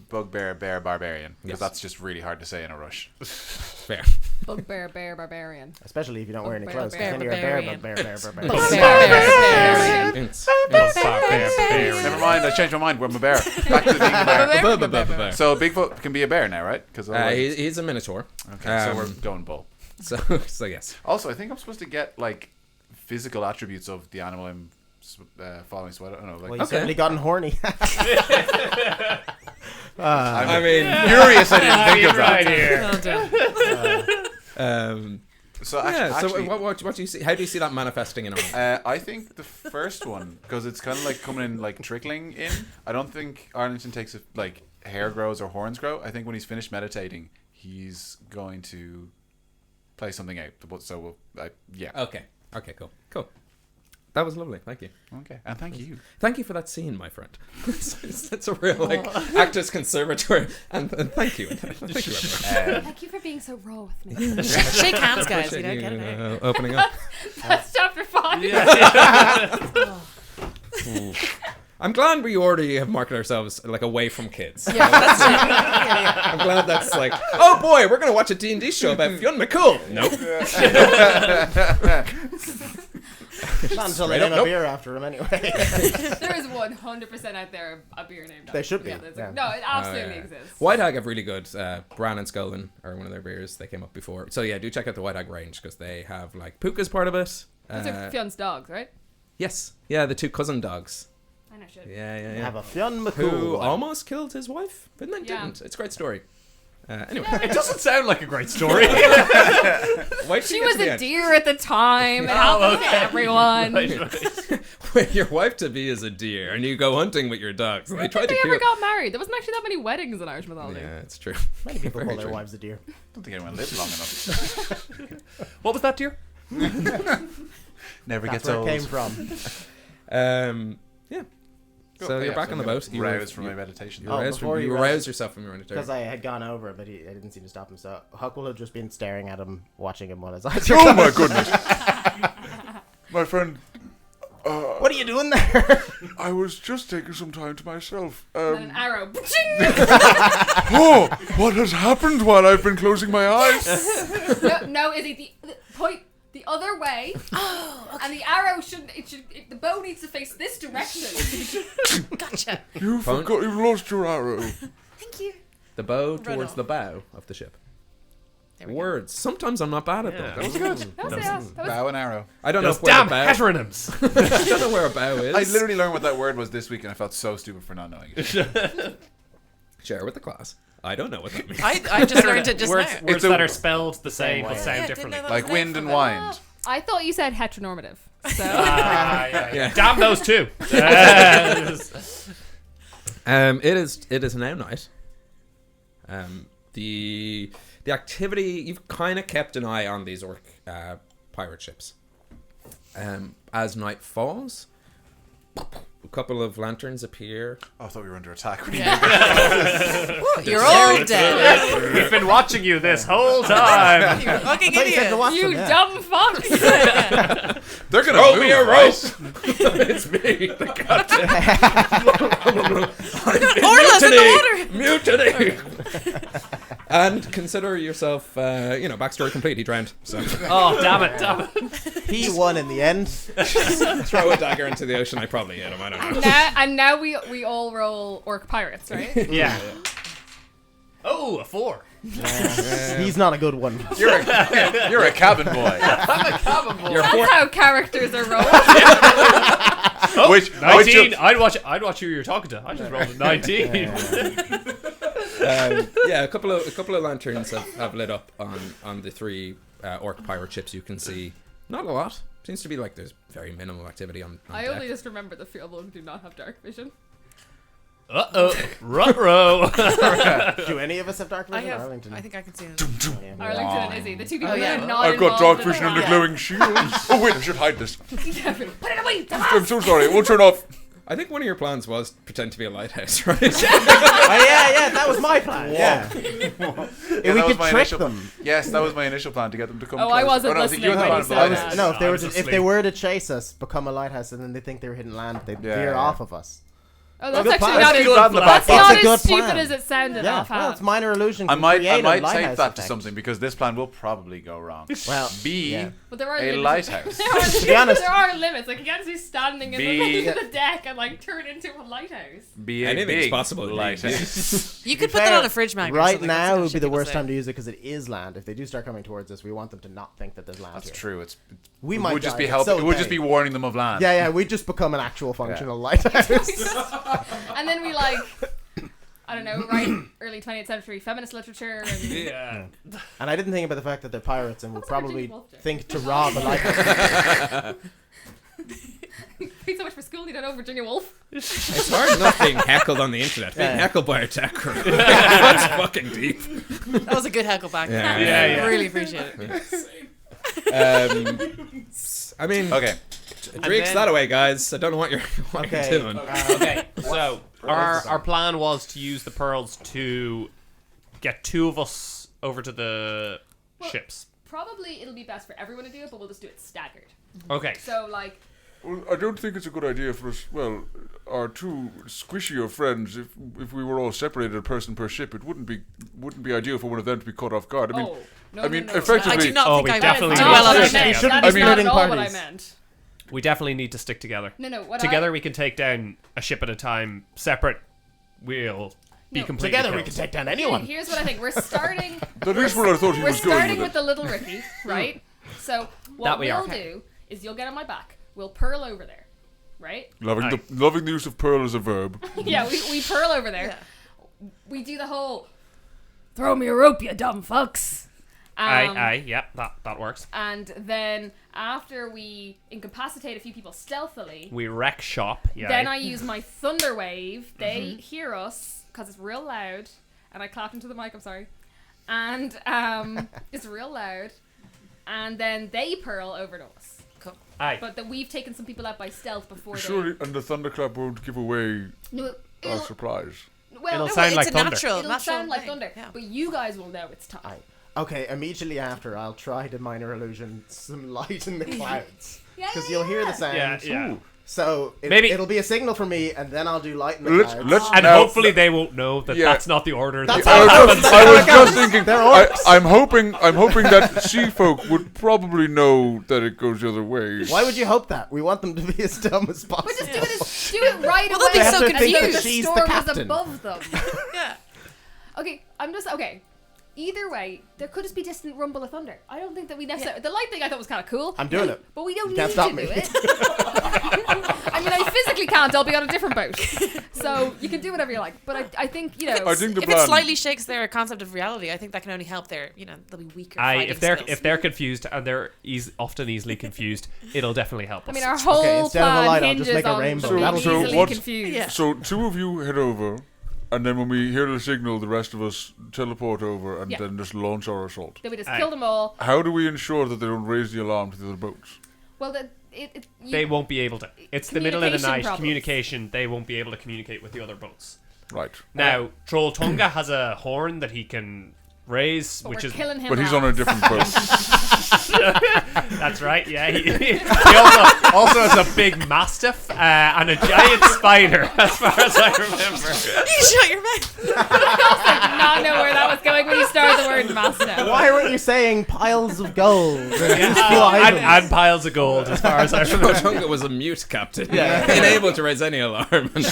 bugbear bear barbarian because that's just really hard to say in a rush. Fair. Bugbear bear barbarian. Especially if you don't wear any clothes. Bear, Then you're a bear, bugbear. Never mind, I changed my mind. We're a bear. Back to being a bear. So Bigfoot can be a bear now, right? Because he's a minotaur. Okay, so we're going bull. So yes. Also, I think I'm supposed to get like physical attributes of the animal I'm following. So I don't know. Like, Well, you've certainly gotten horny. I mean, furious I didn't think of that. So actually, what do you see? How do you see that manifesting in Arlington? I think the first one, because it's kind of like coming in, like trickling in. I don't think Arlington takes it like hair grows or horns grow. I think when he's finished meditating, he's going to play something out. So yeah. Okay, cool. That was lovely. Thank you. Okay, and thank you. Thank you for that scene, my friend. It's a real actors conservatory, and thank you. Thank you, everyone. Thank you for being so raw with me. Shake hands, guys. You Appreciate know, get it out. opening up. That's chapter 5. I'm glad we already have marketed ourselves like away from kids. Yeah, that's true. I'm glad that's like, oh boy, we're gonna watch a D&D show about Fionn McCool. Nope. Not until they name a beer after him anyway. There is 100% out there a beer named after They should be. him. Yeah. No, it absolutely exists. White Hag have really good. Bran and Skolin are one of their beers. They came up before. So yeah, do check out the White Hag range because they have like Puka's part of it. Those are Fionn's dogs, right? Yes. Yeah, the two cousin dogs. I know shit. Yeah. Have a Fionn Who McCool. almost killed his wife, but then didn't. It's a great story. Anyway, It doesn't sound like a great story. She was a deer at the time. It happens to everyone. When your wife to be is a deer and you go hunting with your dogs. They tried to They kill. ever got married? There wasn't actually that many weddings in Irish mythology. Yeah, it's true. Many people call Very their true. wives a deer. I don't think anyone lived long enough. What was that, dear? Never That's gets where old. it came from. Yeah. Cool. So you're Yeah, back so on the I'm boat. gonna rouse from my meditation. You roused before you yourself from your meditation. Because I had gone over, but I didn't seem to stop him. So Huck will have just been staring at him, watching him while his eyes are Oh closed. my goodness. My friend, What are you doing there? I was just taking some time to myself. And then an arrow. Oh, what has happened while I've been closing my eyes? No, is it the point the other way? Oh, okay. And the arrow the bow needs to face this direction. Gotcha. You forgot you've lost your arrow. Thank you. The bow Run towards off. the bow of the ship. There we Words. Sometimes I'm not bad at them. That was good. That was Bow and arrow. I don't know Those where damn the bow. heteronyms. I don't know where a bow is. I literally learned what that word was this week, and I felt so stupid for not knowing it. Share with the class. I don't know what that means. I just learned it just Words now. words a- that are spelled the same but way. sound Yeah, differently. didn't know that Like was wind there and for a wind. I thought you said heteronormative. So Yeah. Damn those two. It is now night. The activity, you've kind of kept an eye on these orc pirate ships. As night falls, a couple of lanterns appear. Oh, I thought we were under attack. You're all dead. We've been watching you this whole time. You fucking I thought you said to idiot. watch you them, yeah. dumb fuck. They're gonna Throw move, me a right? rope! It's me, the captain. Orla's in the water. Mutiny! And consider yourself, backstory complete. He drowned. So Oh, damn it. He won in the end. throw a dagger into the ocean. I probably hit him. I don't know. Now we all roll orc pirates, right? Yeah. Oh, a 4. He's not a good one. You're a cabin boy. I'm a cabin boy. That's how characters are rolled. Which 19. I'd watch who you're talking to. I just rolled a 19. A couple of lanterns have lit up on the 3 orc pirate ships. You can see not a lot. Seems to be like there's very minimal activity on I deck. only just remember the few of them do not have dark vision. Ruh-roh. Do any of us have dark I vision? have. Arlington. I think I can see them. Arlington and Izzy, the 2 people yeah. that are not I've got involved dark in the vision and a plot. glowing shield. Oh wait, I should hide this. Put it away, I'm so sorry. It won't turn off. I think one of your plans was pretend to be a lighthouse, right? Yeah, that was my plan. Yeah. Yeah, we that was could my trick initial them. Yes, that was my initial plan to get them to come. Oh, I closer. wasn't no, I think listening you were the when plan you for said the that. lighthouse. If they were to chase us, become a lighthouse, and then they think they were hitting land, they'd veer off of us. Oh, that's Good actually plan. not Let's as keep that in the that's back not pocket. It's a as good stupid plan. as it sounded Yeah, offhand. well, it's minor illusion. I can might create a take lighthouse that to effect. something because this plan will probably go wrong. Well, B, yeah. But there are a limits. lighthouse. To be honest, There are limits. Like you can't just be standing in the Be- middle of the deck and like turn into a lighthouse. B, a Anything's big possible. lighthouse. You could To put be that fair, on a fridge magnet. or Right something. now That's would be the what worst people time to use it because it is land. If they do start coming towards us, we want them to not think that there's land That's here. true. We it might would just die, be but helping. so It would they. just be warning them of land. Yeah, we'd just become an actual functional lighthouse. And then we like, I don't know, write early 20th century feminist literature. And Yeah. And I didn't think about the fact that they're pirates and would That's what probably Virginia Woolf did. think to rob a lighthouse. Paid so much for school, you don't know Virginia Woolf. It's hard enough being heckled on the internet. Being Yeah. heckled by a tech crew. That's fucking deep. That was a good heckle back. Yeah. Yeah. Really appreciate it. I mean, Okay. drinks then- that away, guys. I don't know what you're Okay. doing. Okay, so our plan was to use the pearls to get 2 of us over to the ships. Probably it'll be best for everyone to do it, but we'll just do it staggered. Okay. So like, Well, I don't think it's a good idea for us. Well, our 2 squishier friends. If we were all separated, a person per ship, it wouldn't be ideal for one of them to be caught off guard. I mean, no, effectively, I do not Oh, think we I definitely went do. too well on what our I meant. You shouldn't That be is not splitting at all what I parties. meant. We definitely need to stick together. No, what Together we can take down a ship at a time. Separate, we'll be No, completely Together we killed. can take down Okay, anyone. here's what I think. We're starting. that is where I thought he We're was going starting with with it. the little Ricky, right? So what That we we'll are. do is you'll get on my back. We'll purl over there, right? Loving the use of pearl as a verb. Yeah, we purl over there. We do the whole throw me a rope, you dumb fucks. Aye, yeah, that works. And then after we incapacitate a few people stealthily, We wreck shop, yeah. then I use my thunder wave. They hear us because it's real loud, and I clapped into the mic. I'm sorry, and it's real loud, and then they purl over to us. Aye. But that we've taken some people out by stealth before. Surely, and the thunderclap won't give away No, our it'll, surprise. well, It'll no, sound it's like a thunder. natural. it'll natural sound like thing. thunder, Yeah. but you guys will know it's time. Okay, immediately after, I'll try to minor illusion some light in the clouds. Yeah, Because you'll hear the sound. Yeah. So Maybe- it'll be a signal for me, and then I'll do light in the Let's clouds. And now, hopefully they won't know that Yeah. that's not the order. That's that how it happens. I was just thinking. They're orcs. I'm hoping that sea folk would probably know that it goes the other way. Why would you hope that? We want them to be as dumb as possible. But just do it right Well, away. they'll be so as though confused. the She's the storm is captain. above them. Yeah. Okay, okay. Either way, there could just be distant rumble of thunder. I don't think that we necessarily. The light thing I thought was kind of cool. I'm doing it. But we don't You need can't stop to me. do it. I mean, I physically can't. I'll be on a different boat. So you can do whatever you like. But I think, I think the If plan. it slightly shakes their concept of reality, I think that can only help their, they'll be weaker. Aye, fighting if skills. they're confused, and they're often easily confused, it'll definitely help us. I mean, our whole instead of a plan light, I'll just hinges make a on rainbow. them being That'll do it. easily What's- confused. Yeah. So 2 of you head over, and then when we hear the signal, the rest of us teleport over and Yeah. then just launch our assault. Then we just Aye. kill them all. How do we ensure that they don't raise the alarm to the other boats? Well, They won't be able to. It's the middle of the Communication night. problems. Communication. They won't be able to communicate with the other boats. Right. Now, Trolltunga has a horn that he can raise, But which we're is killing him. But he's on a different boat. That's right, yeah. He also has a big mastiff and a giant spider, as far as I remember. You shut your mouth. I did not know where that was going when you started the word master. Why weren't you saying piles of gold? And piles of gold, as far as I remember. Trolltunga was a mute captain, unable to raise any alarm. And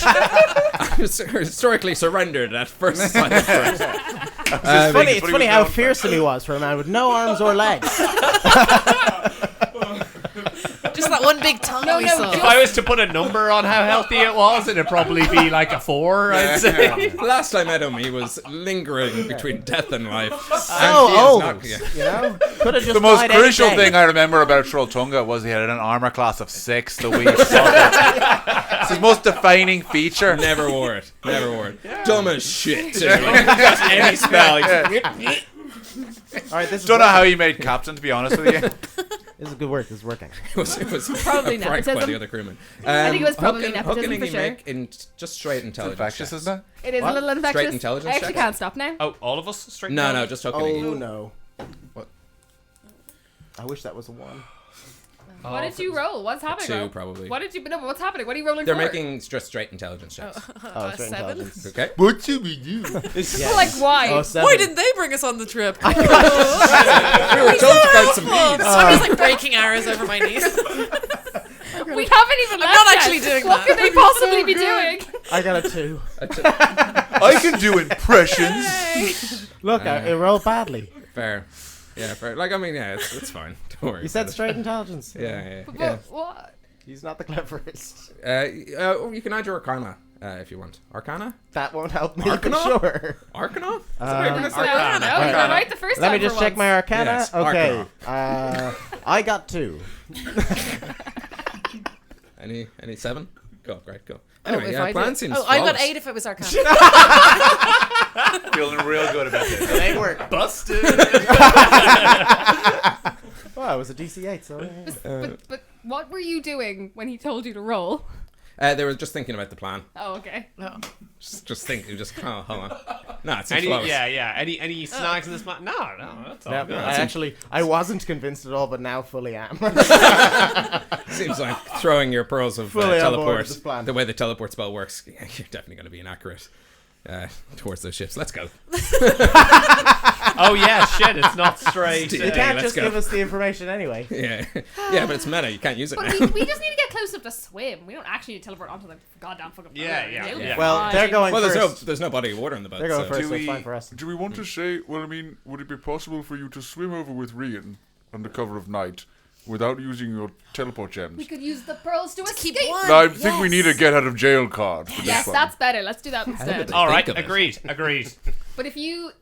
historically surrendered at first sight of threat. It's funny how fearsome he was for a man with no arms or legs. Just that one big tongue we saw. If I was to put a number on how healthy it was, it'd probably be like a 4, I'd say. Last I met him, he was lingering between death and life. So old, you know? Could have just The most died any crucial day. thing I remember about Trolltunga was he had an armor class of 6 the week. It's his most defining feature. Never wore it. Dumb as shit, too. Like, any spell. Alright, this is Don't know how he made captain, to be honest with you. This is good work. This is working. It was Probably pranked by nepotism. the other crewmen. I think it was probably Hooking nepotism for he sure. make in just straight intelligence Infectious, checks. isn't it? It is What? a little infectious. Straight intelligence I actually checks? can't stop now. Oh, all of us straight No, now? just hooking. Oh no. What? I wish that was a 1. What did you roll? What's happening? 2 Ro? probably. What did you? No, but what's happening? What are you rolling They're for? making just straight intelligence checks. Oh, it's 7. intelligence. Okay. What should we do? Yeah. Like why? Oh, 7. Why didn't they bring us on the trip? We were told to count some beads. I'm just like breaking arrows over my knees. We haven't even. I'm left not yet. actually doing What that. could they possibly be doing? I got a 2. I can do impressions. Look, I rolled badly. Fair. Yeah, fair. Like, I mean, yeah, it's fine. Don't worry. You said about it. straight intelligence. Yeah. But what? He's not the cleverest. You can add your Arcana if you want. Arcana? That won't help me Arcana? for sure. Arcana? No, you got right the first Let time me just for check once. my Arcana. Yes, Okay. I got 2. Any 7? Go, right, go. Anyway, if I plan did- seems I got flawless. 8 if it was Arcana. Feeling real good about this. It ain't work. Busted. Well, it was a DC 8, so. But what were you doing when he told you to roll? They were just thinking about the plan. Oh, okay. Just think. Just hold on. No, it's Any flawless. any snags in this man? No, that's all good. I wasn't convinced at all, but now fully am. Seems like throwing your pearls of Fully on board teleport. with this plan. The way the teleport spell works, yeah, you're definitely going to be inaccurate towards those ships. Let's go. Oh yeah, shit, it's not straight. You Yeah, can't let's just go. give us the information anyway. Yeah, but it's meta. You can't use it But now. we just need to get close enough to swim. We don't actually need to teleport onto the goddamn fucking boat. Yeah. It'll be Well, fine. they're going Well, first. there's no body of water in the boat. They're going so. first, so it's fine for us. Do we want to say, well, I mean, would it be possible for you to swim over with Rían under cover of night without using your teleport gems? We could use the pearls to Keep escape. one. Now, I think we need a get out of jail card for Yes, this one. that's better. Let's do that instead. All right, Think of it. agreed. But if you're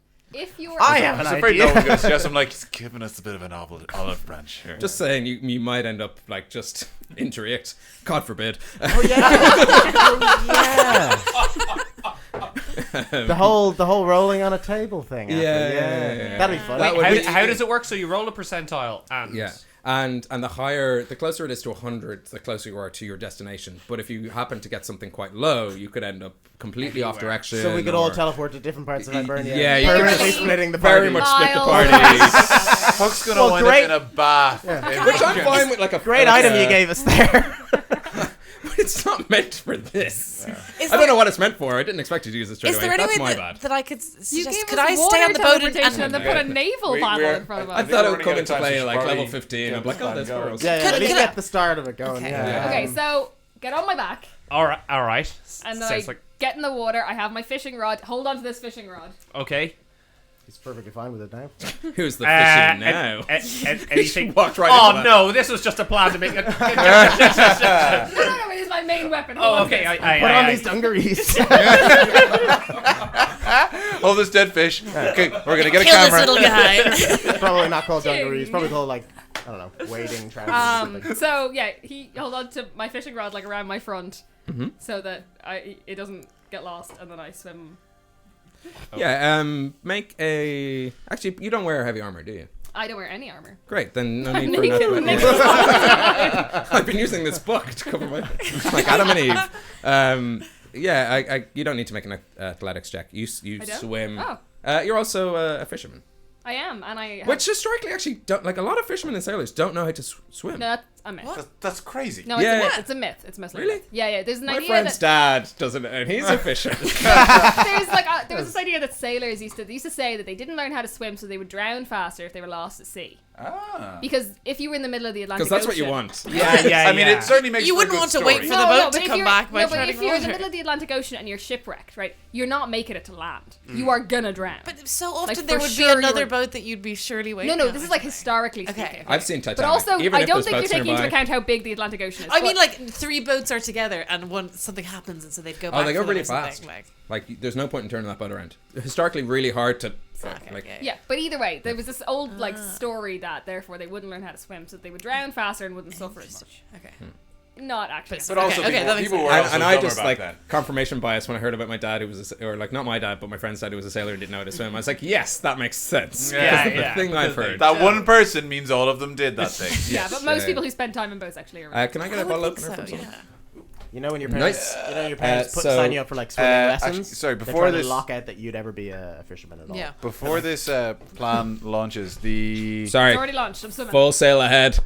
I have I an was afraid idea. no one was going to suggest. I'm like, he's giving us a bit of an olive branch here. Just saying, you might end up like just interact. God forbid. Oh yeah. the whole rolling on a table thing. After. Yeah. That'd be fun. That would be- How does it work? So you roll a percentile and Yeah. And the closer it is to 100, the closer you are to your destination. But if you happen to get something quite low, you could end up completely off direction. So we could all or- teleport to different parts of Hibernia. Yeah, you permanently could- splitting the party. very much split the Miles. party. Huck's going to Well, wind great. up in a bath. Which I'm fine with, like a Great like item a- you gave us there. But it's not meant for this. Is I don't know what it's meant for. I didn't expect you to use it straight Is away. there any That's way my that, bad. that I could You suggest? gave Could us I stay water on the boat teleportation and then put a naval battle in front of I us. thought it would we're come running into out of time, play so like probably level 15. I'm like, oh, there's pearls. Yeah, Could- at least could I- get the start of it going. Okay. Yeah. Okay, so get on my back, all right. and then Sounds I get in the water. I have my fishing rod. Hold on to this fishing rod. okay. He's perfectly fine with it now. Who's the fishing now? Anything? Walked right Oh into that. no, this was just a plan to make it. No, it is my main weapon. Hold Oh, on okay. to this. Put on these dungarees. Oh, this dead fish. Okay, we're going to get a kill this camera. little guy? It's probably not called dungarees. It's probably called, like, I don't know, wading trousers or something. So yeah, he held on to my fishing rod like around my front, so that it doesn't get lost, and then I swim. Yeah, make a... Actually, you don't wear heavy armor, do you? I don't wear any armor. Great, then no I'm need for naked that. next to the time. I've been using this book to cover my... like Adam and Eve. Yeah, you don't need to make an athletics check. You I don't? swim. Oh. You're also a fisherman. I am, and I. Have... Which historically actually don't, like a lot of fishermen and sailors don't know how to swim. No, that's a myth. That's crazy. No, it's a myth. It's a myth. It's mostly Really? a myth. Yeah. There's an My idea friend's that dad doesn't, and he's a fisher. there was this idea that sailors used to say that they didn't learn how to swim, so they would drown faster if they were lost at sea. Because if you were in the middle of the Atlantic Because that's Ocean, what you want. Yeah. I mean, it certainly makes. You for a wouldn't good want to story. wait for the boat to but come if back by you're, but treading if you're in the water. middle of the Atlantic Ocean and you're shipwrecked, right, you're not making it to land. You are gonna drown. But so often Like, there for would sure be another you were- boat that you'd be surely waiting. No, on this or is like something. historically Okay. speaking. I've seen Titanic. But also, Even I if don't there's think you're boats taking into nearby. account how big the Atlantic Ocean is. I mean, but- like 3 boats are together and something happens, and so they'd go back. Oh, they go for them really or something, fast. like- Like, there's no point in turning that boat around. Historically, really hard to. Like, Yeah, but either way, there was this old story that therefore they wouldn't learn how to swim, so they would drown faster and wouldn't suffer as much. Okay. Not actually. But also, Okay, that makes people were and, also and I dumber just back like then. confirmation bias when I heard about my dad who was or like not my dad but my friend's dad who was a sailor and didn't know how to swim. I was like, yes, that makes sense. Yeah, Because the thing I've heard. That one person means all of them did that thing. Yeah, but most Yeah. people who spend time in boats actually are. Can I get a I would bottle think opener from so, someone? yeah. You know when your parents, sign you up for like swimming lessons. actually, sorry, they're before trying this- to lock out that you'd ever be a fisherman at all. Yeah. Before this plan launches, the Sorry. It's already launched. I'm swimming. Full sail ahead.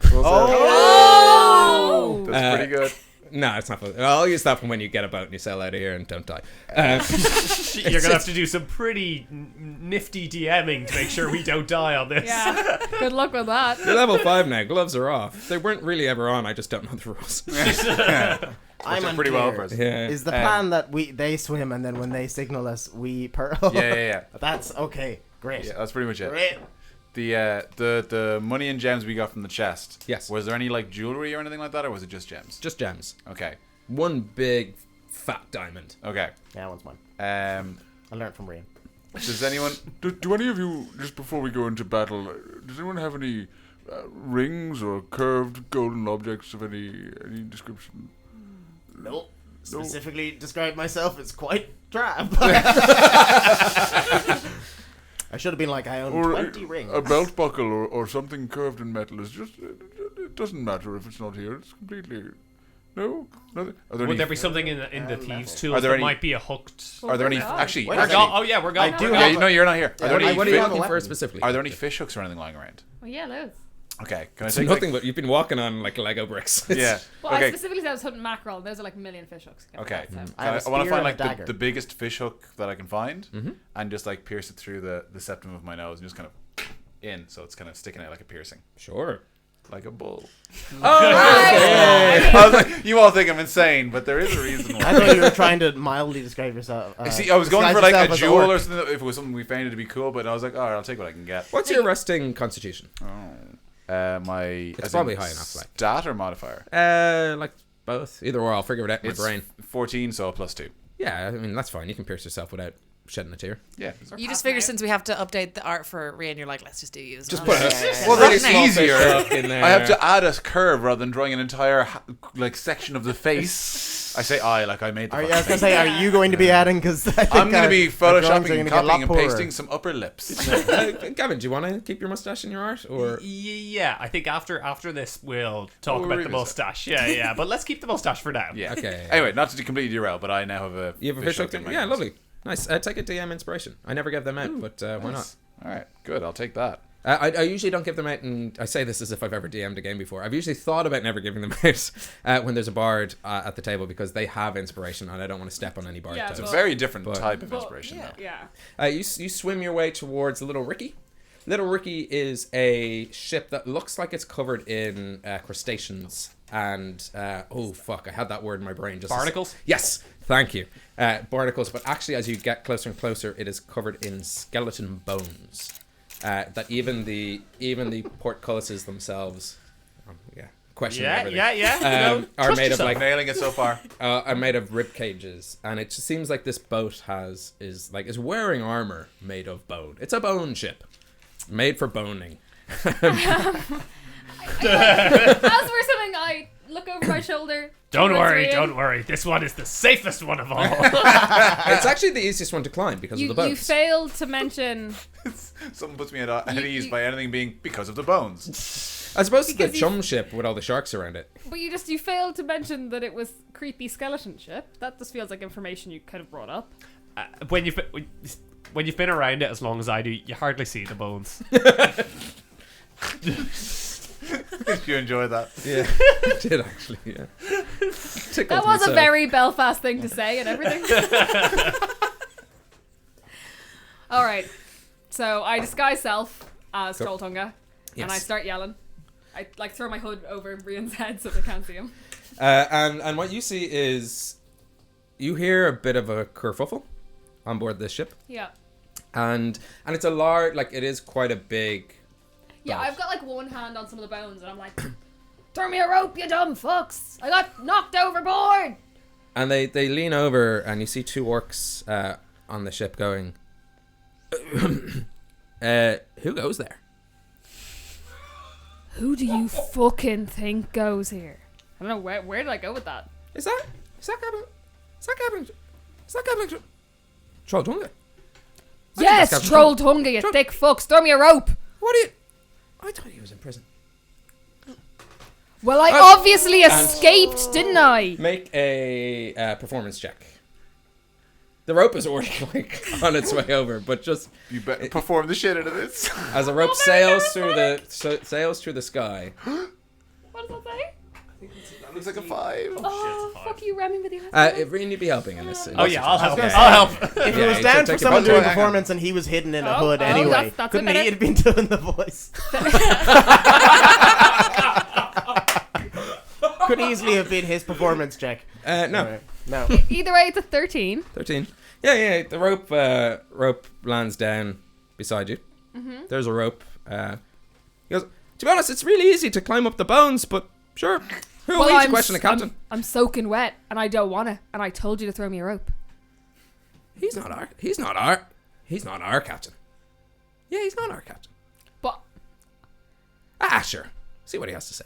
Oh! That's pretty good. No, it's not full. I'll use that for when you get a boat and you sail out of here and don't die. You're gonna have to do some pretty nifty DMing to make sure we don't die on this. Yeah. Good luck with that. You're level 5 now. Gloves are off. They weren't really ever on. I just don't know the rules. I'm pretty well unclear. versed. Yeah. Is the plan that they swim and then when they signal us, we Yeah. That's okay. Great. Yeah, that's pretty much it. Great. The money and gems we got from the chest. Yes. Was there any like jewelry or anything like that, or was it just gems? Just gems. Okay. One big fat diamond. Okay. Yeah, that one's mine. I learned from Rían. Does anyone? Do any of you, just before we go into battle, does anyone have any rings or curved golden objects of any description? Nope. Specifically describe myself as quite drab. I should have been like, I own 20 rings. A belt buckle or something curved in metal is just. It doesn't matter if it's not here. It's completely. No? Nothing? Would there be something in the thieves' tools Are there that any- might be a hooked? Are there any? God. Actually, Wait, We're actually go- oh yeah, we're going. I do yeah, have no, you're not here. Are there any? What are you have a looking for weapon? specifically? Are there any fish hooks or anything lying around? Well, yeah, loads. Okay, can I It's take nothing like, but you've been walking on like Lego bricks. Yeah. Well, I Okay. specifically said I was hunting mackerel. Those are like a million fish hooks. Okay. So. I have a want to spear find and a like dagger. the biggest fish hook that I can find, and just like pierce it through the septum of my nose and just kind of in, so it's kind of sticking out like a piercing, Sure. like a bull. Oh, I was like, you all think I'm insane, but there is a reason I why. thought you were trying to mildly describe yourself. See, I was going for disguise like a yourself as jewel orc. or something. If it was something we found it to be cool, but I was like, all right, I'll take what I can get. What's your resting constitution? My It's probably high enough, like. stat or modifier. Like both. Either or. I'll figure it out in It's my brain. 14, so a +2. Yeah, I mean that's fine. You can pierce yourself without shedding a tear. Yeah. You just figure since we have to update the art for Rían, you're like, let's just do you as Just well. put a Well, really that's small fish easier. hook in there. I have to add a curve rather than drawing an entire like section of the face. I say I like I made the I was fucking gonna face. say, are you going to be adding? Because I'm going to be photoshopping and copying and pasting some upper lips. Gavin, do you want to keep your mustache in your art, or Yeah, I think after this we'll talk we'll about the revisit. mustache. Yeah, but let's keep the mustache for now. Yeah. Okay. Anyway, not to completely derail, but I now have a you have a fish hook? in my Yeah, nose. lovely, nice. Take a DM inspiration. I never give them out, but why not? All right, good. I'll take that. I usually don't give them out, and I say this as if I've ever DM'd a game before. I've usually thought about never giving them out when there's a bard at the table because they have inspiration, and I don't want to step on any bard. Yeah, toes. It's a very different But- type of inspiration, though. Yeah. You swim your way towards Little Ricky. Little Ricky is a ship that looks like it's covered in crustaceans and oh fuck, I had that word in my brain. Just Barnacles? Yes, thank you. Barnacles, but actually as you get closer and closer, it is covered in skeleton bones. That even the portcullises themselves, question everything. Are made of like Nailing it so far. are made of rib cages, and it just seems like this boat is wearing armor made of bone. It's a bone ship, made for boning. As we're swimming, I look over my shoulder. Don't towards worry, Rían. don't worry. This one is the safest one of all. It's actually the easiest one to climb because of the You boats. failed to mention. Someone puts me at ease by anything being because of the bones. I suppose it's the because you- chum ship with all the sharks around it. But you failed to mention that it was creepy skeleton ship. That just feels like information you could have brought up. when when you've been around it as long as I do, you hardly see the bones. You enjoyed that? Yeah, I did actually. Yeah. That was a very Belfast thing to say and everything. All right, so I disguise self as Trolltunga, and I start yelling. I like throw my hood over Rían's head so they can't see him. And what you see is you hear a bit of a kerfuffle on board this ship. Yeah. And it's a large, like it is quite a big. Yeah, boat. I've got like one hand on some of the bones, and I'm like, "Throw me a rope, you dumb fucks! I got knocked overboard." And they lean over, and you see two orcs on the ship going. Who goes there? Who do you fucking think goes here? I don't know where did I go with that? Is that Captain Trolltunga? Yes, Trolltunga, you thick fucks! Throw me a rope. What are you? I thought he was in prison. Well, I obviously escaped, didn't I? Make a performance check. The rope is already like on its way over, but just you better perform the shit out of this. As a rope sails through the sky. What does that say? That looks like a 5. Oh, fuck you, Remy, with your Rían, you'd be helping in this. Oh yeah, I'll help. I'll help. If it was down for someone doing performance and he was hidden in a hood anyway, that's couldn't he have been doing the voice? Could easily have been his performance check. No. No. Either way, it's a 13. 13. Yeah. The rope lands down beside you. Mm-hmm. There's a rope. He goes, to be honest, it's really easy to climb up the bones, but sure. Who are we to question the captain? I'm soaking wet, and I don't want to. And I told you to throw me a rope. He's not our captain. Yeah, he's not our captain. But Sure. See what he has to say.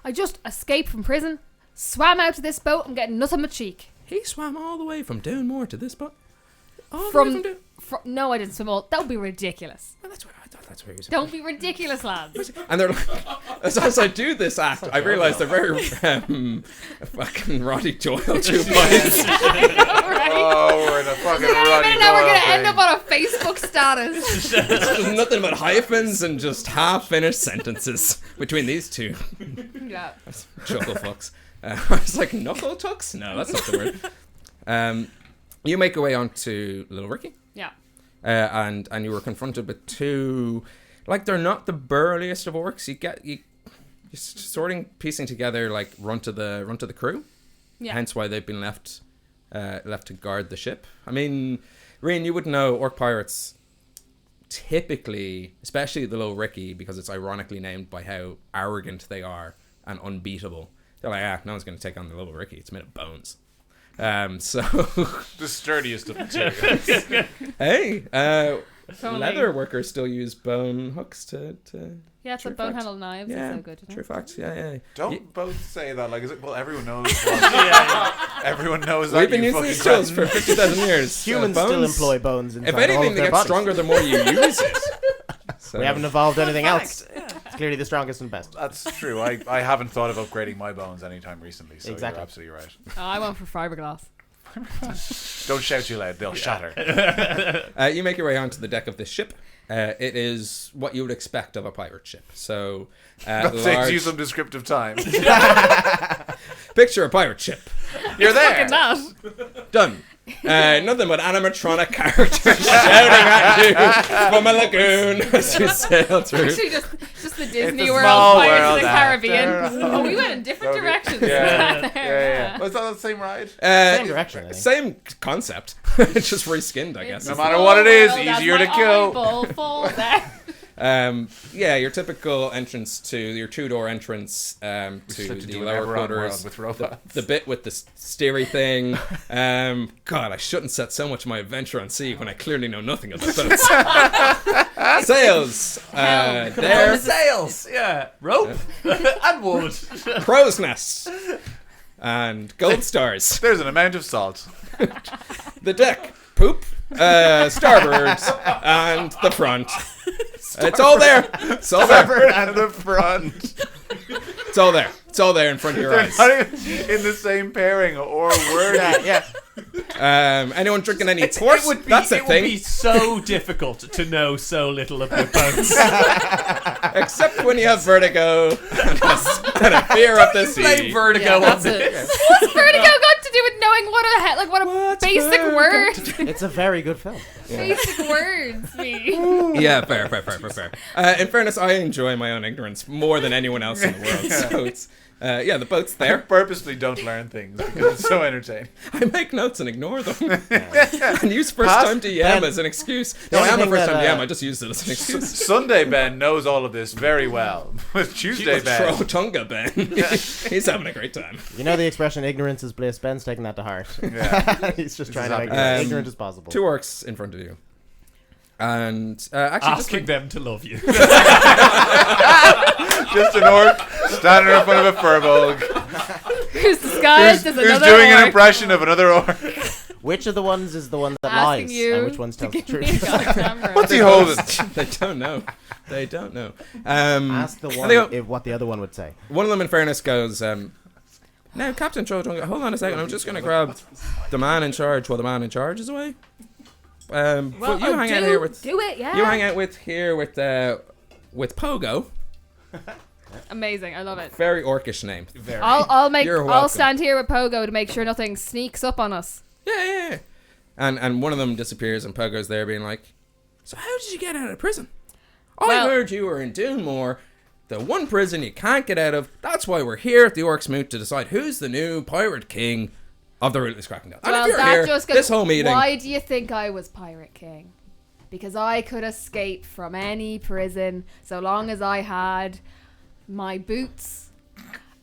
I just escaped from prison, swam out to this boat, and getting nothing but cheek. He swam all the way from Downmore to this boat. No, I didn't swim all. That would be ridiculous. Well, I thought that's where he was. Don't be ridiculous, lads. And they're like, as I do this act, I realise they're very fucking Roddy Doyle 2 points. Oh, we're in a fucking Roddy Now we're Doyle gonna end thing. up on a Facebook status. There's nothing but hyphens and just half-finished sentences between these two. Yeah. Chuckle fucks. I was like, knuckle tucks? No, that's not the word. You make your way onto Little Ricky. Yeah. And you were confronted with two, like they're not the burliest of orcs. You're sorting, piecing together like run to the crew. Yeah. Hence why they've been left to guard the ship. I mean, Rían, you would know orc pirates typically, especially the Little Ricky, because it's ironically named by how arrogant they are and unbeatable. They're like, no one's going to take on the Little Ricky. It's made of bones. So the sturdiest of materials. Hey, leather workers still use bone hooks to Yeah, it's like bone handled knives. Yeah, It's so good to know. true fact. Yeah. Don't both say that. Like, is it? Well, everyone knows. Everyone knows We've that. been using these tools for 50,000 years. Humans still employ bones. If anything, they get stronger the more you use it. So. We haven't evolved anything else. It's clearly the strongest and best. That's true. I haven't thought of upgrading my bones anytime recently, so Exactly. you're absolutely right. Oh, I went for fiberglass. Don't shout too loud; they'll shatter. You make your way onto the deck of this ship. It is what you would expect of a pirate ship. So, That saves you some descriptive time. Picture a pirate ship. You're there. Done. Nothing but animatronic characters shouting at you from a lagoon as you sail through. Actually, just the Disney a World small Pirates world of the Caribbean. after Oh, we went in different directions. Yeah. Was that the same ride? Same direction, I think. Same concept. It's just reskinned, I guess. No matter what it is, easier to kill. Your typical entrance to your two-door entrance to the lower quarters with robots. The bit with the steery thing. God, I shouldn't set so much of my adventure on sea when I clearly know nothing about boats. Sails. There. Sails. Yeah. Rope and wood. Crow's nests. And gold stars. There's an amount of salt. The deck. Poop. Starboard. And the front. It's all there. It's all there. And the front. It's all there. It's all there in front of your eyes. Not even in the same pairing or word. Yeah. Anyone drinking any port? That's a it thing. would be so difficult to know so little of your boats. Except when you have vertigo and a fear of the sea. Play Vertigo Yeah, on that's this. it. What's vertigo got to do with knowing what a basic word? It's a very good film. Basic words mean. Yeah, fair. In fairness, I enjoy my own ignorance more than anyone else in the world. So it's the boat's I there. purposely don't learn things because it's so entertaining. I make notes and ignore them. And use first time DM as an excuse. No, I am a Anything first time that, DM. I just used it as an excuse. Sunday Ben knows all of this very well. But Tuesday Ben. Trolltunga Ben. He's having a great time. You know the expression "ignorance is bliss." Ben's taking that to heart. Yeah. He's just trying to make it Um, ignorant as possible. 2 orcs in front of you. And actually, Asking them to love you. Just an orc standing in front of a furbolg. Who's disguised as Who's another doing an orc. impression of another orc? Which of the ones is the one that Asking lies, you and which one's to tells the give me a truth? camera. What's he holding? they don't know. They don't know. Ask the and one they go- if what the other one would say. One of them, in fairness, goes, now, Captain Trolltunga, hold on a second. I'm just going to grab the man in charge while the man in charge is away. But you hang out here with... Do it, yeah. You hang out with Pogo. Amazing, I love it. Very orcish name. I'll welcome. stand here with Pogo to make sure nothing sneaks up on us. Yeah. And one of them disappears and Pogo's there being like, so how did you get out of prison? I heard you were in Dunmore, the one prison you can't get out of. That's why we're here at the Orcs Moot to decide who's the new Pirate King of the Ruthless Crakendale. And Well, if you're that here, just goes, this whole meeting... why do you think I was Pirate King? Because I could escape from any prison so long as I had my boots,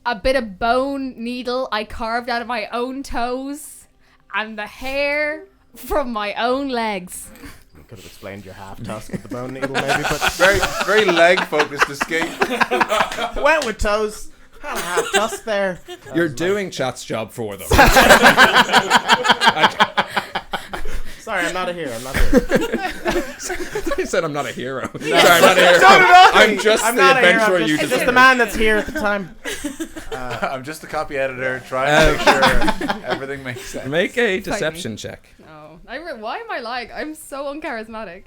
a bit of bone needle I carved out of my own toes, and the hair from my own legs. You could have explained your half tusk with the bone needle, maybe, but Very leg focused escape. went with toes. Had a half tusk there. You're doing chat's job for them. Sorry, I'm not a hero. He said I'm not a hero. Sorry, I'm not a hero. I'm just I'm the not a hero. adventurer I'm you just deserve. the man that's here at the time. I'm just the copy editor trying to make sure everything makes sense. Make a deception check. No, why am I lying? I'm so uncharismatic.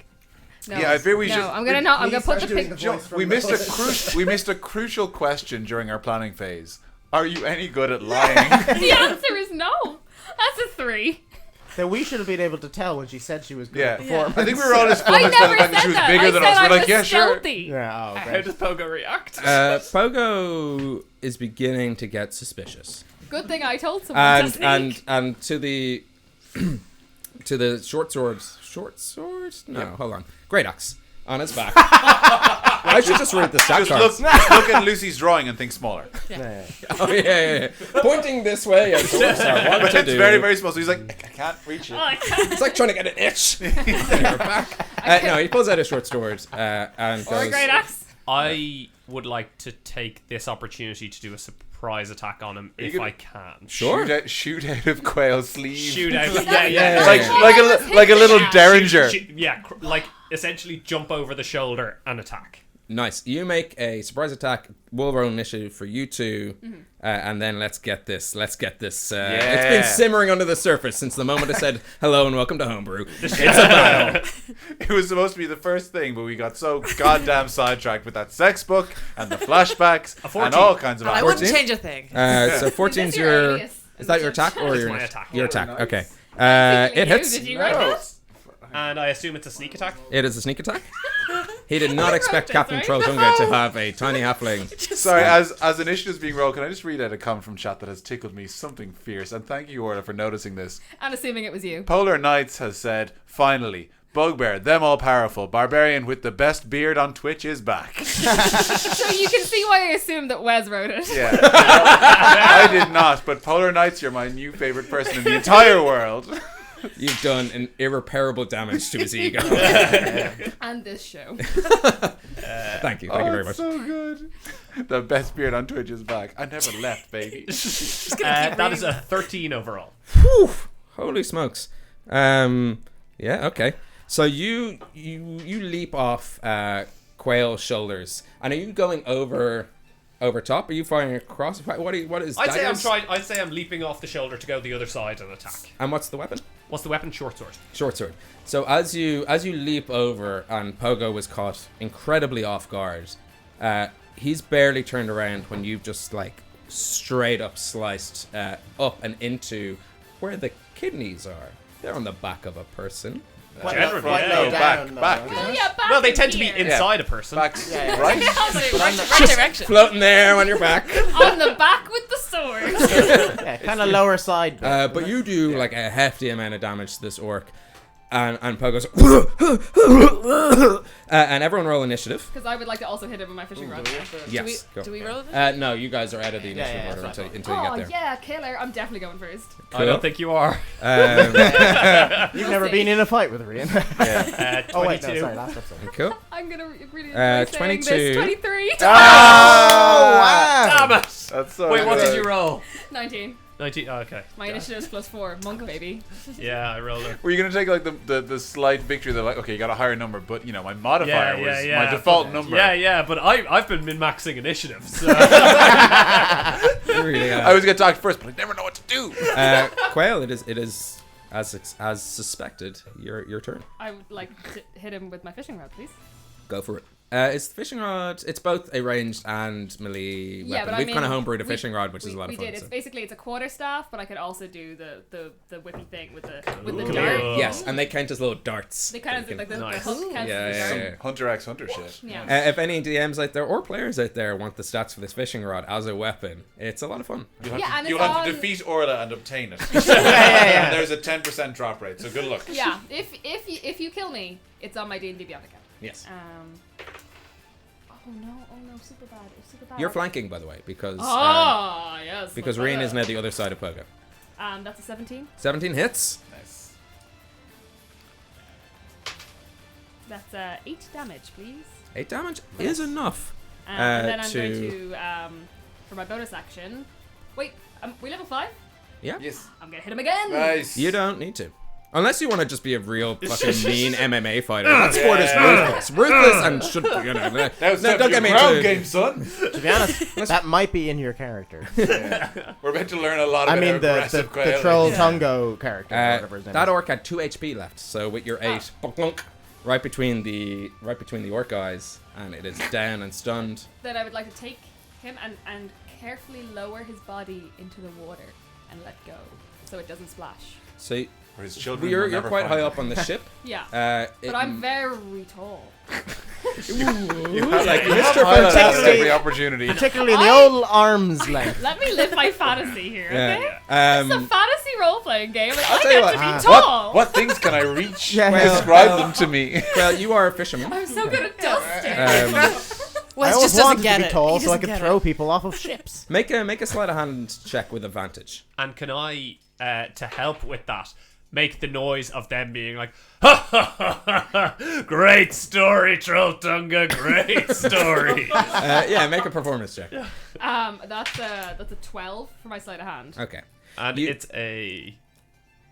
No, Yeah, I feel we no, should. I'm gonna put the picture. We missed a crucial question during our planning phase. Are you any good at lying? The answer is no. That's a 3. That we should have been able to tell when she said she was good Yeah. at performance. I think we were all just I flummoxed by the never fact that said she was that. bigger I than said us. We're I like, was yeah, sure. stealthy. Yeah, oh, How great. does Pogo react? Pogo is beginning to get suspicious. Good thing I told someone to sneak. And to the to the short sword? No, hold on. Great axe on its back. I should just read the stat Just cards. look at Lucy's drawing and think smaller. Oh yeah. Pointing this way as dwarves are wont to It's do. very, very small. So he's like, I can't reach it. Oh, I can't. It's like trying to get an itch. in your back. No, he pulls out a short sword and Or a goes. great axe. I would like to take this opportunity to do a surprise attack on him if could- I can. Sure. Shoot out of Quail's sleeve. Shoot out. Yeah. Like a little derringer. Like essentially jump over the shoulder and attack. Nice. You make a surprise attack. We'll roll initiative for you two, and then let's get this. It's been simmering under the surface since the moment I said hello and welcome to Homebrew. It's a battle. It was supposed to be the first thing, but we got so goddamn sidetracked with that sex book and the flashbacks and all kinds of. I wouldn't 14? change a thing. So 14's your. Is that your attack or your my attack. Your attack. Nice. Okay. It hits. Did you write that? And I assume it's a sneak attack. It is a sneak attack. He did not expect Captain Trolltunga to have a tiny halfling. Sorry, as initiatives being rolled, can I just read out a comment from chat that has tickled me something fierce? And thank you, Orla, for noticing this. And assuming it was you. Polar Knights has said, finally, Bugbear, them all powerful, barbarian with the best beard on Twitch is back. So you can see why I assumed that Wes wrote it. Yeah. I did not, but Polar Knights, you're my new favorite person in the entire world. You've done an irreparable damage to his ego. And this show. Thank you very much. So good. The best beard on Twitch is back. I never left, baby. That is a 13 overall. Whew, holy smokes. Yeah, okay. So you leap off Quail's shoulders, and are you going over over top. Are you firing across? What is? I'd say I'm leaping off the shoulder to go the other side and attack. And what's the weapon? What's the weapon? Short sword. Short sword. So as you leap over, and Pogo was caught incredibly off guard. He's barely turned around when you've just like straight up sliced up and into where the kidneys are. They're on the back of a person. Generally, back. Oh, yeah, back Well, they in tend to be here. inside a person. Back, Yeah. right? Right direction. Floating there on your back. On the back with the sword. Yeah, kind of lower side. But you do like a hefty amount of damage to this orc. And Pogo's and everyone roll initiative. Because I would like to also hit him with my fishing rod. Yes. Go. Do we roll it? No, you guys are out of the initiative order until you Oh, get there. yeah, killer. I'm definitely going first. I don't think you are. You've never been in a fight with Rían. 22. Oh wait, no, sorry, last episode. Cool. I'm going to really enjoy saying 22. this. 23. Oh wow! Damn it! That's so Wait, what good. did you roll? 19. 19. Oh, okay. My initiative's +4. Monk, baby. Yeah, I rolled it. Were you gonna take like the slight victory that like okay you got a higher number but you know my modifier was yeah. my default number. Yeah, but I've been min-maxing initiative. So. You really are. I always get talked first, but I never know what to do. Quail, it is as suspected. Your turn. I would like to hit him with my fishing rod, please. Go for it. It's the fishing rod. It's both a ranged and melee weapon. Yeah, but We've kind of homebrewed a fishing rod, which is a lot of fun. We did. so. It's basically a quarterstaff, but I could also do the whippy thing with the Ooh. dart. Yes, and they count as little darts. They kind of like the Nice. hook counts as Yeah, the yeah, dart. yeah. Hunter x Hunter shit. Yeah. If any DMs out there or players out there want the stats for this fishing rod as a weapon, it's a lot of fun. You'll Yeah, have, and to, you'll it's have to on- defeat Orla and obtain it. yeah. And there's a 10% drop rate, so good luck. Yeah. If you kill me, it's on my D&D Beyond account. Yes. Oh no, super bad. It's super bad. You're flanking, by the way, because Yes. because let's Rían go. is now the other side of Pogo. That's a 17. 17 hits. Nice. That's 8 damage, please. 8 damage is enough. And then I'm to- going to for my bonus action. Wait, we level 5? Yeah. Yes. I'm gonna hit him again. Nice. You don't need to. Unless you want to just be a real fucking mean MMA fighter. That sport is ruthless. Ruthless and should be, you know. That was No, don't get me ground game, son. To be honest, that might be in your character. We're about to learn a lot I about mean, our the aggressive Trolltunga character, or whatever his name That is. orc had 2 HP left, so with your 8, bonk, right between the orc eyes, and it is down and stunned. Then I would like to take him and carefully lower his body into the water and let go, so it doesn't splash. So Or his children you're will never quite find high him. up on the ship. Yeah. But I'm very tall. You have, like you Mr. have highlighted Fantastic. every opportunity. Particularly in the old arm's length. Let me live my fantasy here, okay? Yeah. It's a fantasy role-playing game, and I tell you get what, to be tall. What things can I reach? Yeah. Describe them to me. Well, you are a fisherman. I'm so good at dusting. I Wes always just doesn't wanted get to be it. tall He so I doesn't could get throw it. people off of ships. Make a sleight of hand check with advantage. And can I, to help with that, make the noise of them being like, ha ha ha ha, great story, Trolltunga, great story. Yeah, make a performance check. That's a 12 for my sleight of hand. Okay. And You- it's a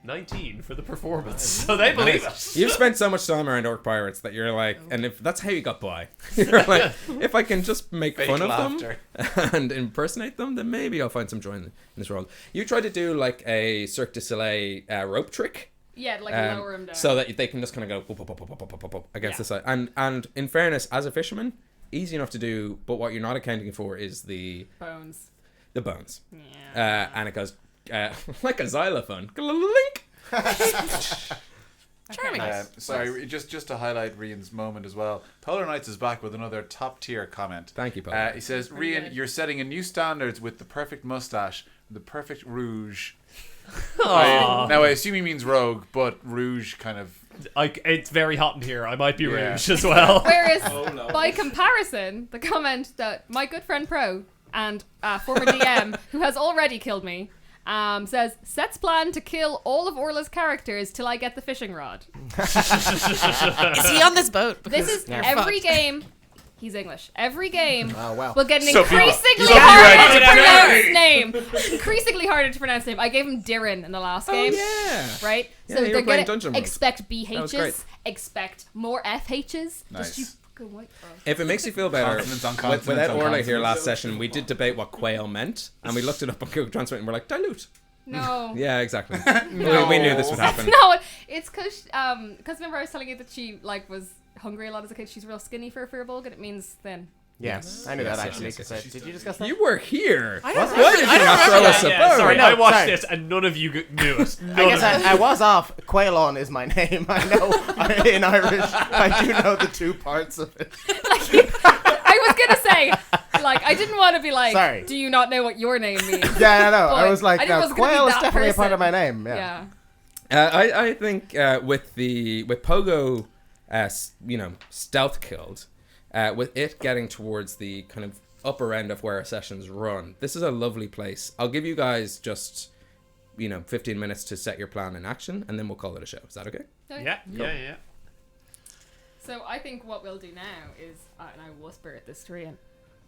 19 for the performance, so they believe it. You've spent so much time around orc pirates that you're like, and if that's how you got by, you're like, if I can just make Fake fun of laughter. them and impersonate them, then maybe I'll find some joy in this world. You try to do like a Cirque du Soleil rope trick. Yeah, like lower him down. So that they can just kind of go whoop, whoop, whoop, whoop, whoop, whoop, whoop against the side. And in fairness, as a fisherman, easy enough to do, but what you're not accounting for is the bones. bones. Yeah. And it goes like a xylophone. Link. Charming. Sorry, just to highlight Rian's moment as well. Polar Knights is back with another top tier comment. Thank you, Polar. He says, Rían, you're setting a new standards with the perfect mustache, the perfect rouge. Now I assume he means rogue, but rouge kind of. It's very hot in here. I might be Yeah. rouge as well. Whereas, by comparison, the comment that my good friend Pro and former DM, who has already killed me, says, sets plan to kill all of Orla's characters till I get the fishing rod. Is he on this boat? This is Because every fucked. game. He's English. Every game Oh, wow. will get an So people- increasingly so you harder to had- pronounce name. Increasingly harder to pronounce name. I gave him Dirin in the last game. yeah. Right? Yeah, so you were they're playing gonna Dungeon World. expect That was great. BHs, expect more FHs. Nice. Just you Good white girl. If it makes you feel better, Consonants on consonants without on Orla here consonants. last session, we did debate what quail meant, and we looked it up on Google Translate, and we're like, dilute. No. Yeah, exactly. we knew this would happen. No, it's because remember I was telling you that she was hungry a lot as a kid. She's real skinny for a furball, and it means thin. Yes, I knew that actually. Did you discuss that? You were here. I don't Why did you not throw us a bone? Sorry, No, I watched sorry. this and none of you knew it. I guess I was off. Quailon is my name. I know in Irish. I do know the two parts of it. I was gonna say, I didn't want to be like, Sorry. do you not know what your name means? Yeah, I know. I But was like, I didn't no, was gonna be quail is that definitely a part person. of my name. Yeah. Yeah. I think with Pogo, stealth killed, with it getting towards the kind of upper end of where our sessions run, this is a lovely place. I'll give you guys just 15 minutes to set your plan in action, and then we'll call it a show. Is that okay? Yeah. So I think what we'll do now is, and I whisper at this to Rían,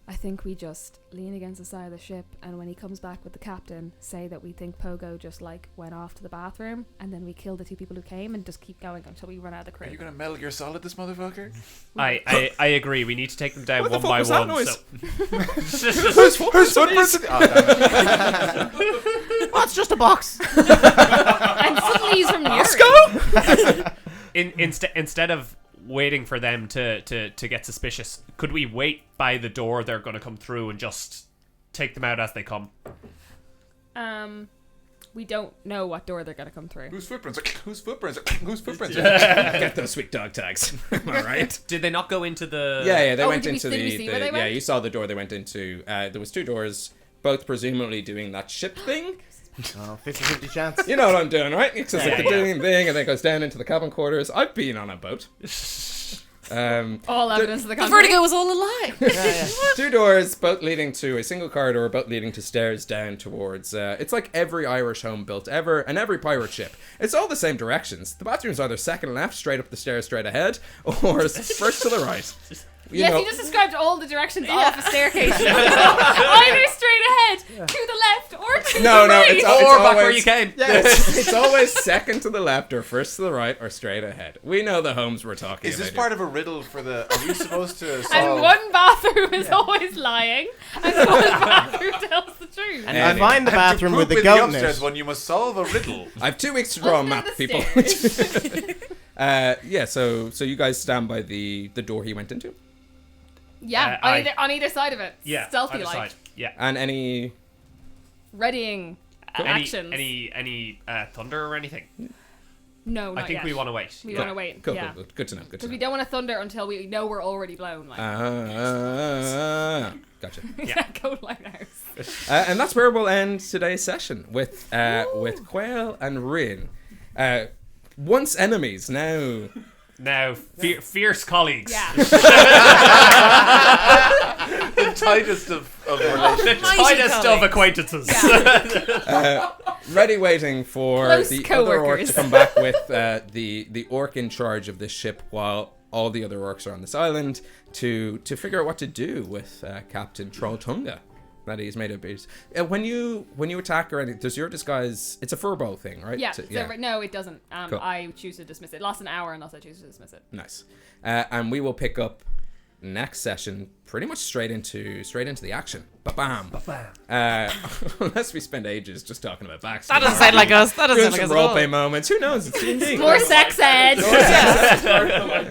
I think we just lean against the side of the ship, and when he comes back with the captain, say that we think Pogo just went off to the bathroom, and then we kill the two people who came, and just keep going until we run out of the crew. Are you gonna Metal Gear Solid this motherfucker? I agree. We need to take them down What the one fuck by was that one. noise? Who's footprints? Oh, damn it. Oh, it's just a box. And suddenly he's from Newry. Instead of waiting for them to get suspicious, could we wait by the door they're going to come through and just take them out as they come? We don't know what door they're going to come through. Whose footprints? Whose footprints? Whose footprints? Get those sweet dog tags. Am I right? Did they not go into the... Yeah, they went did we into see where they yeah, went? you saw the door they went into. There was two doors, both presumably doing that ship thing. Oh, 50-50 chance. You know what I'm doing, right? It's just Yeah, the yeah. doing thing, and then it goes down into the cabin quarters. I've been on a boat. All evidence of the The contrary. vertigo was all a lie. Two doors, both leading to a single corridor, both leading to stairs down towards. It's like every Irish home built ever, and every pirate ship. It's all the same directions. The bathroom's either second left, straight up the stairs, straight ahead, or first to the right. Yes, he just described all the directions off a staircase. Either straight ahead, to the left, or to the right. It's Or back where always- you came. It's always second to the left, or first to the right, or straight ahead. We know the homes we're talking Is about. this here. part of a riddle for the... Are we supposed to solve... And one bathroom is always lying, and one bathroom tells the truth. And I find the And to bathroom with poop the in goat in upstairs it. one, you must solve a riddle. I have 2 weeks to draw a Under map, the people. stairs. So you guys stand by the door he went into, Yeah, on either side of it. Yeah, Stealthy either like. side. Yeah. and any. Readying actions. Any thunder or anything? No, not I think yet. we want to wait. We want to wait. Cool, yeah. cool. Good to know. Good to Because we know. don't want to thunder until we know we're already blown. Gotcha. Yeah. Go lighthouse. And that's where we'll end today's session with Quail and Rían. Once enemies, now. Now, fierce colleagues. Yeah. The tightest of relationships. The tightest of acquaintances. Ready waiting for Close the other orc co-workers. to come back with the orc in charge of this ship while all the other orcs are on this island to figure out what to do with Captain Trolltunga that he's made a base. When you attack or anything, does your disguise... It's a furball thing, right? Yeah. So- No, it doesn't. Cool. I choose to dismiss it. It lasts an hour unless I choose to dismiss it. Nice. And we will pick up next session pretty much straight into the action. Ba-bam. Unless we spend ages just talking about backstory. That doesn't sound like us. That doesn't Doing sound like some us at all. roleplay moments. Who knows? It's D&D. More sex ed.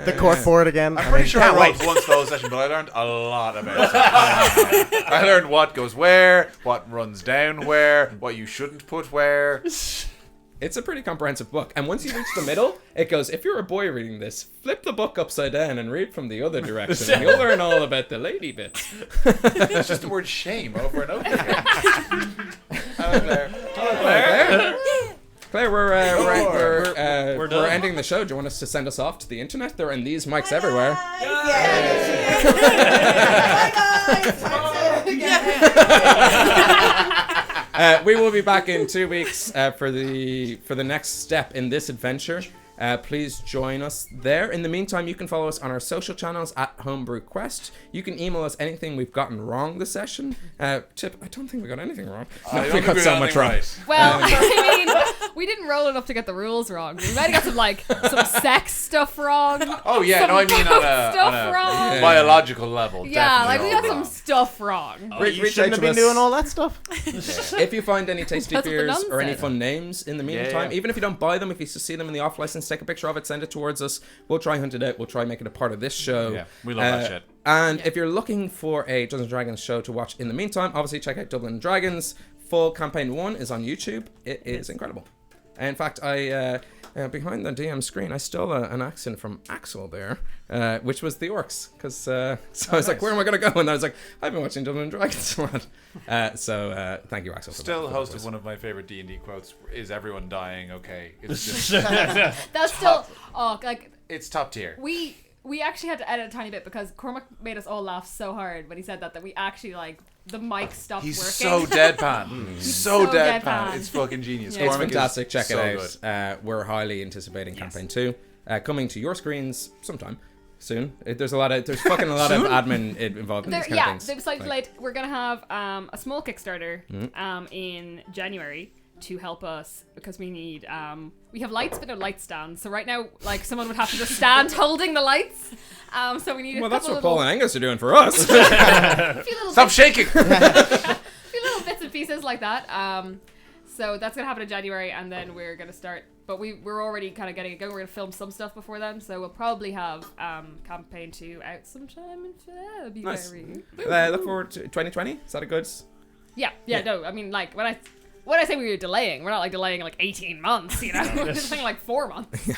The court board again. I'm pretty sure I rolled one solo session, but I learned a lot about it. I learned what goes where, what runs down where, what you shouldn't put where. It's a pretty comprehensive book. And once you reach the middle, it goes, if you're a boy reading this, flip the book upside down and read from the other direction. And you'll learn all about the lady bits. It's just the word shame over and over again. Hello there. Claire, We're we're done. ending the show. Do you want us to send us off to the internet? There are these mics everywhere. We will be back in 2 weeks for the next step in this adventure. Please join us there. In the meantime, you can follow us on our social channels at Homebrew Quest. You can email us anything we've gotten wrong this session. Tip, I don't think we got anything wrong. No, we got so much wrong. Well, I mean, we didn't rolling up to get the rules wrong. We might have got some sex stuff wrong. Oh yeah, no, I mean on a wrong. biological level. Yeah, like we got definitely some stuff wrong. You shouldn't have been doing all that stuff. If you find any tasty That's what the beers nun or any said. fun names in the meantime, even if you don't buy them, if you see them in the off license, take a picture of it, send it towards us. We'll try hunt it out. We'll try make it a part of this show. Yeah, we love that shit. And if you're looking for a Dungeons & Dragons show to watch in the meantime, obviously check out Dublin Dragons. Full campaign 1 is on YouTube. It is incredible. In fact, I behind the DM screen, I stole an accent from Axel there, which was the orcs. Because so I was like, where am I going to go? And I was like, I've been watching Dublin Dragons a lot. So thank you, Axel. Still host of one of my favorite D&D quotes. Is everyone dying? Okay, it's just That's still it's top tier. We actually had to edit a tiny bit because Cormac made us all laugh so hard when he said that we actually the mic stopped He's working. so deadpan. So deadpan. deadpan. It's fucking genius. Yeah. It's Cormac fantastic. is Check so it out. We're highly anticipating campaign 2 coming to your screens sometime soon. There's fucking a lot of admin involved in these kind of things. They've slightly delayed. We're gonna have a small Kickstarter in January to help us because we need we have lights but no light stands. So right now, someone would have to just stand holding the lights. So we need. Well, that's what Paul and Angus are doing for us. Stop shaking. A few little bits and pieces like that. So that's gonna happen in January, and then we're gonna start. But we're already kind of getting it going. We're gonna film some stuff before then, so we'll probably have campaign 2 out sometime in February. Nice. Look forward to 2020. Is that a good? Yeah. No, I mean, when I say we were delaying, we're not delaying 18 months. You know, we're just delaying 4 months.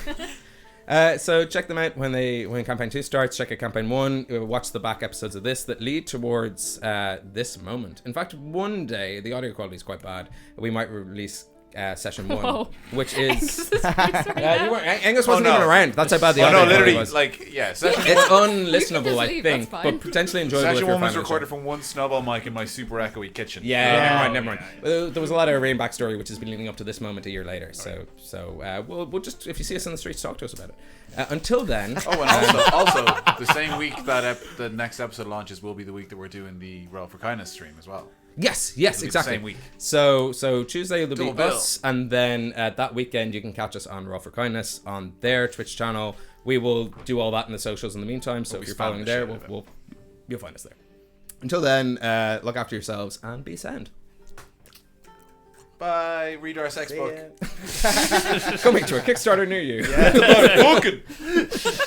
So check them out when campaign 2 starts. Check out campaign 1. Watch the back episodes of this that lead towards this moment. In fact, one day the audio quality is quite bad. We might release session 1, Whoa. which is Right Angus wasn't even around. That's how bad the audio quality literally, was. session It's unlistenable, just I leave, think, that's fine. but potentially enjoyable. Session if you're 1 a was fan of the show. recorded from one snowball mic in my super echoey kitchen. Never mind. There was a lot of Rían backstory, which has been leading up to this moment a year later. So we'll just, if you see us on the streets, talk to us about it. Until then. Oh, and also the same week that the next episode launches will be the week that we're doing the Roll for Kindness stream as well. Yes, It'll be exactly. the same week. So Tuesday will be Double bill. us, and then that weekend you can catch us on Roll for Kindness on their Twitch channel. We will do all that in the socials in the meantime. So if you're following there, you'll find us there. Until then, look after yourselves and be sound. Bye. Read our sex book. Coming to a Kickstarter near you. Yeah.